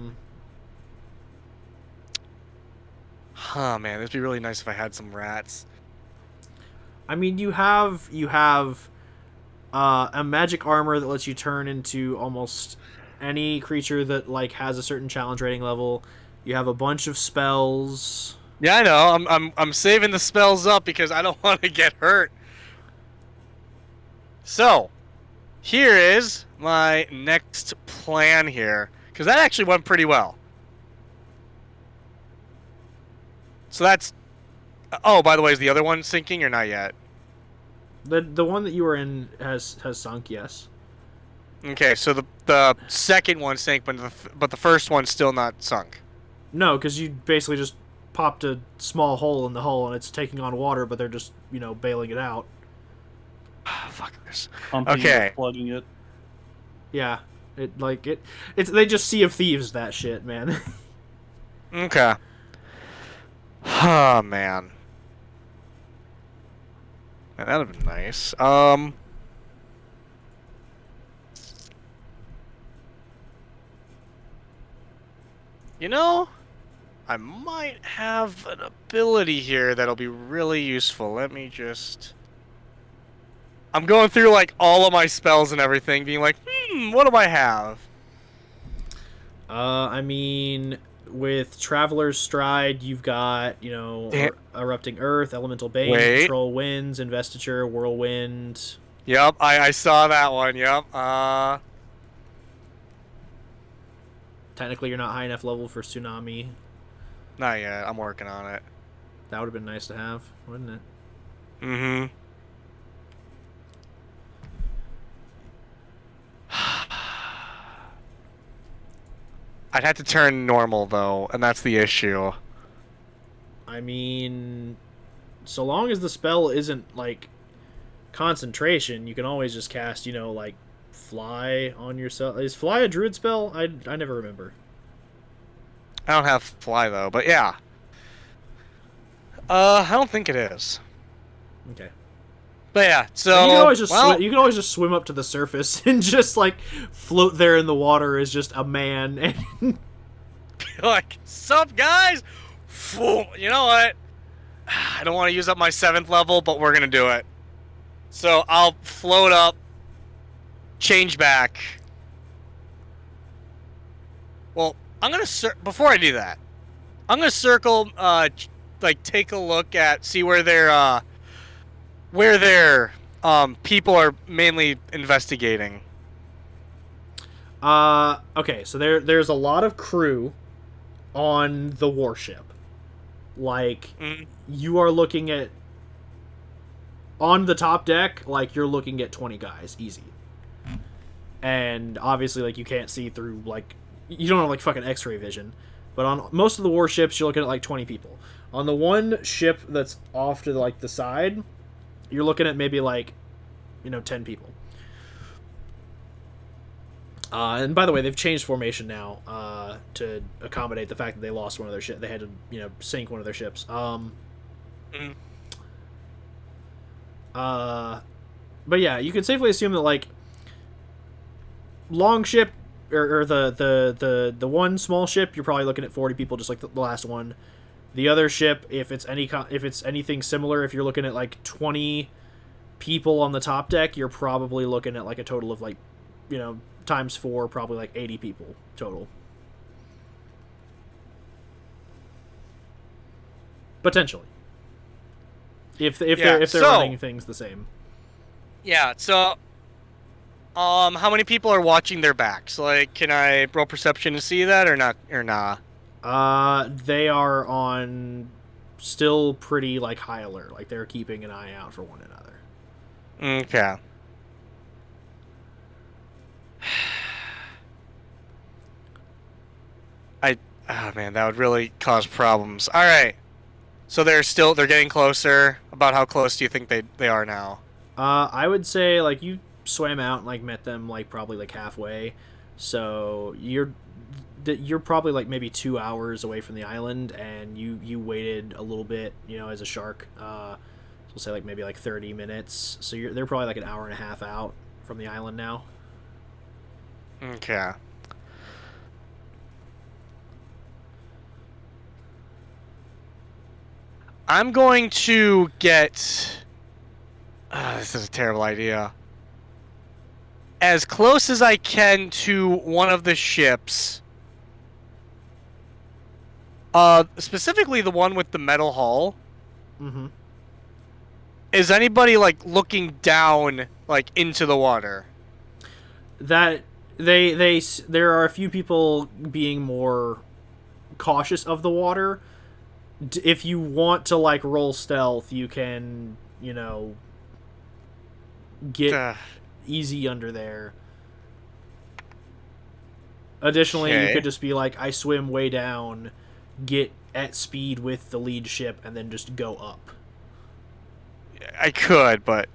man, it'd be really nice if I had some rats. I mean, you have a magic armor that lets you turn into almost any creature that like has a certain challenge rating level. You have a bunch of spells. Yeah, I know. I'm saving the spells up because I don't want to get hurt. So, here is my next plan here, because that actually went pretty well. So that's... Oh, by the way, is the other one sinking or not yet? The one that you were in has sunk, yes. Okay, so the second one sank, but the first one's still not sunk. No, because you basically just popped a small hole in the hull and it's taking on water, but they're just, bailing it out. Fuckers. Pumping Okay. it, plugging it. Yeah. It's they just Sea of Thieves that shit, man. Okay. Oh, man. Man, that'd have been nice. I might have an ability here that'll be really useful. Let me just... I'm going through, like, all of my spells and everything, being like, what do I have? I mean, with Traveler's Stride, you've got, Erupting Earth, Elemental Bane, Wait. Control Winds, Investiture, Whirlwind. Yep, I saw that one, yep. Technically, you're not high enough level for Tsunami. Not yet, I'm working on it. That would have been nice to have, wouldn't it? Mm-hmm. I'd have to turn normal, though, and that's the issue. I mean, so long as the spell isn't, like, concentration, you can always just cast, like, Fly on yourself. Is Fly a druid spell? I never remember. I don't have Fly, though, but yeah. I don't think it is. Okay. But yeah, so... You can always just swim up to the surface and just, like, float there in the water as just a man. And like, sup, guys? You know what? I don't want to use up my 7th level, but we're going to do it. So I'll float up, change back. Well, I'm going to... Before I do that, I'm going to circle, take a look at... See where their people are mainly investigating. Okay, so there's a lot of crew on the warship. Like, you are looking at... On the top deck, like, you're looking at 20 guys, easy. And obviously, like, you can't see through, like... You don't have, like, fucking X-ray vision. But on most of the warships, you're looking at, like, 20 people. On the one ship that's off to, like, the side, you're looking at maybe, like, 10 people. And by the way, they've changed formation now to accommodate the fact that they lost one of their ships. They had to, sink one of their ships. But yeah, you can safely assume that, like, long ship or the one small ship, you're probably looking at 40 people, just like the last one. The other ship, if it's anything similar, if you're looking at like 20 people on the top deck, you're probably looking at like a total of like, times 4, probably like 80 people total. Potentially. If they're running things the same. Yeah, so how many people are watching their backs? Like, can I roll perception to see that or not They are on still pretty like high alert. Like they're keeping an eye out for one another. Okay. Oh man, that would really cause problems. All right. So they're getting closer. About how close do you think they are now? I would say like you swam out and like met them like probably like halfway. So you're probably like maybe 2 hours away from the island, and you waited a little bit, as a shark. So we'll say like maybe like 30 minutes. So they're probably like an hour and a half out from the island now. Okay. I'm going to get... this is a terrible idea. as close as I can to one of the ships. Specifically the one with the metal hull. Mm-hmm. Is anybody like looking down like into the water? That there are a few people being more cautious of the water. If you want to like roll stealth, you can, get easy under there. Additionally, you Okay. could just be like, I swim way down, get at speed with the lead ship, and then just go up. I could, but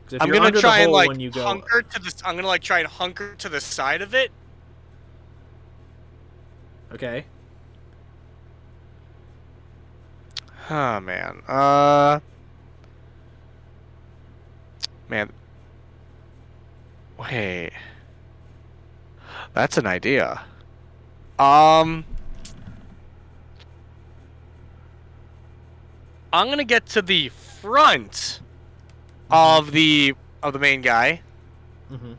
'Cause if I'm you're gonna under try the and hole like when you go, hunker to this. I'm gonna like try and hunker to the side of it. okay. Oh man. Man. Wait. That's an idea. I'm gonna get to the front of the main guy. Mm-hmm.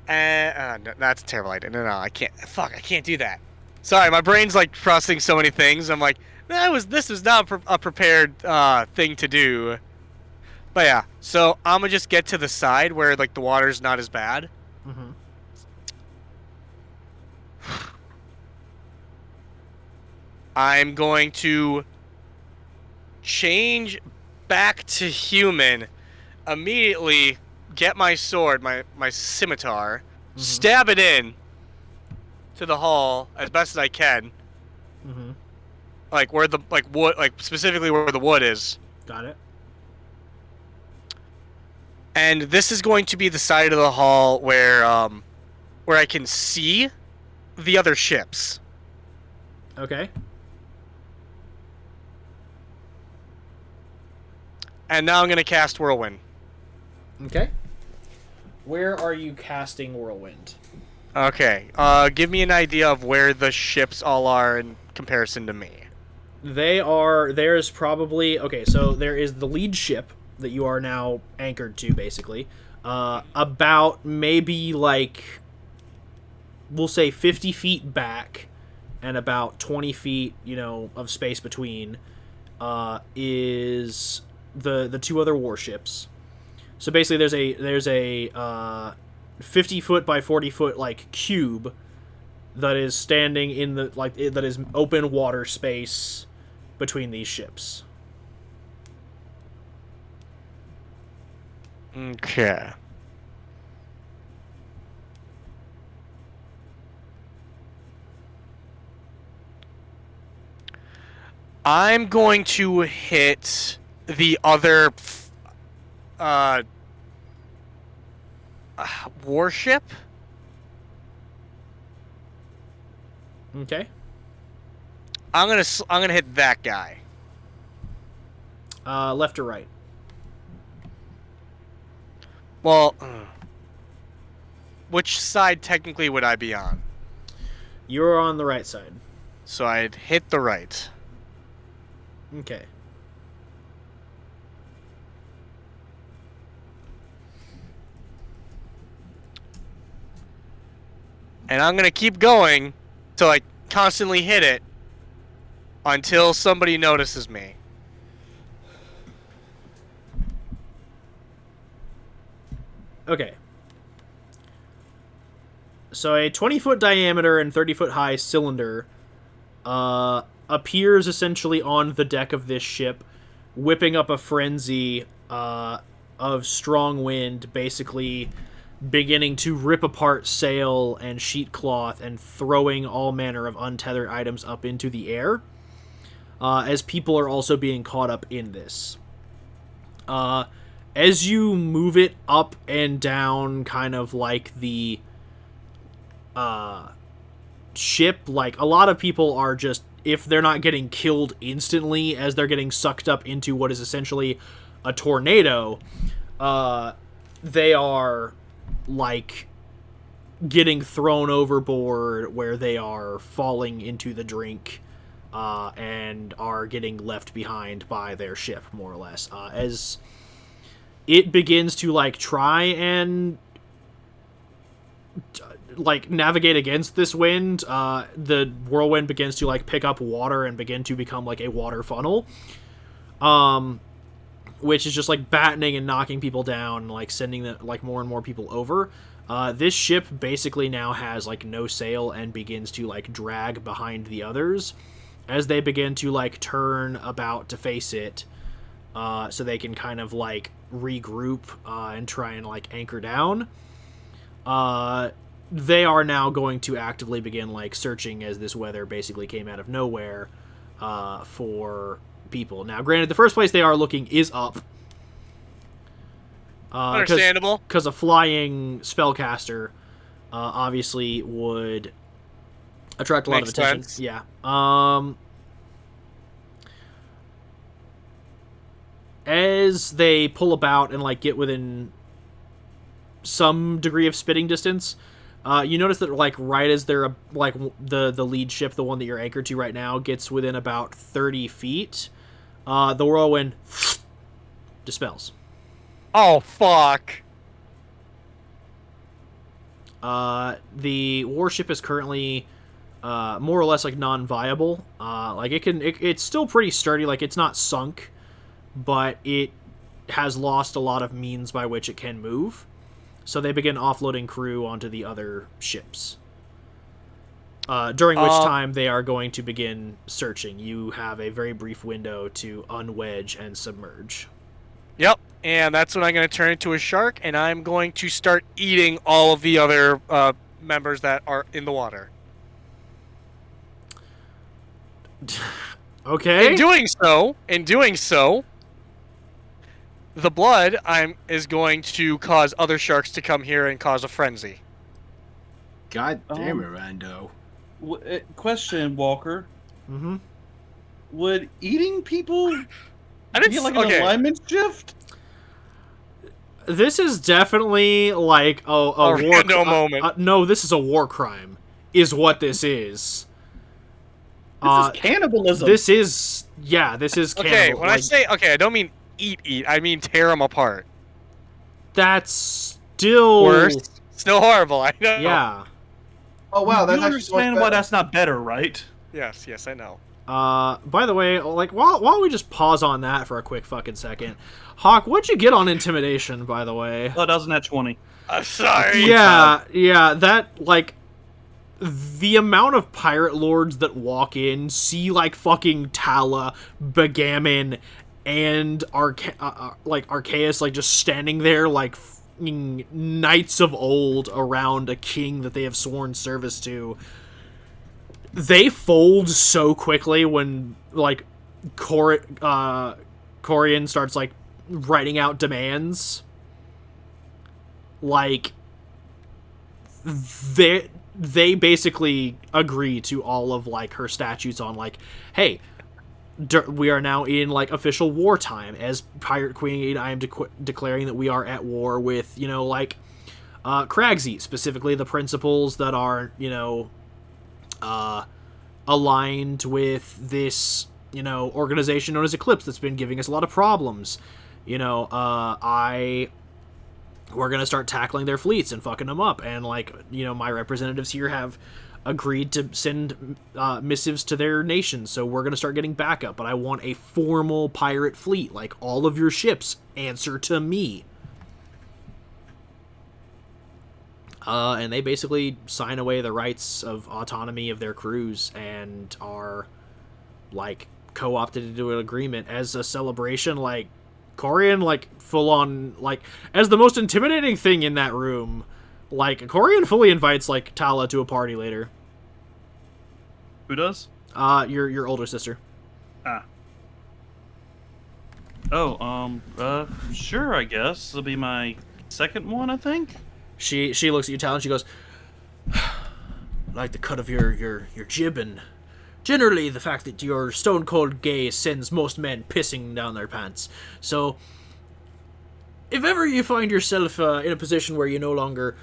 No, that's a terrible idea. No, I can't. Fuck, I can't do that. Sorry, my brain's like processing so many things. I'm like, this was not a prepared thing to do. But yeah, so I'm gonna just get to the side where like the water's not as bad. Mm-hmm. I'm going to change back to human, immediately get my sword, my scimitar, stab it in to the hull as best as I can. Mm-hmm. Like where the wood, like specifically where the wood is. Got it. And this is going to be the side of the hull where I can see the other ships. Okay. And now I'm gonna cast Whirlwind. Okay. Where are you casting Whirlwind? Okay. Give me an idea of where the ships all are in comparison to me. There's probably, okay, so there is the lead ship that you are now anchored to, basically. About maybe, like, we'll say 50 feet back and about 20 feet, of space between, is the two other warships. So basically there's a 50 foot by 40 foot, like, cube that is standing in the, like, that is open water space between these ships. Okay. I'm going to hit the other warship. Okay. I'm gonna hit that guy. Left or right? Well, which side technically would I be on? You're on the right side. So I'd hit the right. Okay. And I'm gonna keep going till I constantly hit it until somebody notices me. Okay. So a 20-foot diameter and 30-foot high cylinder appears essentially on the deck of this ship, whipping up a frenzy of strong wind, basically beginning to rip apart sail and sheet cloth and throwing all manner of untethered items up into the air, as people are also being caught up in this. As you move it up and down, kind of like the ship, like, a lot of people are just, if they're not getting killed instantly as they're getting sucked up into what is essentially a tornado, they are, like, getting thrown overboard, where they are falling into the drink, and are getting left behind by their ship, more or less. As it begins to, like, try and, like, navigate against this wind, the whirlwind begins to, like, pick up water and begin to become, like, a water funnel. Which is just, like, battening and knocking people down, like, sending, like, more and more people over. This ship basically now has, like, no sail and begins to, like, drag behind the others as they begin to, like, turn about to face it, so they can kind of, like, regroup and try and, like, anchor down. They are now going to actively begin, like, searching, as this weather basically came out of nowhere, for people. Now, granted, the first place they are looking is up. Understandable. Because a flying spellcaster obviously would attract a lot of attention. Sense. Yeah. As they pull about and, like, get within some degree of spitting distance, you notice that, like, right as they're, like, the lead ship, the one that you're anchored to right now, gets within about 30 feet, the whirlwind dispels. Oh, fuck. The warship is currently more or less, like, non-viable. Like, it's still pretty sturdy. Like, it's not sunk, but it has lost a lot of means by which it can move. So they begin offloading crew onto the other ships. During which time they are going to begin searching. You have a very brief window to unwedge and submerge. Yep, and that's when I'm going to turn into a shark, and I'm going to start eating all of the other members that are in the water. Okay. In doing so, the blood is going to cause other sharks to come here and cause a frenzy. God damn it, Rando. Question, Walker. Mm-hmm. Would eating people I didn't be like okay. an alignment shift? This is definitely like a war random moment. No, this is a war crime, is what this is. This is cannibalism. This is cannibal. Okay, when I say I don't mean eat, I mean tear them apart. That's still Worse. Still horrible, I know. Yeah. Oh wow, that's you actually understand why that's not better, right? Yes, I know. By the way, like, while we just pause on that for a quick fucking second, Hawk, what'd you get on intimidation, by the way? Oh, that was net 20. I'm sorry. Yeah, that, like, the amount of pirate lords that walk in, see, like, fucking Tala, Begammon, and Arceus, like, just standing there, like, knights of old around a king that they have sworn service to. They fold so quickly when, like, Korian starts, like, writing out demands. Like, they basically agree to all of, like, her statutes on, like, hey, we are now in, like, official wartime. As Pirate Queen, I am declaring that we are at war with, you know, like, Cragsy, specifically the principles that are, you know, aligned with this, you know, organization known as Eclipse that's been giving us a lot of problems. You know, we're gonna start tackling their fleets and fucking them up, and, like, you know, my representatives here have agreed to send missives to their nations, so we're gonna start getting backup, but I want a formal pirate fleet, like, all of your ships answer to me. And they basically sign away the rights of autonomy of their crews and are, like, co-opted into an agreement as a celebration. Like, Korian, like, full on, like, as the most intimidating thing in that room, like, Korian fully invites, like, Tala to a party later. Who does? Your older sister. Ah. Oh, sure, I guess. It'll be my second one, I think. She looks at you, Tala, and she goes, I like the cut of your jib, and generally the fact that your stone-cold gaze sends most men pissing down their pants. So, if ever you find yourself in a position where you no longer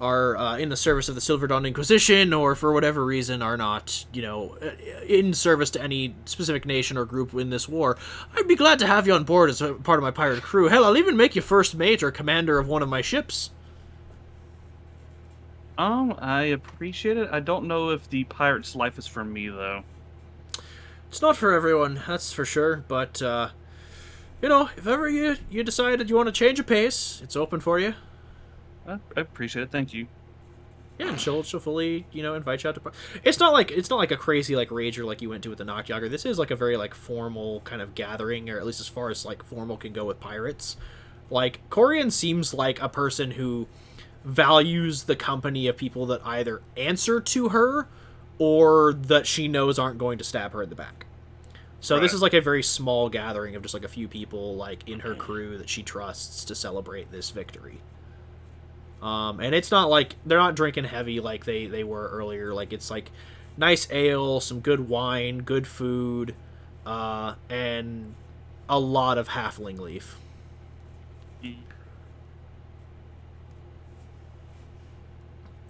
are in the service of the Silver Dawn Inquisition, or for whatever reason are not, in service to any specific nation or group in this war, I'd be glad to have you on board as a part of my pirate crew. Hell, I'll even make you first mate or commander of one of my ships. I appreciate it. I don't know if the pirate's life is for me, though. It's not for everyone, that's for sure, but, if ever you decided you want to change a pace, it's open for you. I appreciate it. Thank you. Yeah, and she'll fully, invite you out to... It's not like a crazy, rager like you went to with the Knockjogger. This is, a very, formal kind of gathering, or at least as far as, formal can go with pirates. Korian seems like a person who values the company of people that either answer to her or that she knows aren't going to stab her in the back. So This is, a very small gathering of just, a few people, in her crew that she trusts to celebrate this victory. And it's not they're not drinking heavy like they were earlier. It's nice ale, some good wine, good food, and a lot of halfling leaf.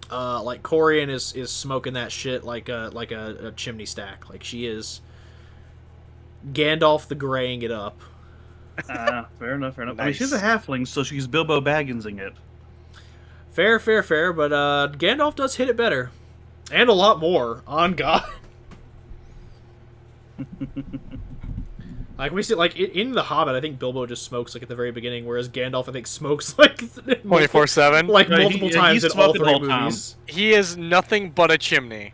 Korian is smoking that shit like a chimney stack. She is Gandalf the Graying it up. Fair enough. Nice. I mean, she's a halfling, so she's Bilbo Bagginsing it. Fair, but Gandalf does hit it better. And a lot more, on God. We see, in The Hobbit, I think Bilbo just smokes, at the very beginning, whereas Gandalf, I think, smokes, 24/7? multiple times in all three movies. He is nothing but a chimney.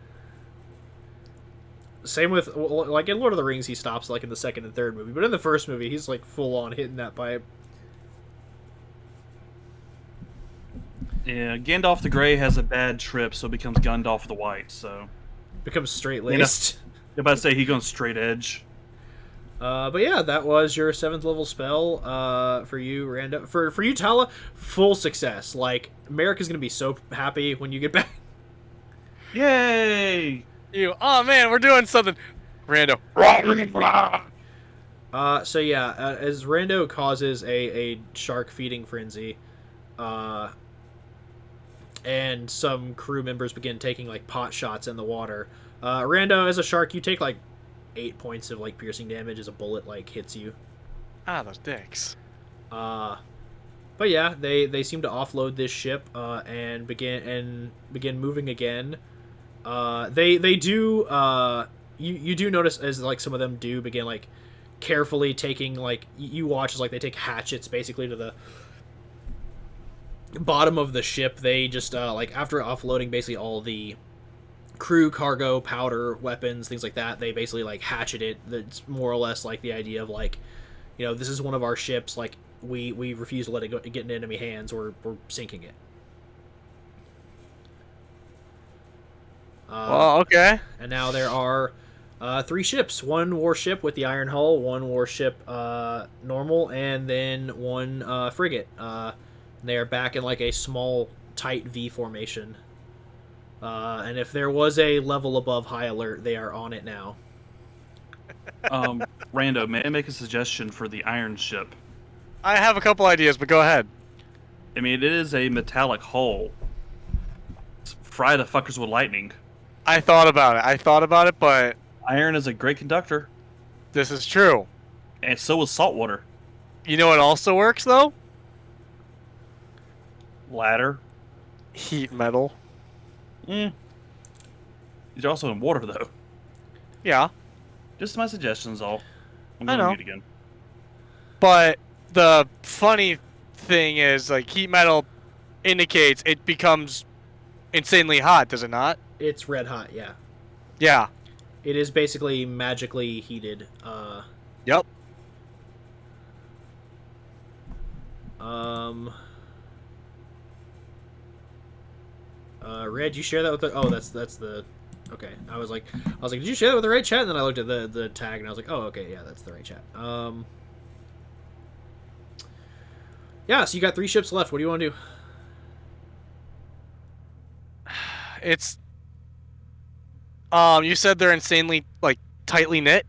Same with, in Lord of the Rings, he stops, in the second and third movie. But in the first movie, he's, full-on hitting that pipe. Yeah, Gandalf the Grey has a bad trip, so becomes Gandalf the White, so... Becomes straight-laced. I'm about to say he goes straight edge. But yeah, that was your 7th level spell for you, Rando. For you, Tala, full success. Merrick is going to be so happy when you get back. Yay! Oh man, we're doing something. Rando. So yeah, as Rando causes a shark feeding frenzy, and some crew members begin taking pot shots in the water. Rando, as a shark, you take 8 points of piercing damage as a bullet hits you. Those dicks. But yeah, they seem to offload this ship and begin moving again. They do you do notice as some of them do begin carefully taking you watch as they take hatchets basically to the bottom of the ship. They just after offloading basically all the crew, cargo, powder, weapons, things like that, they basically hatchet it. That's more or less the idea of this is one of our ships, we refuse to let it get in enemy hands, or we're sinking it. Okay. And now there are 3 ships. 1 warship with the iron hull, 1 warship normal, and then 1 frigate. They are back in a small, tight V formation. And if there was a level above high alert, they are on it now. Rando, may I make a suggestion for the iron ship? I have a couple ideas, but go ahead. I mean, it is a metallic hull. Fry the fuckers with lightning. I thought about it, but Iron is a great conductor, this is true. and so is salt water. You know what also works, though? Ladder. Heat metal. These are also in water, though. Yeah. Just my suggestions, all. I'm I gonna know. mute again. But the funny thing is, heat metal indicates it becomes insanely hot, does it not? It's red hot, yeah. Yeah. It is basically magically heated. Yep. Red, you share that with the... Oh, that's the... Okay. I was like, did you share that with the right chat? And then I looked at the tag and I was like, oh, okay, yeah, that's the right chat. Yeah, so you got 3 ships left. What do you want to do? It's... you said they're insanely, tightly knit?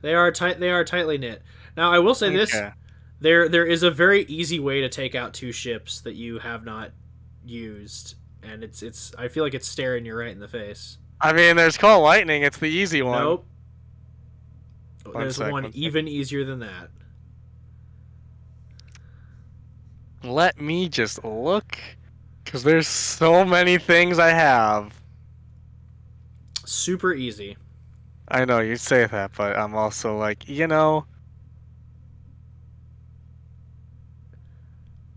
They are tightly knit. Now, I will say this. Okay. There is a very easy way to take out 2 ships that you have not used. and it's. I feel like it's staring you right in the face. I mean, there's Call Lightning. It's the easy one. Nope. One There's sec, one one sec. even easier than that. Let me just look, because there's so many things I have. Super easy. I know you say that, but I'm also like,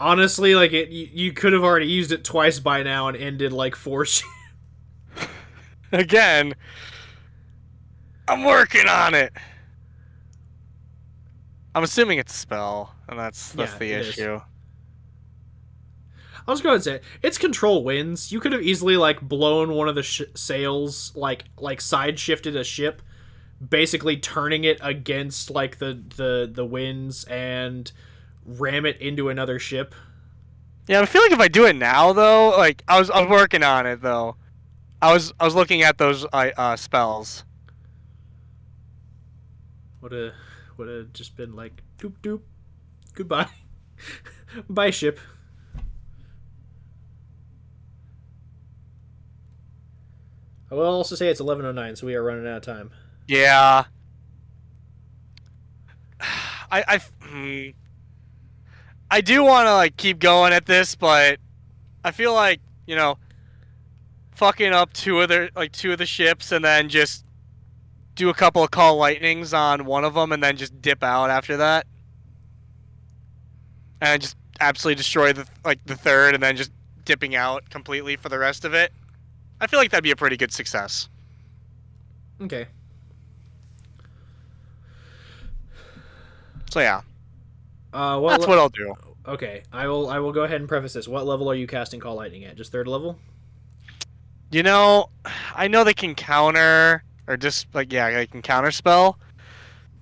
Honestly, like you could have already used it twice by now and ended like 4 again, I'm working on it. I'm assuming it's a spell, and that's Yeah, the it is. issue. I was going to say it's control winds. You could have easily like blown one of the sails, like side shifted a ship, basically turning it against like the winds and ram it into another ship. Yeah, I feel like if I do it now, though, like I was working on it though. I was looking at those spells. Would have just been like doop doop, goodbye, bye ship. I will also say it's 11:09, so we are running out of time. Yeah. I do want to like keep going at this, but I feel like fucking up two of the ships and then just do a couple of Call Lightnings on one of them and then just dip out after that, and just absolutely destroy the third and then just dipping out completely for the rest of it. I feel like that'd be a pretty good success. Okay. So yeah, that's what I'll do. Okay, I will go ahead and preface this. What level are you casting Call Lightning at? Just 3rd level? I know they can counter, or just they can counter spell.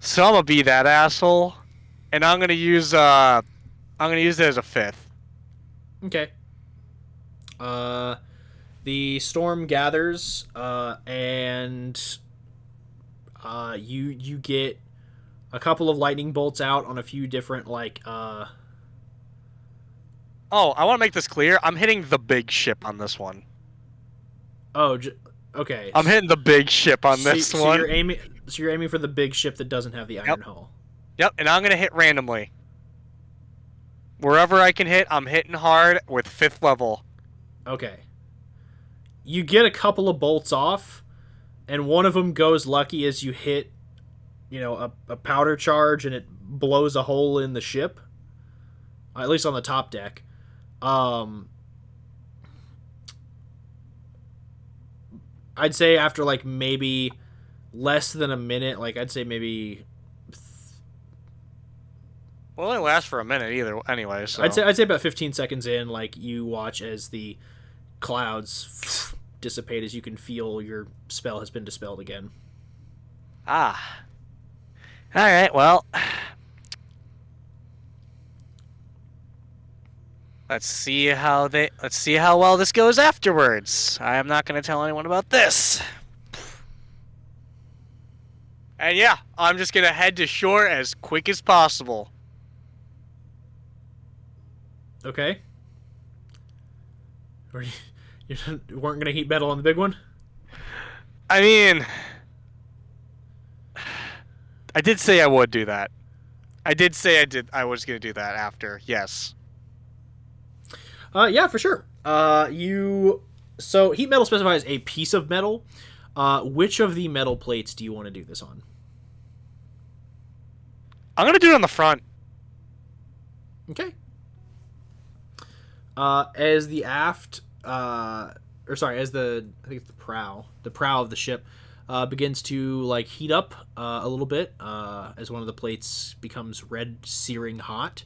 So I'm gonna be that asshole, and I'm gonna use it as a 5th. Okay. The storm gathers, and you get a couple of lightning bolts out on a few different Oh, I want to make this clear. I'm hitting the big ship on this one. Okay. I'm hitting the big ship on this one. So you're aiming for the big ship that doesn't have the iron hull. Yep, and I'm gonna hit randomly. Wherever I can hit, I'm hitting hard with 5th level. Okay. You get a couple of bolts off, and one of them goes lucky as you hit, a powder charge, and it blows a hole in the ship. At least on the top deck. I'd say after like maybe less than a minute, like I'd say maybe. Well, it only lasts for a minute either. Anyway, so I'd say about 15 seconds in, like you watch as the clouds dissipate as you can feel your spell has been dispelled again. Ah. All right. Well, let's see how well this goes afterwards. I am not going to tell anyone about this. And yeah, I'm just going to head to shore as quick as possible. Okay. You weren't going to heat metal on the big one? I mean, I did say I would do that. I was going to do that after. Yes. Yeah, for sure. So heat metal specifies a piece of metal. Which of the metal plates do you want to do this on? I'm going to do it on the front. Okay. As the aft, I think it's the prow of the ship, begins to like heat up a little bit, as one of the plates becomes red, searing hot.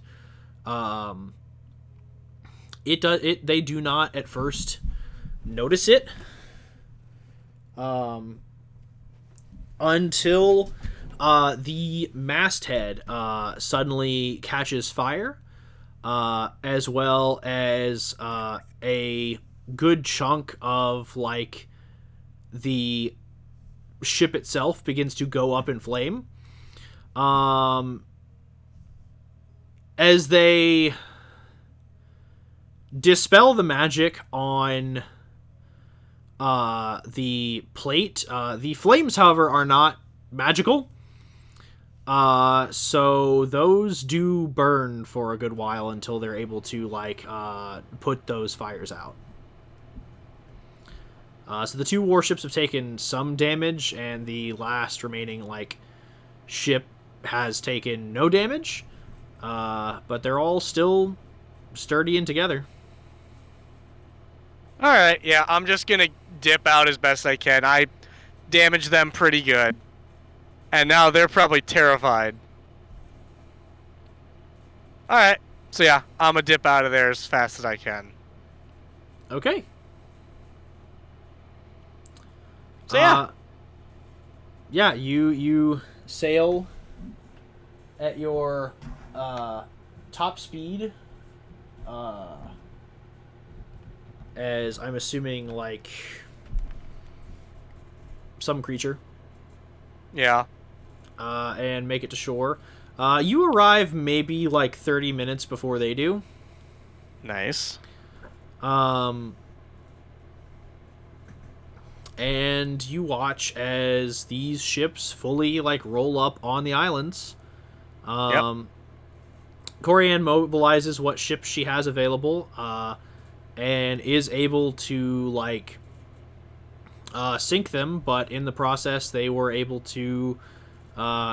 They do not at first notice it, until the masthead suddenly catches fire. As well as a good chunk of like the ship itself begins to go up in flame. As they dispel the magic on the plate. The flames, however, are not magical. So those do burn for a good while until they're able to, like, put those fires out. So the 2 warships have taken some damage, and the last remaining, like, ship has taken no damage. But they're all still sturdy and together. Alright, yeah, I'm just gonna dip out as best I can. I damaged them pretty good. And now they're probably terrified. Alright, so yeah, I'm gonna dip out of there as fast as I can. Okay. So yeah. Yeah, you sail at your top speed. As I'm assuming, like, some creature. Yeah. And make it to shore. You arrive maybe like 30 minutes before they do. Nice. And you watch as these ships fully, like, roll up on the islands. Korian mobilizes what ships she has available, and is able to, like, sink them, but in the process they were able to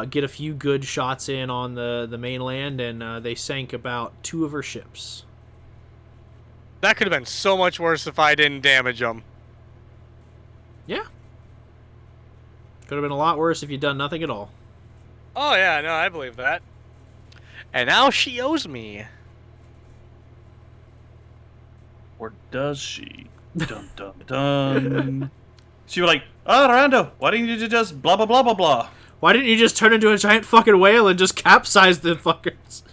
get a few good shots in on the mainland, and they sank about 2 of her ships. That could have been so much worse if I didn't damage them. Yeah. Could have been a lot worse if you'd done nothing at all. Oh yeah, no, I believe that. And now she owes me. Or does she? Dun dun dun. She was like, "Oh, Rando, why didn't you just blah blah blah blah blah? Why didn't you just turn into a giant fucking whale and just capsize the fuckers?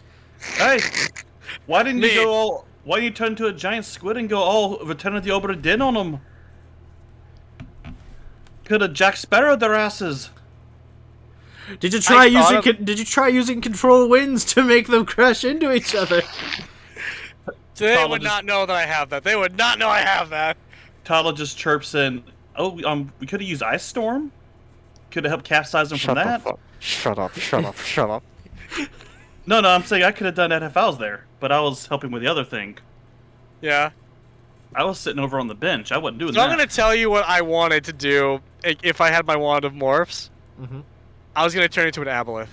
Hey, why didn't you go all? Why didn't you turn into a giant squid and go all Return of the Obra Dinn on them? Could have Jack Sparrowed their asses." Did you try using control winds to make them crash into each other? They would not know that I have that. They would not know I have that. Tala just chirps in, "Oh, we could have used Ice Storm. Could have helped capsize them from that." Shut up, shut up, shut up. No, I'm saying I could have done that if I was there, but I was helping with the other thing. Yeah. I was sitting over on the bench. I wasn't doing So that. I'm going to tell you what I wanted to do if I had my wand of morphs. Mm-hmm. I was going to turn into an aboleth.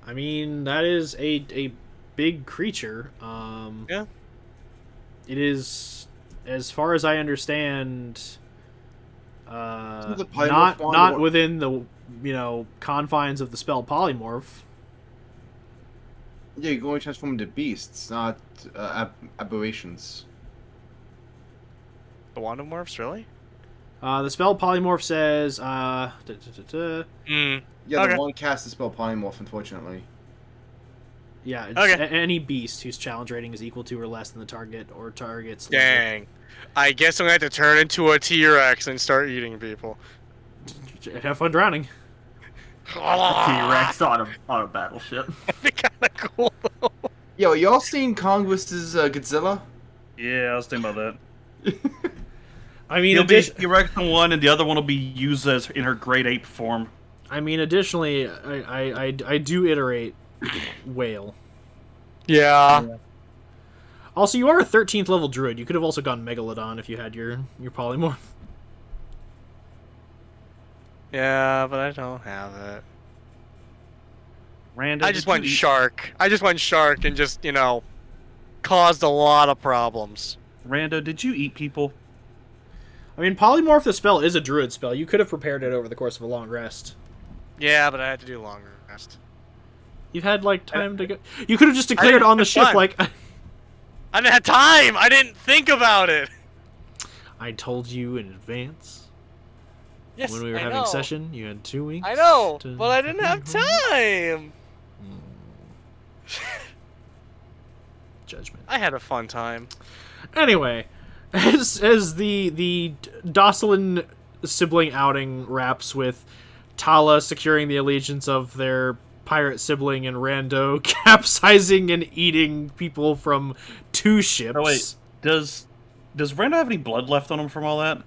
I mean, that is a big creature. Yeah. It is, as far as I understand, not within the confines of the spell polymorph. Yeah, you're going to transform into beasts, not aberrations. The wand of morphs, really? The spell polymorph says, Yeah, Okay. the one cast the spell polymorph, unfortunately. yeah, it's Okay. any beast whose challenge rating is equal to or less than the target or target's Dang. I guess I'm going to have to turn into a T-Rex and start eating people. level. Have fun drowning. T-Rex on a battleship. That'd be kind of cool, though. Yo, y'all seen Congress's Godzilla? Yeah, I was thinking about that. I mean, He'll be T-Rex in one, and the other one will be used as in her great ape form. additionally, I do iterate whale. Yeah. Also, you are a 13th level druid. You could have also gone Megalodon if you had your polymorph. Yeah, but I don't have it. Rando, I just went shark. I just went shark and just, caused a lot of problems. Rando, did you eat people? I mean, polymorph the spell is a druid spell. You could have prepared it over the course of a long rest. Yeah, but I had to do a longer rest. You've had, like, time to go. You could have just declared on the ship, time. like, I didn't have time! I didn't think about it! I told you in advance. Yes, When we were I having know. session, you had 2 weeks. I know, to- but I didn't have time! Judgment. I had a fun time. Anyway, as the Dosilin sibling outing wraps with Tala securing the allegiance of their pirate sibling and Rando capsizing and eating people from 2 ships. Oh wait, does Rando have any blood left on him from all that?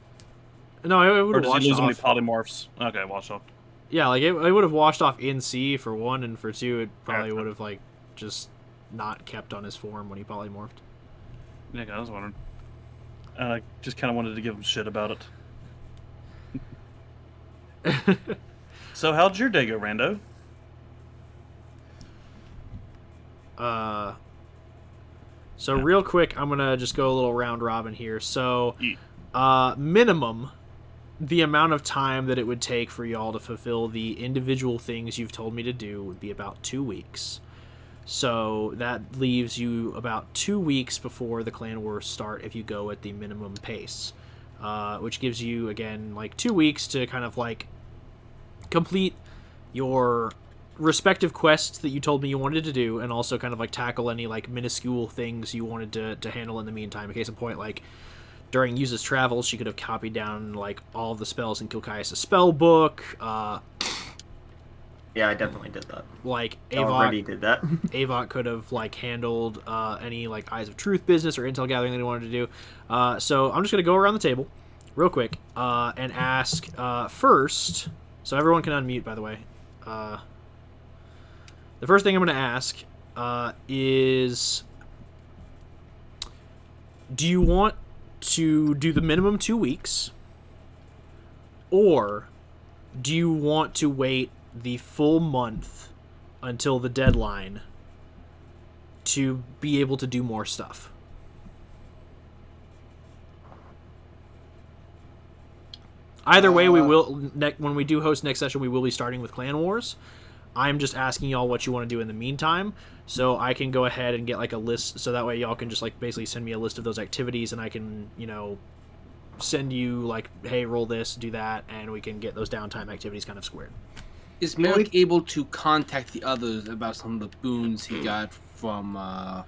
No, it Or would have does washed he lose any off. polymorphs? Okay, washed off. Yeah, like it would have washed off in sea for 1, and for 2, it probably would have like just not kept on his form when he polymorphed. Yeah, I was wondering. I just kind of wanted to give him shit about it. So, how'd your day go, Rando? So real quick, I'm gonna just go a little round robin here. So, Yeah. minimum, the amount of time that it would take for y'all to fulfill the individual things you've told me to do would be about 2 weeks. So that leaves you about 2 weeks before the clan wars start if you go at the minimum pace, which gives you again like 2 weeks to kind of like complete your respective quests that you told me you wanted to do, and also kind of like tackle any like minuscule things you wanted to handle in the meantime. In case in point, like during Yuza's travels, she could have copied down like all of the spells in Kilkias' spell book. Yeah, I definitely did that. Like I already did that. Avok could have like handled any like Eyes of Truth business or intel gathering that he wanted to do. So I'm just gonna go around the table real quick and ask first. So everyone can unmute, by the way. The first thing I'm going to ask is, do you want to do the minimum 2 weeks, or do you want to wait the full month until the deadline to be able to do more stuff? Either way, we will when we do host next session, we will be starting with Clan Wars. I'm just asking y'all what you want to do in the meantime, so I can go ahead and get like a list, so that way y'all can just like basically send me a list of those activities, and I can, you know, send you like, hey, roll this, do that, and we can get those downtime activities kind of squared. Is Merrick able to contact the others about some of the boons he got from I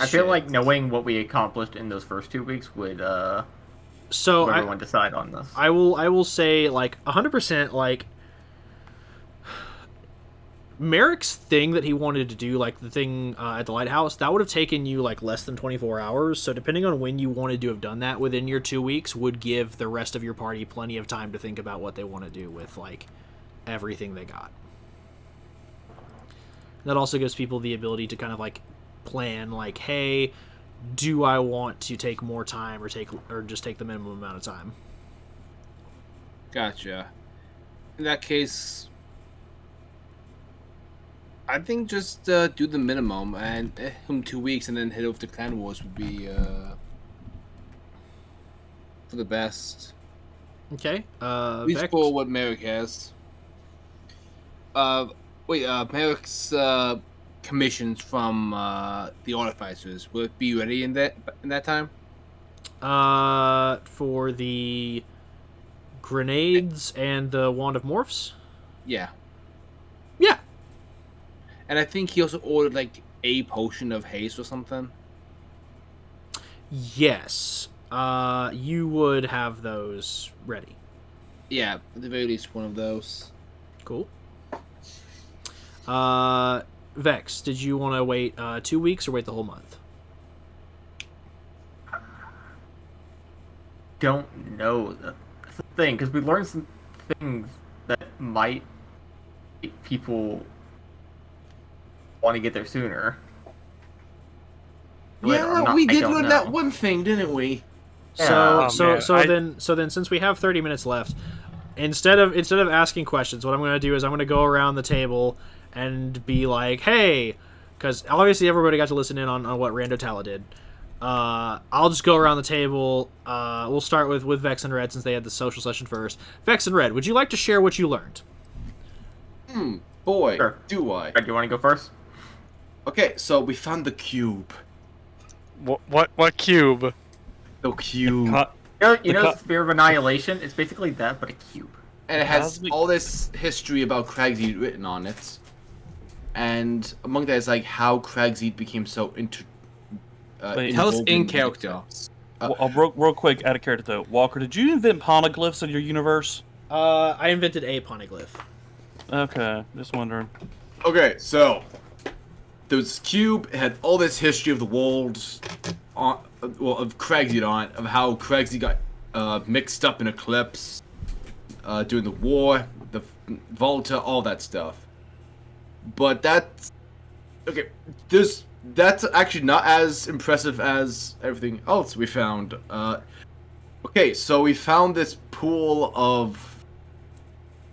feel like knowing what we accomplished in those first 2 weeks would so let everyone decide on this. I will say like 100% like Merrick's thing that he wanted to do, like the thing at the lighthouse, that would have taken you like less than 24 hours. So depending on when you wanted to have done that within your 2 weeks would give the rest of your party plenty of time to think about what they want to do with like everything they got. That also gives people the ability to kind of like plan like, hey, do I want to take more time or just take the minimum amount of time? Gotcha. In that case, I think just do the minimum and 2 weeks, and then head over to Clan Wars would be for the best. Okay. At least Vex? for what Merrick has. Merrick's commissions from the artificers, will it be ready in that time? For the grenades and the wand of morphs? Yeah. Yeah. And I think he also ordered like a potion of haste or something. Yes. You would have those ready. Yeah, at the very least one of those. Cool. Vex, did you want to wait 2 weeks or wait the whole month? Don't know. That's the thing, because we learned some things that might make people want to get there sooner. Yeah, we did learn that one thing, didn't we? So Yeah, then since we have 30 minutes left, instead of asking questions, what I'm going to do is I'm going to go around the table and be like, hey, because obviously everybody got to listen in on what Rando Tala did. I'll just go around the table. We'll start with Vex and Red since they had the social session first. Vex and Red, would you like to share what you learned? Boy, Sure. do I. Do you want to go first? Okay, so we found the cube. What cube? The cube. You know Sphere of Annihilation? It's basically that, but a cube. And it has Cosmic- all this history about Cragseed written on it. And among that is like how Cragseed became so Wait, tell us involved in character. Real quick, out of character though. Walker, did you invent poneglyphs in your universe? I invented a poneglyph. Okay, just wondering. Okay, so there was this cube. It had all this history of the world, of Cragseed on it, of how Cragseed got mixed up in Eclipse during the war, the Volta, all that stuff. But that's okay. That's actually not as impressive as everything else we found. Okay, so we found this pool of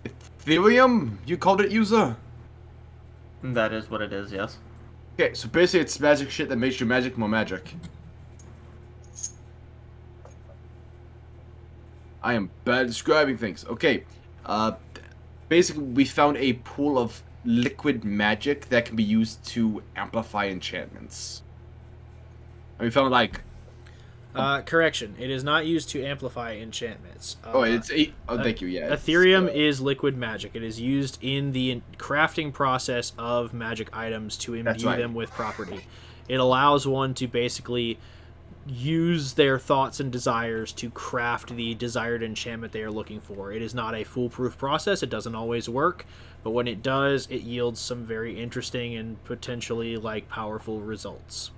Ethereum. You called it, user? That is what it is, yes. Okay, so basically it's magic shit that makes your magic more magic. I am bad at describing things. Okay, basically we found a pool of liquid magic that can be used to amplify enchantments. And we found like... Correction. It is not used to amplify enchantments. thank you, yeah. Ethereum is liquid magic. It is used in the crafting process of magic items to imbue them with property. It allows one to basically use their thoughts and desires to craft the desired enchantment they are looking for. It is not a foolproof process. It doesn't always work, but when it does, it yields some very interesting and potentially like powerful results.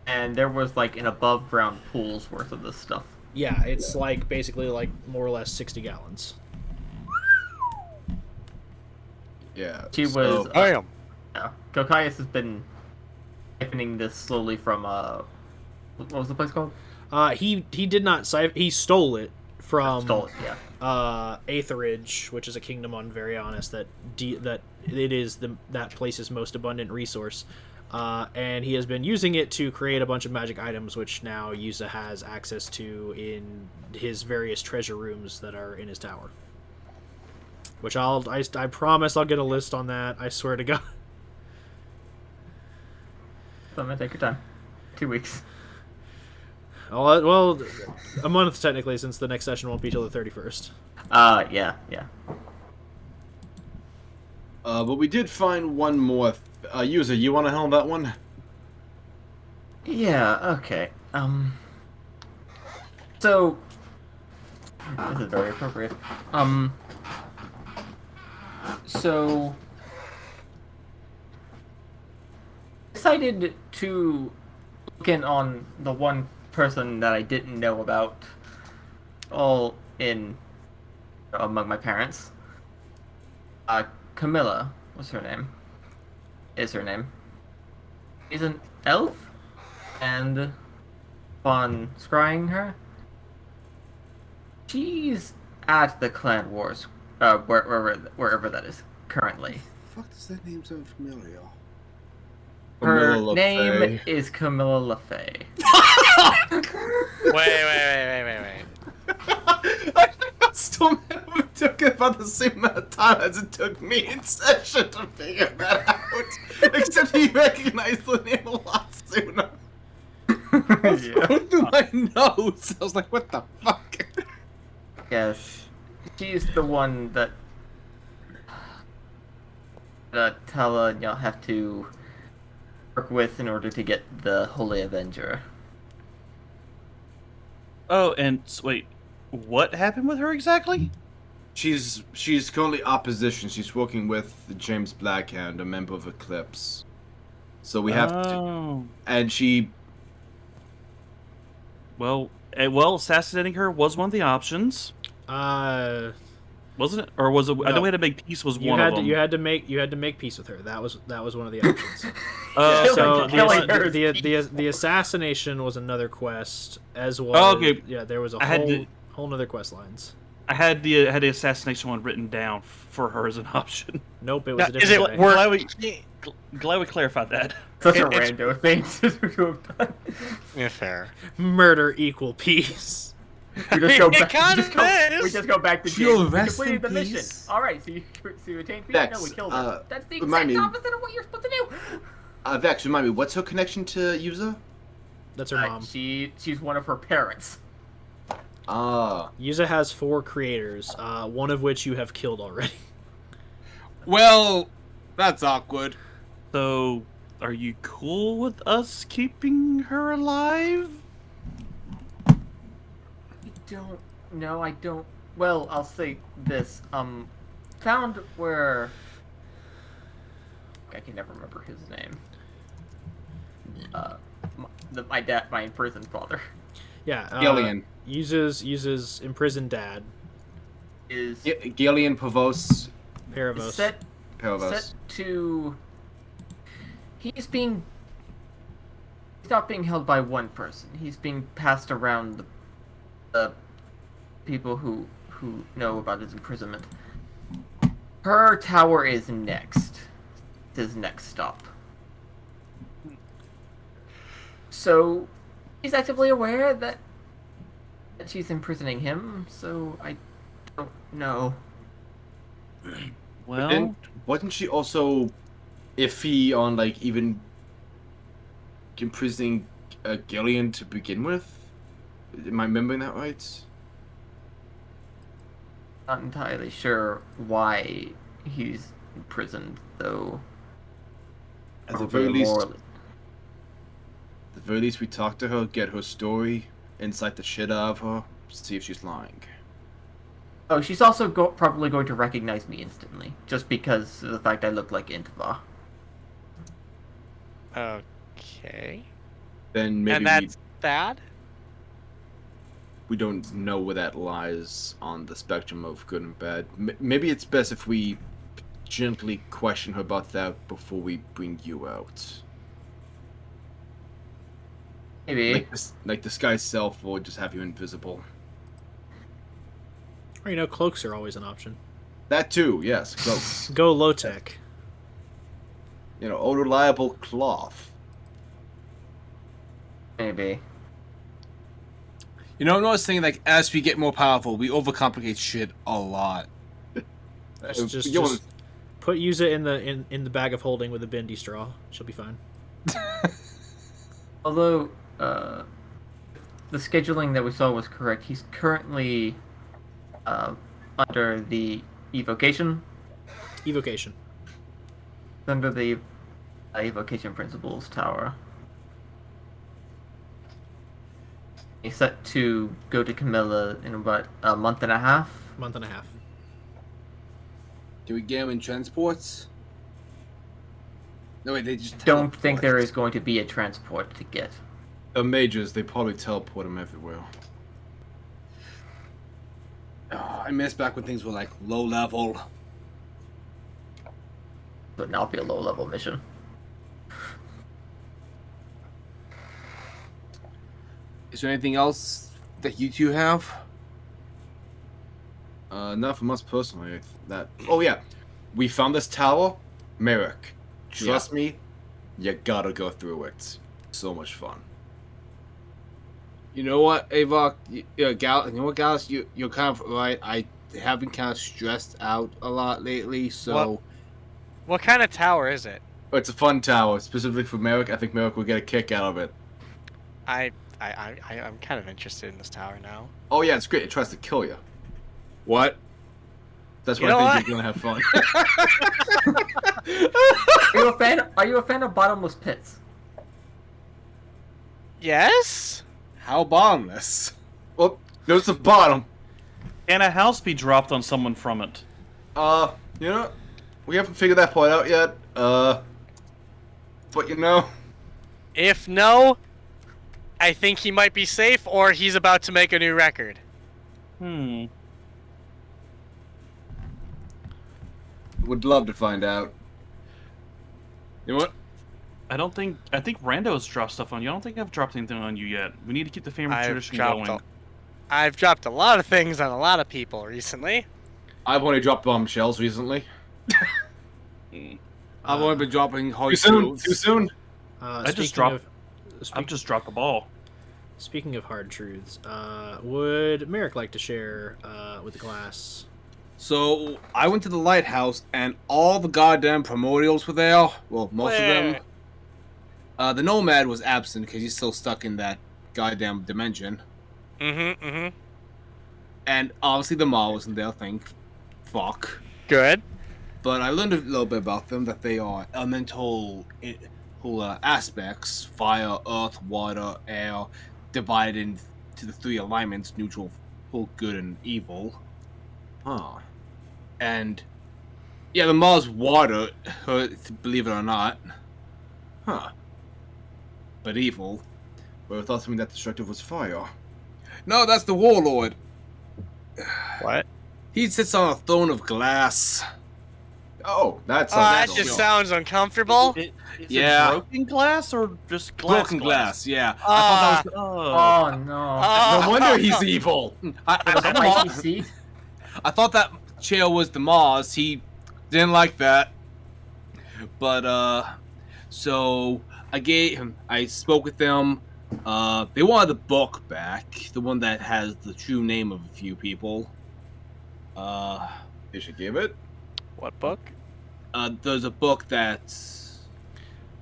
And there was like an above ground pool's worth of this stuff. Yeah, it's like basically like more or less 60 gallons. Yeah. She was. Yeah, Gokaius has been siphoning this slowly from what was the place called? He did not he stole it from Stole it, yeah. Aetherage, which is a kingdom on Varianus that it is that place's most abundant resource. And he has been using it to create a bunch of magic items, which now Yuza has access to in his various treasure rooms that are in his tower. Which I promise I'll get a list on that. I swear to God. So I'm gonna take your time. 2 weeks. Well, a month technically, since the next session won't be till the 31st. Yeah. But we did find one more. User, you want to handle that one? Yeah, okay. So this is very appropriate. So decided to look in on the one person that I didn't know about, all in among my parents. Camilla was her name. Is her name. She's an elf, and upon scrying her, she's at the Clan Wars, wherever that is currently. Fuck does that name sound familiar? Her Camilla name LaFay. is Camilla LaFay. Wait. I'm still mad it took about the same amount of time as it took me in session to figure that out. Except he recognized the name a lot sooner. Yeah. Going through my notes, I was like, what the fuck? Yes, she's the one that Tala and y'all have to work with in order to get the Holy Avenger. Oh, and wait, what happened with her exactly? She's currently opposition. She's working with James Blackhand, a member of Eclipse. So we have to, and she. Well, assassinating her was one of the options, wasn't it? Or was it? No. I know we had to make peace. Was one of them. You had to make peace with her. That was one of the options. So Killing her is the assassination was another quest as well. Okay. Yeah, there was a I had whole nother quest lines. I had the assassination one written down for her as an option. Nope, it was Now, a is different it guy. worth? Glad we clarified that. Such a It's- rando thing to have done. Yeah, fair. Murder equal peace. We just go It back. kind We of we is. just go back to She'll James. We rest completed in the mission. peace. All right, so you attained peace. Vex, No, we killed her. That's the remind exact me- opposite of what you're supposed to do. Vex, remind me, what's her connection to Yuza? That's her mom. She's one of her parents. Yuza has 4 creators, one of which you have killed already. Well, that's awkward. So, are you cool with us keeping her alive? I don't. Well, I'll say this. found where I can never remember his name. My imprisoned father Yeah. Gillian. Uses imprisoned dad. is Gillian Provos. Paravos. set Paravos. to. He's not being held by one person. He's being passed around the people who know about his imprisonment. Her tower is next. His next stop. So he's actively aware that she's imprisoning him. So I don't know. Well, Wasn't she also iffy on like even imprisoning Gillian to begin with? Am I remembering that right? Not entirely sure why he's imprisoned, though. At the very least, Morally. at the very least, we talk to her, get her story, insight the shit out of her, see if she's lying. Oh, she's also probably going to recognize me instantly, just because of the fact I look like Intifa. Okay. Then maybe And that's bad? we don't know where that lies on the spectrum of good and bad. Maybe it's best if we gently question her about that before we bring you out. Maybe. Like disguise self or just have you invisible. Or cloaks are always an option. That too, yes. Cloaks. Go low tech. Unreliable cloth. Maybe. You know, I was thinking, like, as we get more powerful, we overcomplicate shit a lot. Just You wanna- use it in the bag of holding with a bendy straw. She'll be fine. Although, the scheduling that we saw was correct. He's currently under the evocation. Under the evocation principles tower. He's set to go to Camilla in about a month and a half. Month and a half. Do we get them in transports? No, wait, they just Don't think there teleport. is going to be a transport to get. The mages, they probably teleport them everywhere. Oh, I miss back when things were, like, low level. Would not be a low level mission. Is there anything else that you two have? Not from us personally. Oh yeah, we found this tower. Merrick, trust me, you gotta go through it. So much fun. You know what, Ava? You know what, Gallus? You're kind of right. I have been kind of stressed out a lot lately, so... What kind of tower is it? It's a fun tower, specifically for Merrick. I think Merrick will get a kick out of it. I'm kind of interested in this tower now. Oh yeah, it's great. It tries to kill you. What? That's You why know I what? think you're gonna have fun. Are you a fan of bottomless pits? Yes? How bottomless? Well, there's the bottom. can a house be dropped on someone from it? We haven't figured that part out yet. But If no, I think he might be safe, or he's about to make a new record. would love to find out. You know what? I think Rando's dropped stuff on you. I don't think I've dropped anything on you yet. We need to keep the family tradition going. I've dropped a lot of things on a lot of people recently. I've only dropped bombshells recently. I've only been dropping hard Too soon. truths. Too soon. I've just dropped the ball. Speaking of hard truths, would Merrick like to share with the class? So, I went to the lighthouse, and all the goddamn primordials were there. Well, most of them. The Nomad was absent, because he's still stuck in that goddamn dimension. Mm-hmm. And obviously the Maw wasn't there, fuck. Good. But I learned a little bit about them, that they are elemental aspects: fire, earth, water, air, divided into the three alignments: neutral, full, good, and evil. Huh. And Yeah, the Mars water, believe it or not, Huh. but evil. Well, I thought something that destructive was fire. No, that's the warlord. What? He sits on a throne of glass. Oh, that's Oh, that that's just all. sounds uncomfortable. Is Yeah. it broken glass or just glass? Broken glass, yeah. I thought that was. Oh no. No wonder he's evil. Spicy seat? I thought that chair was the Mars. He didn't like that. But, so I spoke with them. They wanted the book back, the one that has the true name of a few people. You should give it. What book? There's a book that's...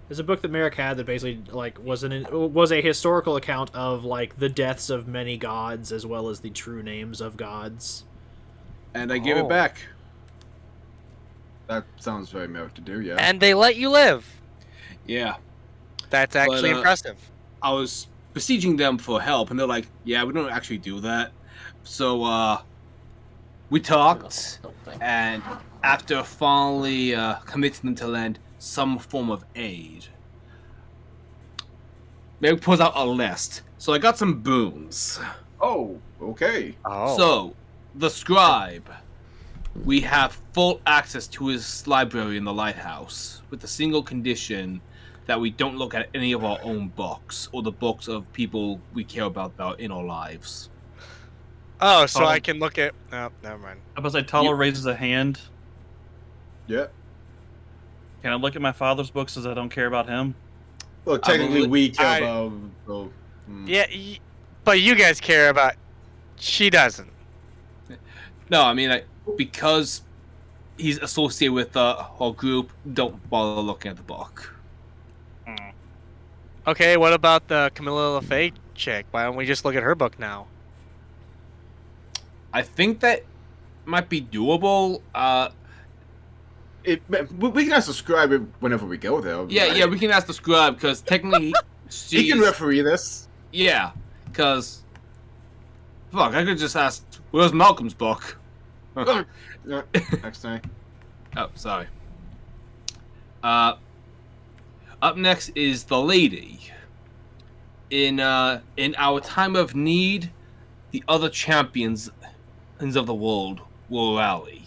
There's a book that Merrick had that basically like was a historical account of like the deaths of many gods as well as the true names of gods. And I gave it back. That sounds very Merrick to do, yeah. And they let you live. Yeah. That's actually impressive. I was besieging them for help, and they're like, yeah, we don't actually do that. So, we talked, and after finally committing them to lend some form of aid, they pulls out a list. So I got some boons. Oh, okay. Oh. So, the scribe, we have full access to his library in the lighthouse, with the single condition that we don't look at any of our own books, or the books of people we care about in our lives. Oh, so Oh. I can look at... Oh, never mind. I was like, Tala raises a hand. Yeah. Can I look at my father's books as I don't care about him? Well, technically, we care I- about. So, Yeah, but you guys care about... She doesn't. No, I mean, like, because he's associated with our group, don't bother looking at the book. Okay, what about the Camilla LaFay chick? Why don't we just look at her book now? I think that might be doable. we can ask the scribe whenever we go there. Yeah, we can ask the scribe, because technically He can referee this. Yeah, because... Fuck, I could just ask, where's Malcolm's book? Next time. Oh, sorry. Up next is the lady. In our time of need, the other champions of the world will rally.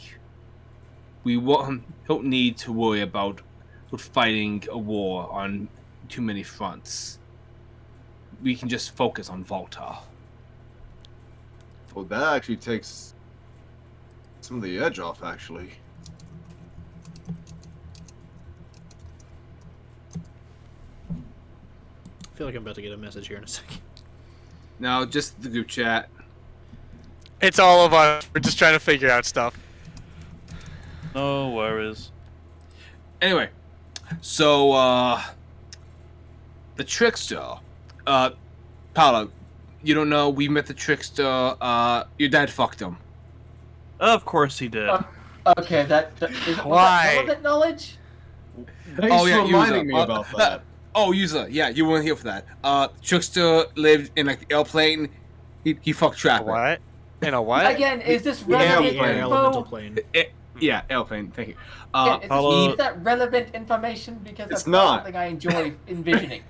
We don't need to worry about fighting a war on too many fronts. We can just focus on Volta. Well, that actually takes some of the edge off, actually. I feel like I'm about to get a message here in a second. Now, just the group chat. It's all of us. We're just trying to figure out stuff. No worries. Anyway, so, the trickster, Paolo, you don't know, we met the trickster, your dad fucked him. Of course he did. Okay, was that Why? relevant knowledge? Thanks Oh, yeah, for reminding Yuza. me about that. Oh, Yuza, yeah, you weren't here for that. Trickster lived in, like, the airplane, he fucked Trapper. What? In a what? Again, is this Yeah, relevant the air elemental info? plane. Yeah, airplane, thank you. Is that relevant information? Because It's that's not. something I enjoy envisioning.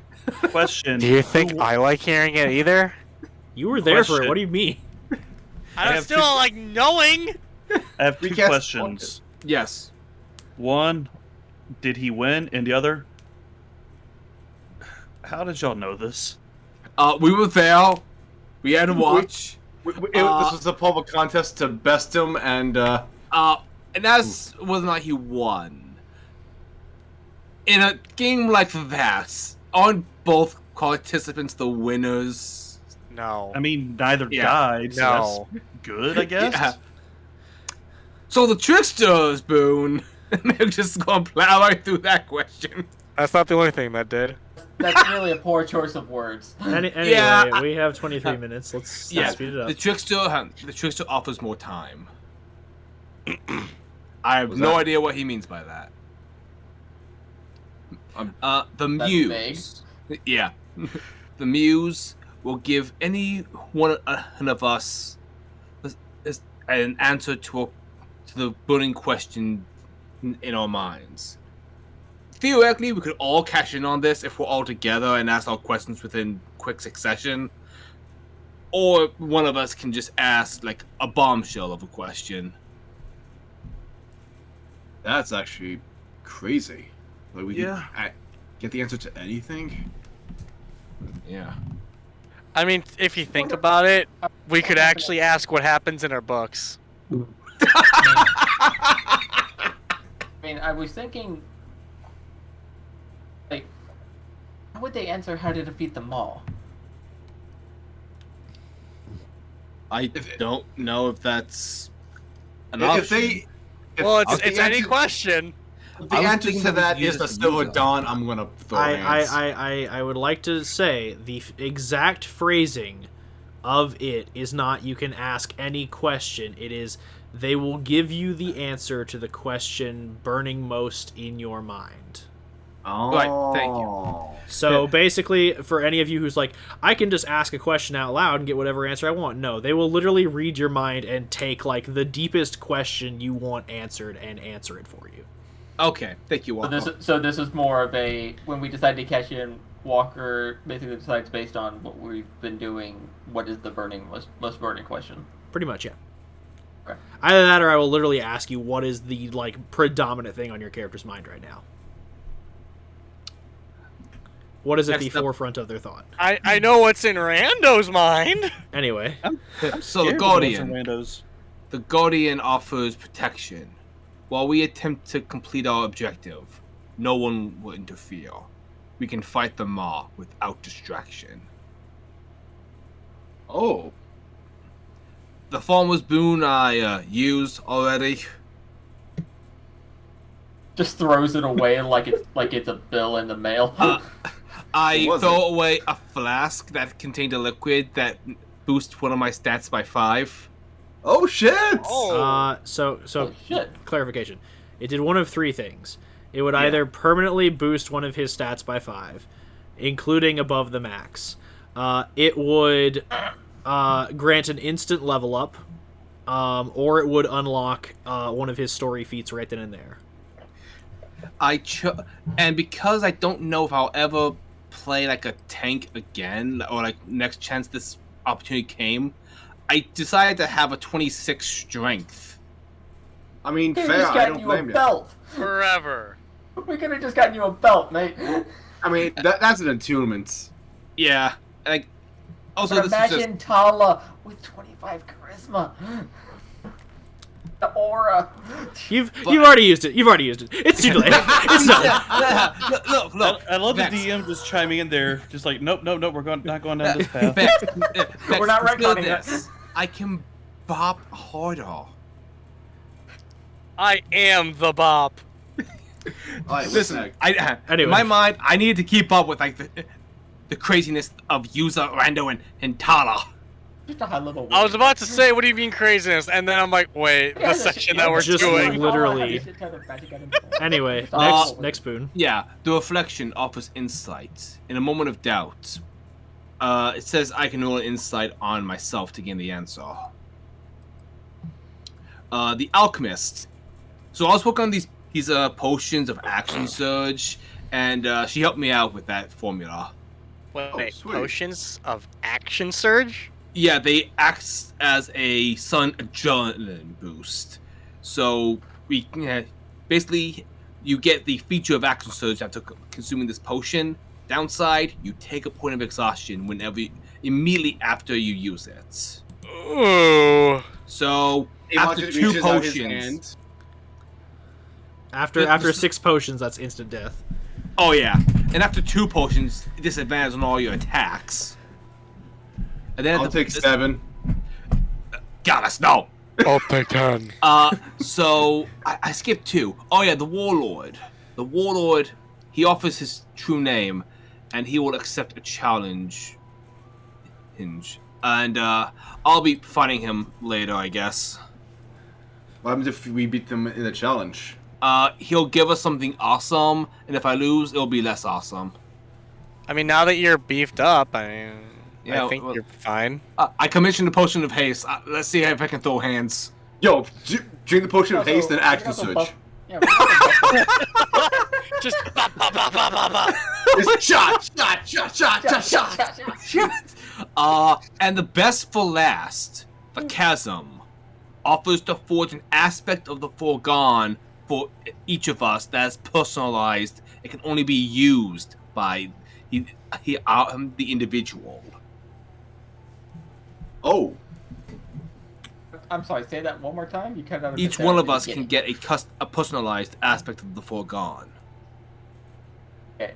Question. Do you think I like hearing it either? You were there for it. Question. What do you mean? I I have still two- like knowing. I have two Recast questions. Yes. One, did he win? And the other, how did y'all know this? We were there, we had to watch, This was a public contest to best him, and and that's whether or not he won. In a game like that, aren't both participants the winners? No. I mean, neither Yeah. died, so No. that's good, I guess. Yeah. So the trickster's boon, and they're just gonna plow right through that question. That's not the only thing that did. That's really a poor choice of words. Anyway, Yeah, we have 23 minutes. Let's speed it up. The trickster offers more time. I have Was no that- idea what he means by that. The That's muse. Yeah. The muse will give any one of us an answer to the burning question in our minds. Theoretically, we could all cash in on this if we're all together and ask our questions within quick succession. Or one of us can just ask, like, a bombshell of a question. That's actually crazy. Like, we Yeah. can get the answer to anything? Yeah. I mean, if you think about it, we could actually ask what happens in our books. I mean, I was thinking, like, how would they answer how to defeat them all? I don't know if that's an If option. they... Well, if it's the any answer- question. If the I was answer thinking to that we that could use is the it to Silver use Dawn, I'm gonna throw hands. I would like to say the exact phrasing of it is not you can ask any question. It is they will give you the answer to the question burning most in your mind. Oh. Right, thank you. So basically, for any of you who's like, I can just ask a question out loud and get whatever answer I want. No, they will literally read your mind and take like the deepest question you want answered and answer it for you. Okay, thank you, Walker. So this is more of a, when we decide to cash in, Walker basically decides based on what we've been doing, what is the most burning question. Pretty much, yeah. Okay. Either that or I will literally ask you what is the like predominant thing on your character's mind right now. What is at the Next up- forefront of their thought? I know what's in Rando's mind. Anyway, I'm So the scared of Guardian. randos. The Guardian offers protection. While we attempt to complete our objective, no one will interfere. We can fight the Maw without distraction. Oh. The Farmer's Boon I used already. Just throws it away like it's a bill in the mail. I was throw away a flask that contained a liquid that boosts one of my stats by 5. Oh shit! so Oh, shit. clarification. It did one of three things. It would either permanently boost one of his stats by 5, including above the max. It would grant an instant level up, or it would unlock one of his story feats right then and there. And because I don't know if I'll ever play like a tank again, or like next chance this opportunity came, I decided to have a 26 strength. I mean, We fair, just I gotten don't you a blame you. belt. Forever. We could have just gotten you a belt, mate. I mean, that's an attunement. Yeah, like also But this is just imagine Tala with 25 charisma. The aura. You've already used it. You've already used it. It's too late. It's done. look. I love Vex. the DM just chiming in there, just like, nope, we're not going down this path. Vex, We're not consider retconning this. I can bop harder. I am the bop. Alright, Listen, listen. Anyway. in my mind, I needed to keep up with like the craziness of Yuza, Rando, and Tala. Just a high level. I was about to say, what do you mean craziness? And then I'm like, wait, the section that we're just doing. literally- Anyway, next boon. Yeah, the reflection offers insight. In a moment of doubt, it says I can roll an insight on myself to gain the answer. The alchemist. So I was working on these potions of action surge, and she helped me out with that formula. Wait, sweet. potions of action surge? Yeah, they act as a sun adrenaline boost. So basically, you get the feature of action surge after consuming this potion. Downside, you take a point of exhaustion immediately after you use it. Ooh. So after Imagine 2 reaches out his potions. hand. After 6 potions, that's instant death. Oh yeah, and after 2 potions, disadvantage on all your attacks. And then I'll take 7. God, us no. I'll take 10. So I skipped 2. Oh yeah, the warlord. The warlord, he offers his true name, and he will accept a challenge. And I'll be fighting him later, I guess. What happens if we beat them in the challenge? He'll give us something awesome, and if I lose, it'll be less awesome. I mean, now that you're beefed up, I think well, you're fine. I commissioned a potion of haste. Let's see if I can throw hands. Yo, drink the potion of haste and action surge. Yeah, we got the Just ba ba ba ba ba ba. It's shot. And the best for last, the chasm offers to forge an aspect of the foregone for each of us that is personalized. It can only be used by the individual. Oh, I'm sorry, say that one more time. You cut out. Each one of us can get a personalized aspect of the foregone. Okay,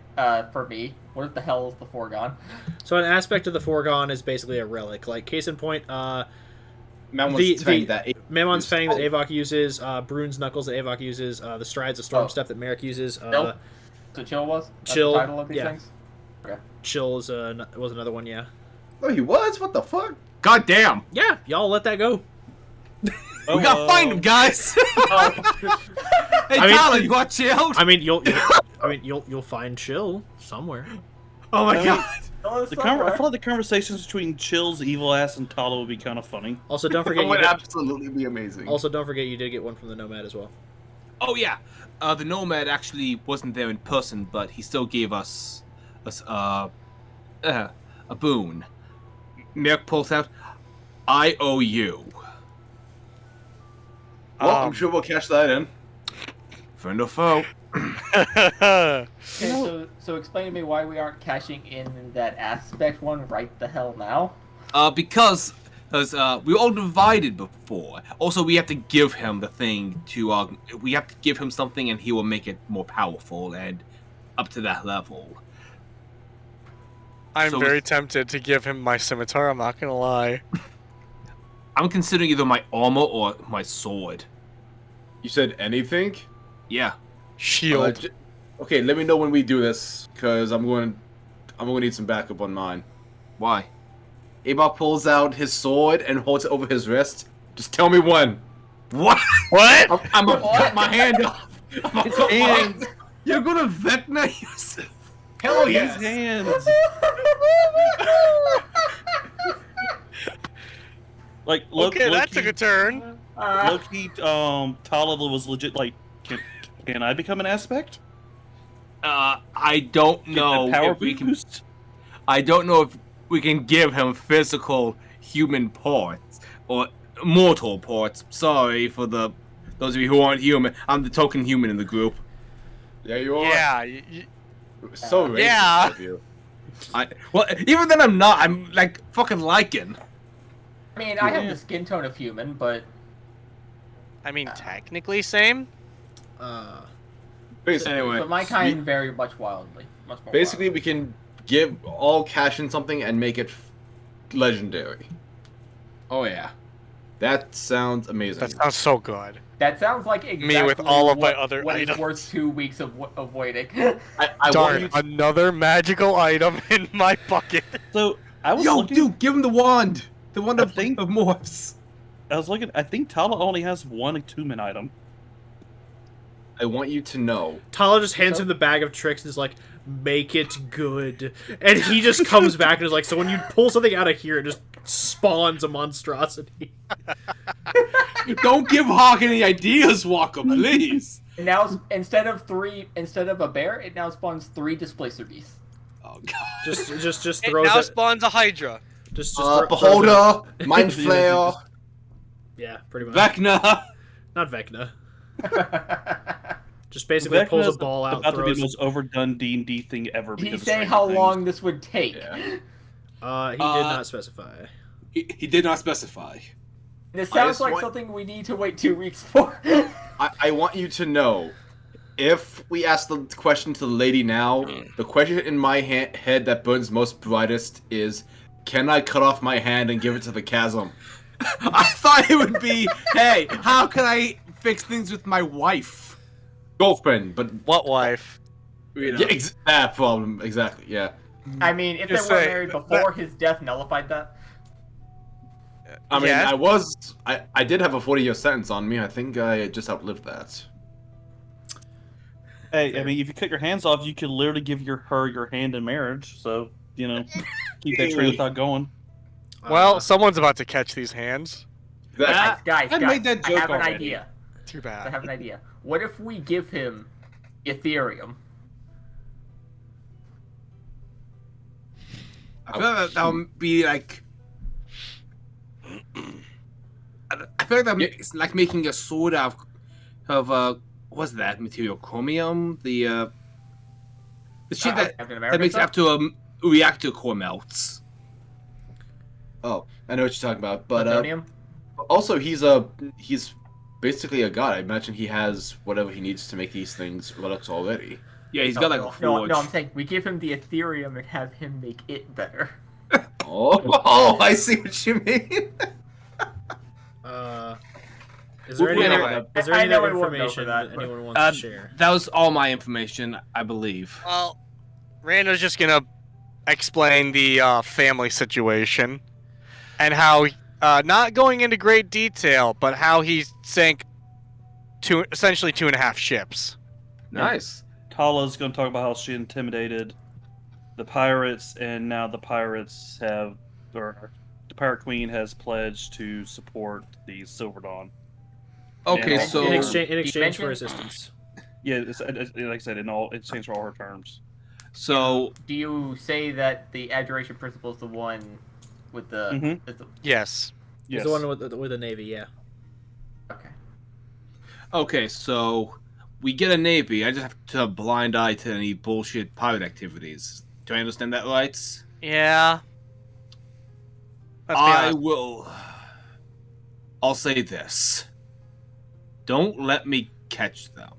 for me, what the hell is the foregone? So an aspect of the foregone is basically a relic. Like, case in point, Mammon's Fang that Mammon's Fang that Avok uses, Brune's Knuckles that Avok uses, the Strides of Storm Step that Merrick uses. Chill? So Chill was? That's Chill, the title of these yeah. things? Okay. Chill was another one, yeah. Oh, he was? What the fuck? God damn! Yeah, y'all let that go. We gotta find him, guys. Hey, Tyler, you got chilled? I mean, you'll find Chill somewhere. Oh my god! I feel like the conversations between Chill's evil ass and Tala would be kind of funny. Also, don't That forget would absolutely be amazing. Also, don't forget you did get one from the Nomad as well. Oh yeah, the Nomad actually wasn't there in person, but he still gave us a boon. Merrick pulls out, "I owe you." Well, I'm sure we'll cash that in. Friend or foe? Okay, so explain to me why we aren't cashing in that aspect one right the hell now. Because we were all divided before. Also, we have to give him the thing to. We have to give him something, and he will make it more powerful and up to that level. I'm So- very tempted to give him my scimitar, I'm not gonna lie. I'm considering either my armor or my sword. You said anything? Yeah. Shield. Okay, let me know when we do this, because I'm going to need some backup on mine. Why? Abok pulls out his sword and holds it over his wrist. Just tell me when. What? What? I'm gonna cut my hand off. I'm gonna cut my hands. hand. You're gonna Vecna yourself. Hell yes. His hands. Like, Okay, that took a turn. Loki, Tala was legit like, can I become an aspect? I don't Get know the power if we can. boost? I don't know if we can give him physical human parts or mortal parts. Sorry for those of you who aren't human. I'm the token human in the group. Yeah, you are. Yeah. So racist Yeah. of you. Well, even then I'm not. I'm like fucking Lycan. I mean, I have the skin tone of human, but I mean, technically same. Basically, Anyway, my kind vary much more. basically, we can give all cash in something and make it legendary. oh yeah. That sounds amazing. That sounds so good. That sounds like exactly Me with all of my what, other what items. is worth 2 weeks of waiting. I want Darn, you to, another magical item in my bucket. So I was Yo, looking. dude, give him the wand. The wand I of think- morphs. I was looking. I think Tala only has one attunement item. I want you to know. Tala just hands him the bag of tricks and is like, make it good. And he just comes back and is like, so when you pull something out of here, it just spawns a monstrosity. Don't give Hawk any ideas, Walker, please. And now instead of a bear, it now spawns 3 displacer beasts. Oh god. Just It throws now it. spawns a Hydra. Just throws it. Beholder, Mind Flayer. Yeah, pretty much. Vecna. Not Vecna. Just basically pulls a Vecna's ball out, about to be throws the most overdone D&D thing ever. Did he because of say Stranger how Things. long this would take? Yeah. He did not specify. He did not specify. This sounds just like want- something we need to wait 2 weeks for. I want you to know, if we ask the question to the lady now, the question in my head that burns most brightest is, can I cut off my hand and give it to the chasm? I thought it would be, hey, how can I fix things with my wife? Girlfriend, but What wife? You know? yeah, that problem exactly. Yeah, I mean, if Just they were say- married before his death nullified that. I mean, Yes. I did have a 40-year sentence on me. I think I just outlived that. Hey, I mean, if you cut your hands off, you could literally give her your hand in marriage. So keep that train of thought going. Well, someone's about to catch these hands. Exactly. Guys, I made that I joke have an already. idea. Too I bad. have an idea. What if we give him Ethereum? I feel like that would be like. I feel like it's like making a sword out of what's that material? Chromium? The shit that Captain that America makes it stuff? after a reactor core melts. Oh, I know what you're talking about, but Plutonium? also he's basically a god. I imagine he has whatever he needs to make these things relics already. Yeah, he's got like a no, forge. no, I'm saying we give him the Ethereum and have him make it better. Oh, I see what you mean. Is there any Anyway, other, is there I any know other I won't go for information that, that but- anyone wants to share? That was all my information, I believe. Well, Rando's just gonna explain the family situation and how, not going into great detail, but how he sank essentially 2.5 ships. Nice. Tala's going to talk about how she intimidated the pirates, and now the pirates have, or the Pirate Queen has pledged to support the Silver Dawn. Okay, Yeah. so in exchange for mention- assistance. Yeah, like I said, in exchange for all her terms. so Do you say that the Adoration Principle is the one with the... Mhm. with the- Yes. Yes. It's the one with the navy, yeah. Okay. okay, so we get a navy. I just have to have a blind eye to any bullshit pirate activities. Do I understand that right? Yeah. Let's be I honest. will. I'll say this. Don't let me catch them.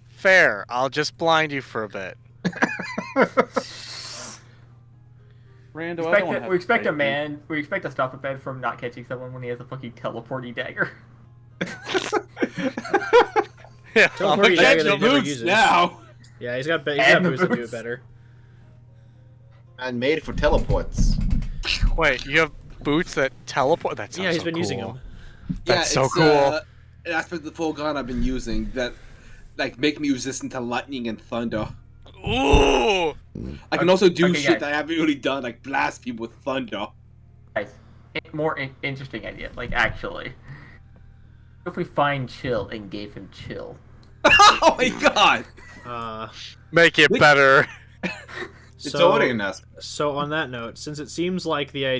Fair. I'll just blind you for a bit. Rando, I don't wanna have We expect to a fight man. We expect a stop bed from not catching someone when he has a fucking teleporty dagger. Yeah. Don't I'll worry, catch Dagger him. they never Boots uses. now. Yeah, he's got And the boots that do it boots. better. And made for teleports. Wait, you have boots that teleport? That sounds Yeah, he's so been using cool. them. That's so it's, cool. An aspect of the full gun I've been using that, like, make me resistant to lightning and thunder. Ooh! I can also do Okay, shit guys. that I haven't really done, like blast people with thunder. Guys, interesting idea. Like actually, if we find Chill and gave him Chill. Oh my god! Make it better. It's already an aspect. So on that note, since it seems like the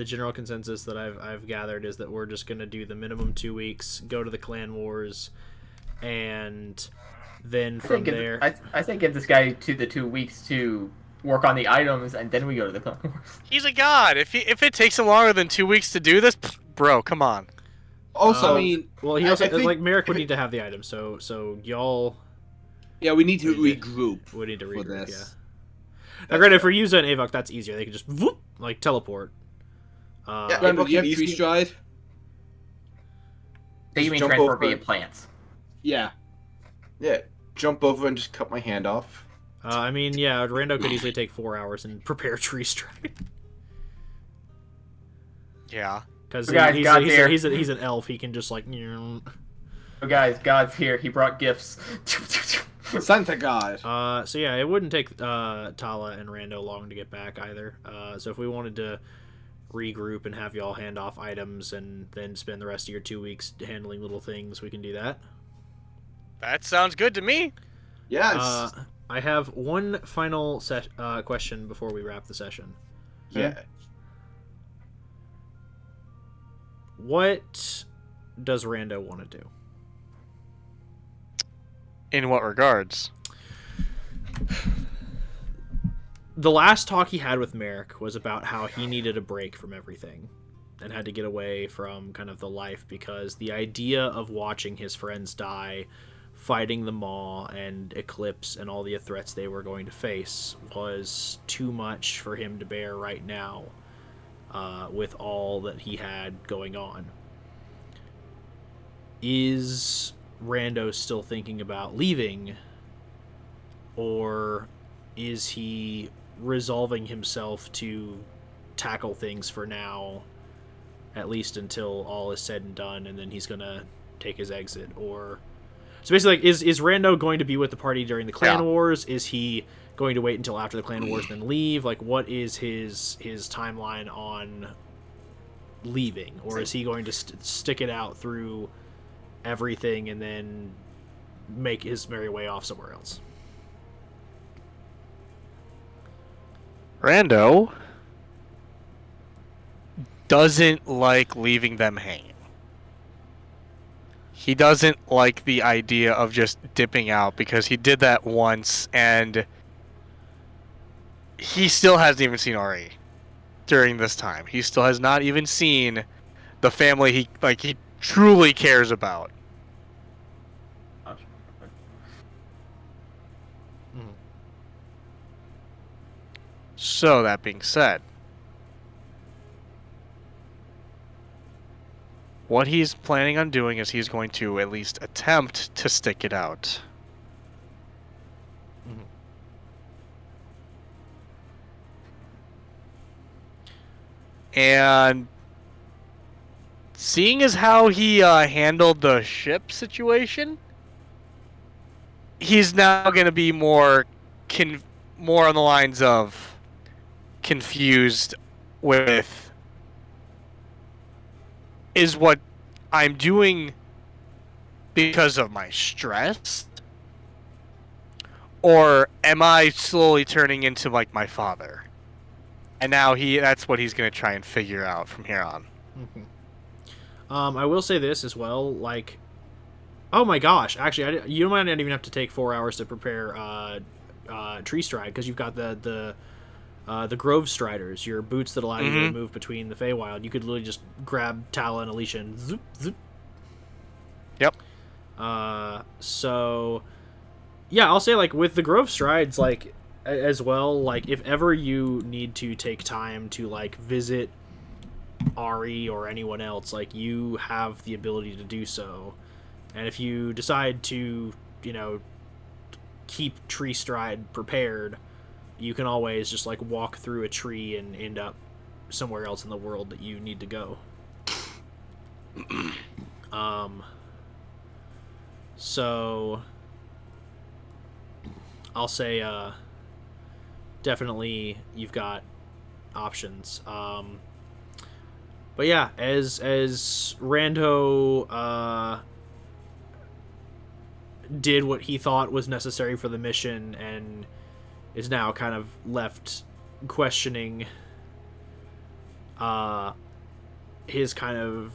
general consensus that I've gathered is that we're just gonna do the minimum 2 weeks, go to the Clan Wars, and then from there. I think give this guy the 2 weeks to work on the items, and then we go to the Clan Wars. He's a god. If it takes him longer than 2 weeks to do this, pfft, bro, come on. Also, I mean, Well, he also I think- like Merrick would need to have the items, so y'all yeah, we need to We did. regroup. would need to For regroup. this. Yeah. Now, granted, if we're using Avok, that's easier. They can just whoop, like teleport. Yeah, Randall, do you have Easy. tree stride? So you mean jump transfer over via it. plants? Yeah. yeah, jump over and just cut my hand off. I mean, yeah, Rando could easily take 4 hours and prepare tree stride. Yeah. Because So guys, God's here. he's an elf. He can just like. So guys, God's here. He brought gifts. Santa God. So yeah, it wouldn't take Tala and Rando long to get back either. So if we wanted to regroup and have y'all hand off items and then spend the rest of your 2 weeks handling little things, we can do that. That sounds good to me. Yeah, I have one final question before we wrap the session. yeah. What does Rando want to do? In what regards? The last talk he had with Merrick was about how he needed a break from everything and had to get away from kind of the life because the idea of watching his friends die, fighting the Maw and Eclipse and all the threats they were going to face was too much for him to bear right now with all that he had going on. Is Rando still thinking about leaving, or is he resolving himself to tackle things for now, at least until all is said and done, and then he's gonna take his exit? Or so basically, like, is Rando going to be with the party during the Clan Wars? Is he going to wait until after the Clan Wars and then leave? Like, what is his timeline on leaving, or is he going to stick it out through everything and then make his merry way off somewhere else. Rando doesn't like leaving them hanging. He doesn't like the idea of just dipping out because he did that once and he still hasn't even seen Ari during this time. He still has not even seen the family he truly cares about. So that being said, what he's planning on doing is he's going to at least attempt to stick it out. And seeing as how he handled the ship situation, he's now going to be more on the lines of confused with, is what I'm doing because of my stress, or am I slowly turning into like my father? And now that's what he's going to try and figure out from here on. I will say this as well, like, oh my gosh, actually, you might not even have to take 4 hours to prepare Tree Stride, because you've got the Grove Striders, your boots that allow you to move between the Feywild. You could literally just grab Tala and Alicia and zoop, zoop. Yep. So, yeah, I'll say, like, with the Grove Strides, like, as well, like, if ever you need to take time to, like, visit Ari or anyone else, like, you have the ability to do so. And if you decide to, you know, keep Tree Stride prepared, you can always just, like, walk through a tree and end up somewhere else in the world that you need to go. So I'll say definitely you've got options. But yeah, as Rando did what he thought was necessary for the mission and is now kind of left questioning his kind of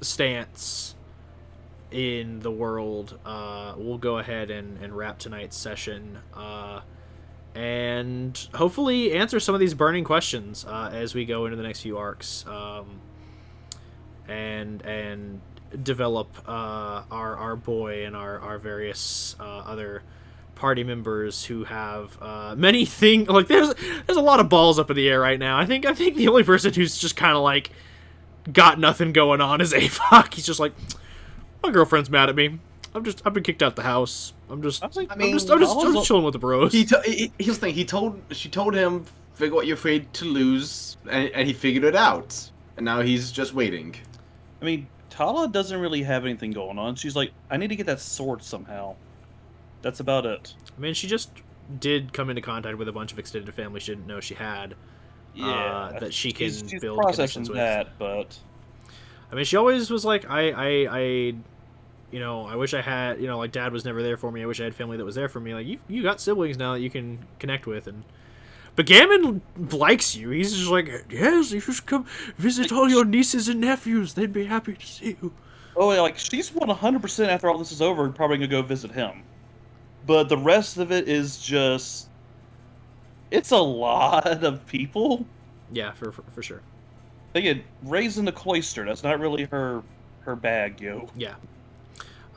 stance in the world, we'll go ahead and wrap tonight's session and hopefully answer some of these burning questions as we go into the next few arcs, and develop our boy and our various other party members who have many things. Like, there's a lot of balls up in the air right now. I think the only person who's just kind of like got nothing going on is Avok. He's just like, my girlfriend's mad at me. I've been kicked out the house. I'm just chilling with the bros. Here's the thing. She told him, figure what you're afraid to lose, and he figured it out. And now he's just waiting. I mean, Tala doesn't really have anything going on. She's like, I need to get that sword somehow. That's about it. I mean, she just did come into contact with a bunch of extended family she didn't know she had. Yeah, that she can she's build connections with. that, but I mean, she always was like, I wish I had, like, Dad was never there for me. I wish I had family that was there for me. Like, you got siblings now that you can connect with, but Gammon likes you. He's just like, yes, you should come visit all your nieces and nephews. They'd be happy to see you. Oh, yeah, like, she's 100% after all this is over, probably gonna go visit him. But the rest of it is just, it's a lot of people. Yeah, for sure. Again, raised in the cloister. That's not really her bag, yo. Yeah.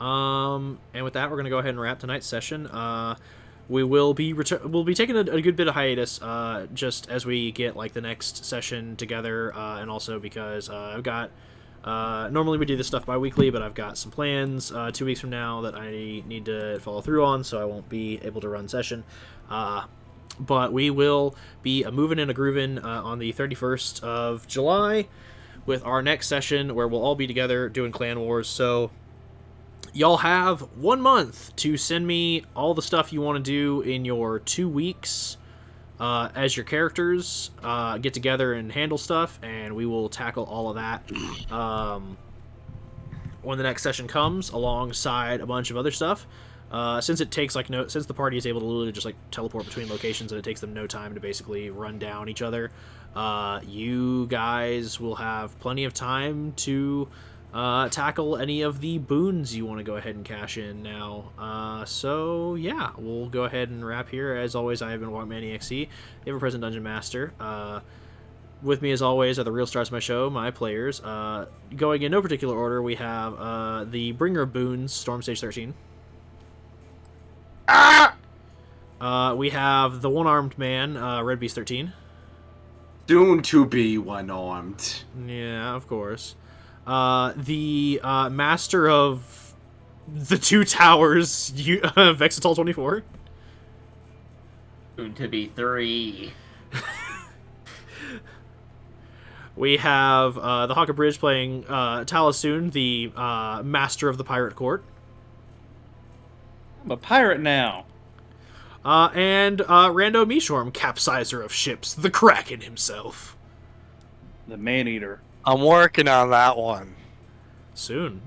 And with that, we're gonna go ahead and wrap tonight's session. We will be we'll be taking a good bit of hiatus, just as we get, like, the next session together, and also because I've got normally we do this stuff bi-weekly, but I've got some plans 2 weeks from now that I need to follow through on, so I won't be able to run session. But we will be moving and a grooving on the 31st of July with our next session, where we'll all be together doing Clan Wars. So y'all have 1 month to send me all the stuff you want to do in your 2 weeks as your characters get together and handle stuff, and we will tackle all of that. when the next session comes, alongside a bunch of other stuff. Since it takes since the party is able to literally just like teleport between locations and it takes them no time to basically run down each other, you guys will have plenty of time to tackle any of the boons you want to go ahead and cash in now. So yeah, we'll go ahead and wrap here. As always, I have been Walkman EXE, the ever-present Dungeon Master. With me, as always, are the real stars of my show, my players. Going in no particular order, we have the Bringer of Boons, Storm Stage 13. We have the One-Armed Man, Red Beast 13. Soon to be one-armed. Yeah, of course. The Master of the Two Towers, Vexitol 24. Soon to be 3. We have the Hawk of Bridge playing Talasoon, the Master of the Pirate Court. I'm a pirate now. And Rando Mishorm, Capsizer of Ships, the Kraken himself. The Man-Eater. I'm working on that one. Soon.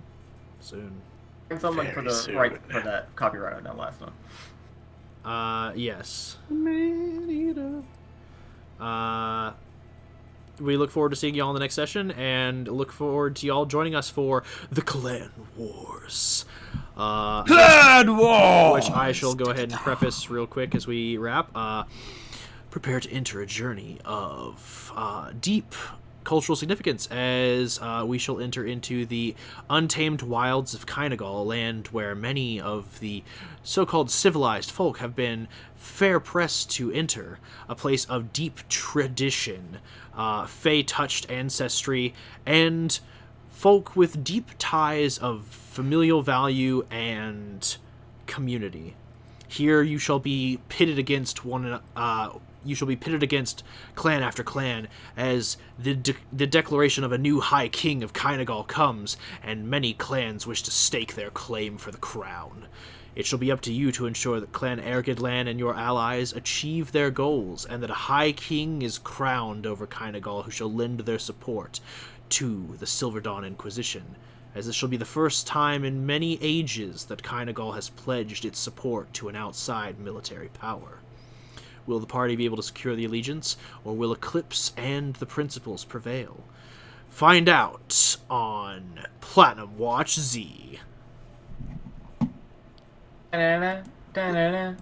And someone for the soon. right for that copyright on that last one. Yes. Man-Eater. We look forward to seeing y'all in the next session, and look forward to y'all joining us for the Clan Wars. Clan Wars! Which I shall go ahead and preface real quick as we wrap. Prepare to enter a journey of deep cultural significance as we shall enter into the untamed wilds of Caengal, a land where many of the so-called civilized folk have been fair pressed to enter, a place of deep tradition, fae-touched ancestry, and folk with deep ties of familial value and community. Here you shall be pitted against clan after clan as the declaration of a new High King of Caengal comes, and many clans wish to stake their claim for the crown. It shall be up to you to ensure that Clan Ergidlan and your allies achieve their goals, and that a High King is crowned over Caengal who shall lend their support to the Silver Dawn Inquisition, as this shall be the first time in many ages that Caengal has pledged its support to an outside military power. Will the party be able to secure the allegiance, or will Eclipse and the principles prevail? Find out on Platinum Watch Z. Da-na-na, da-na-na.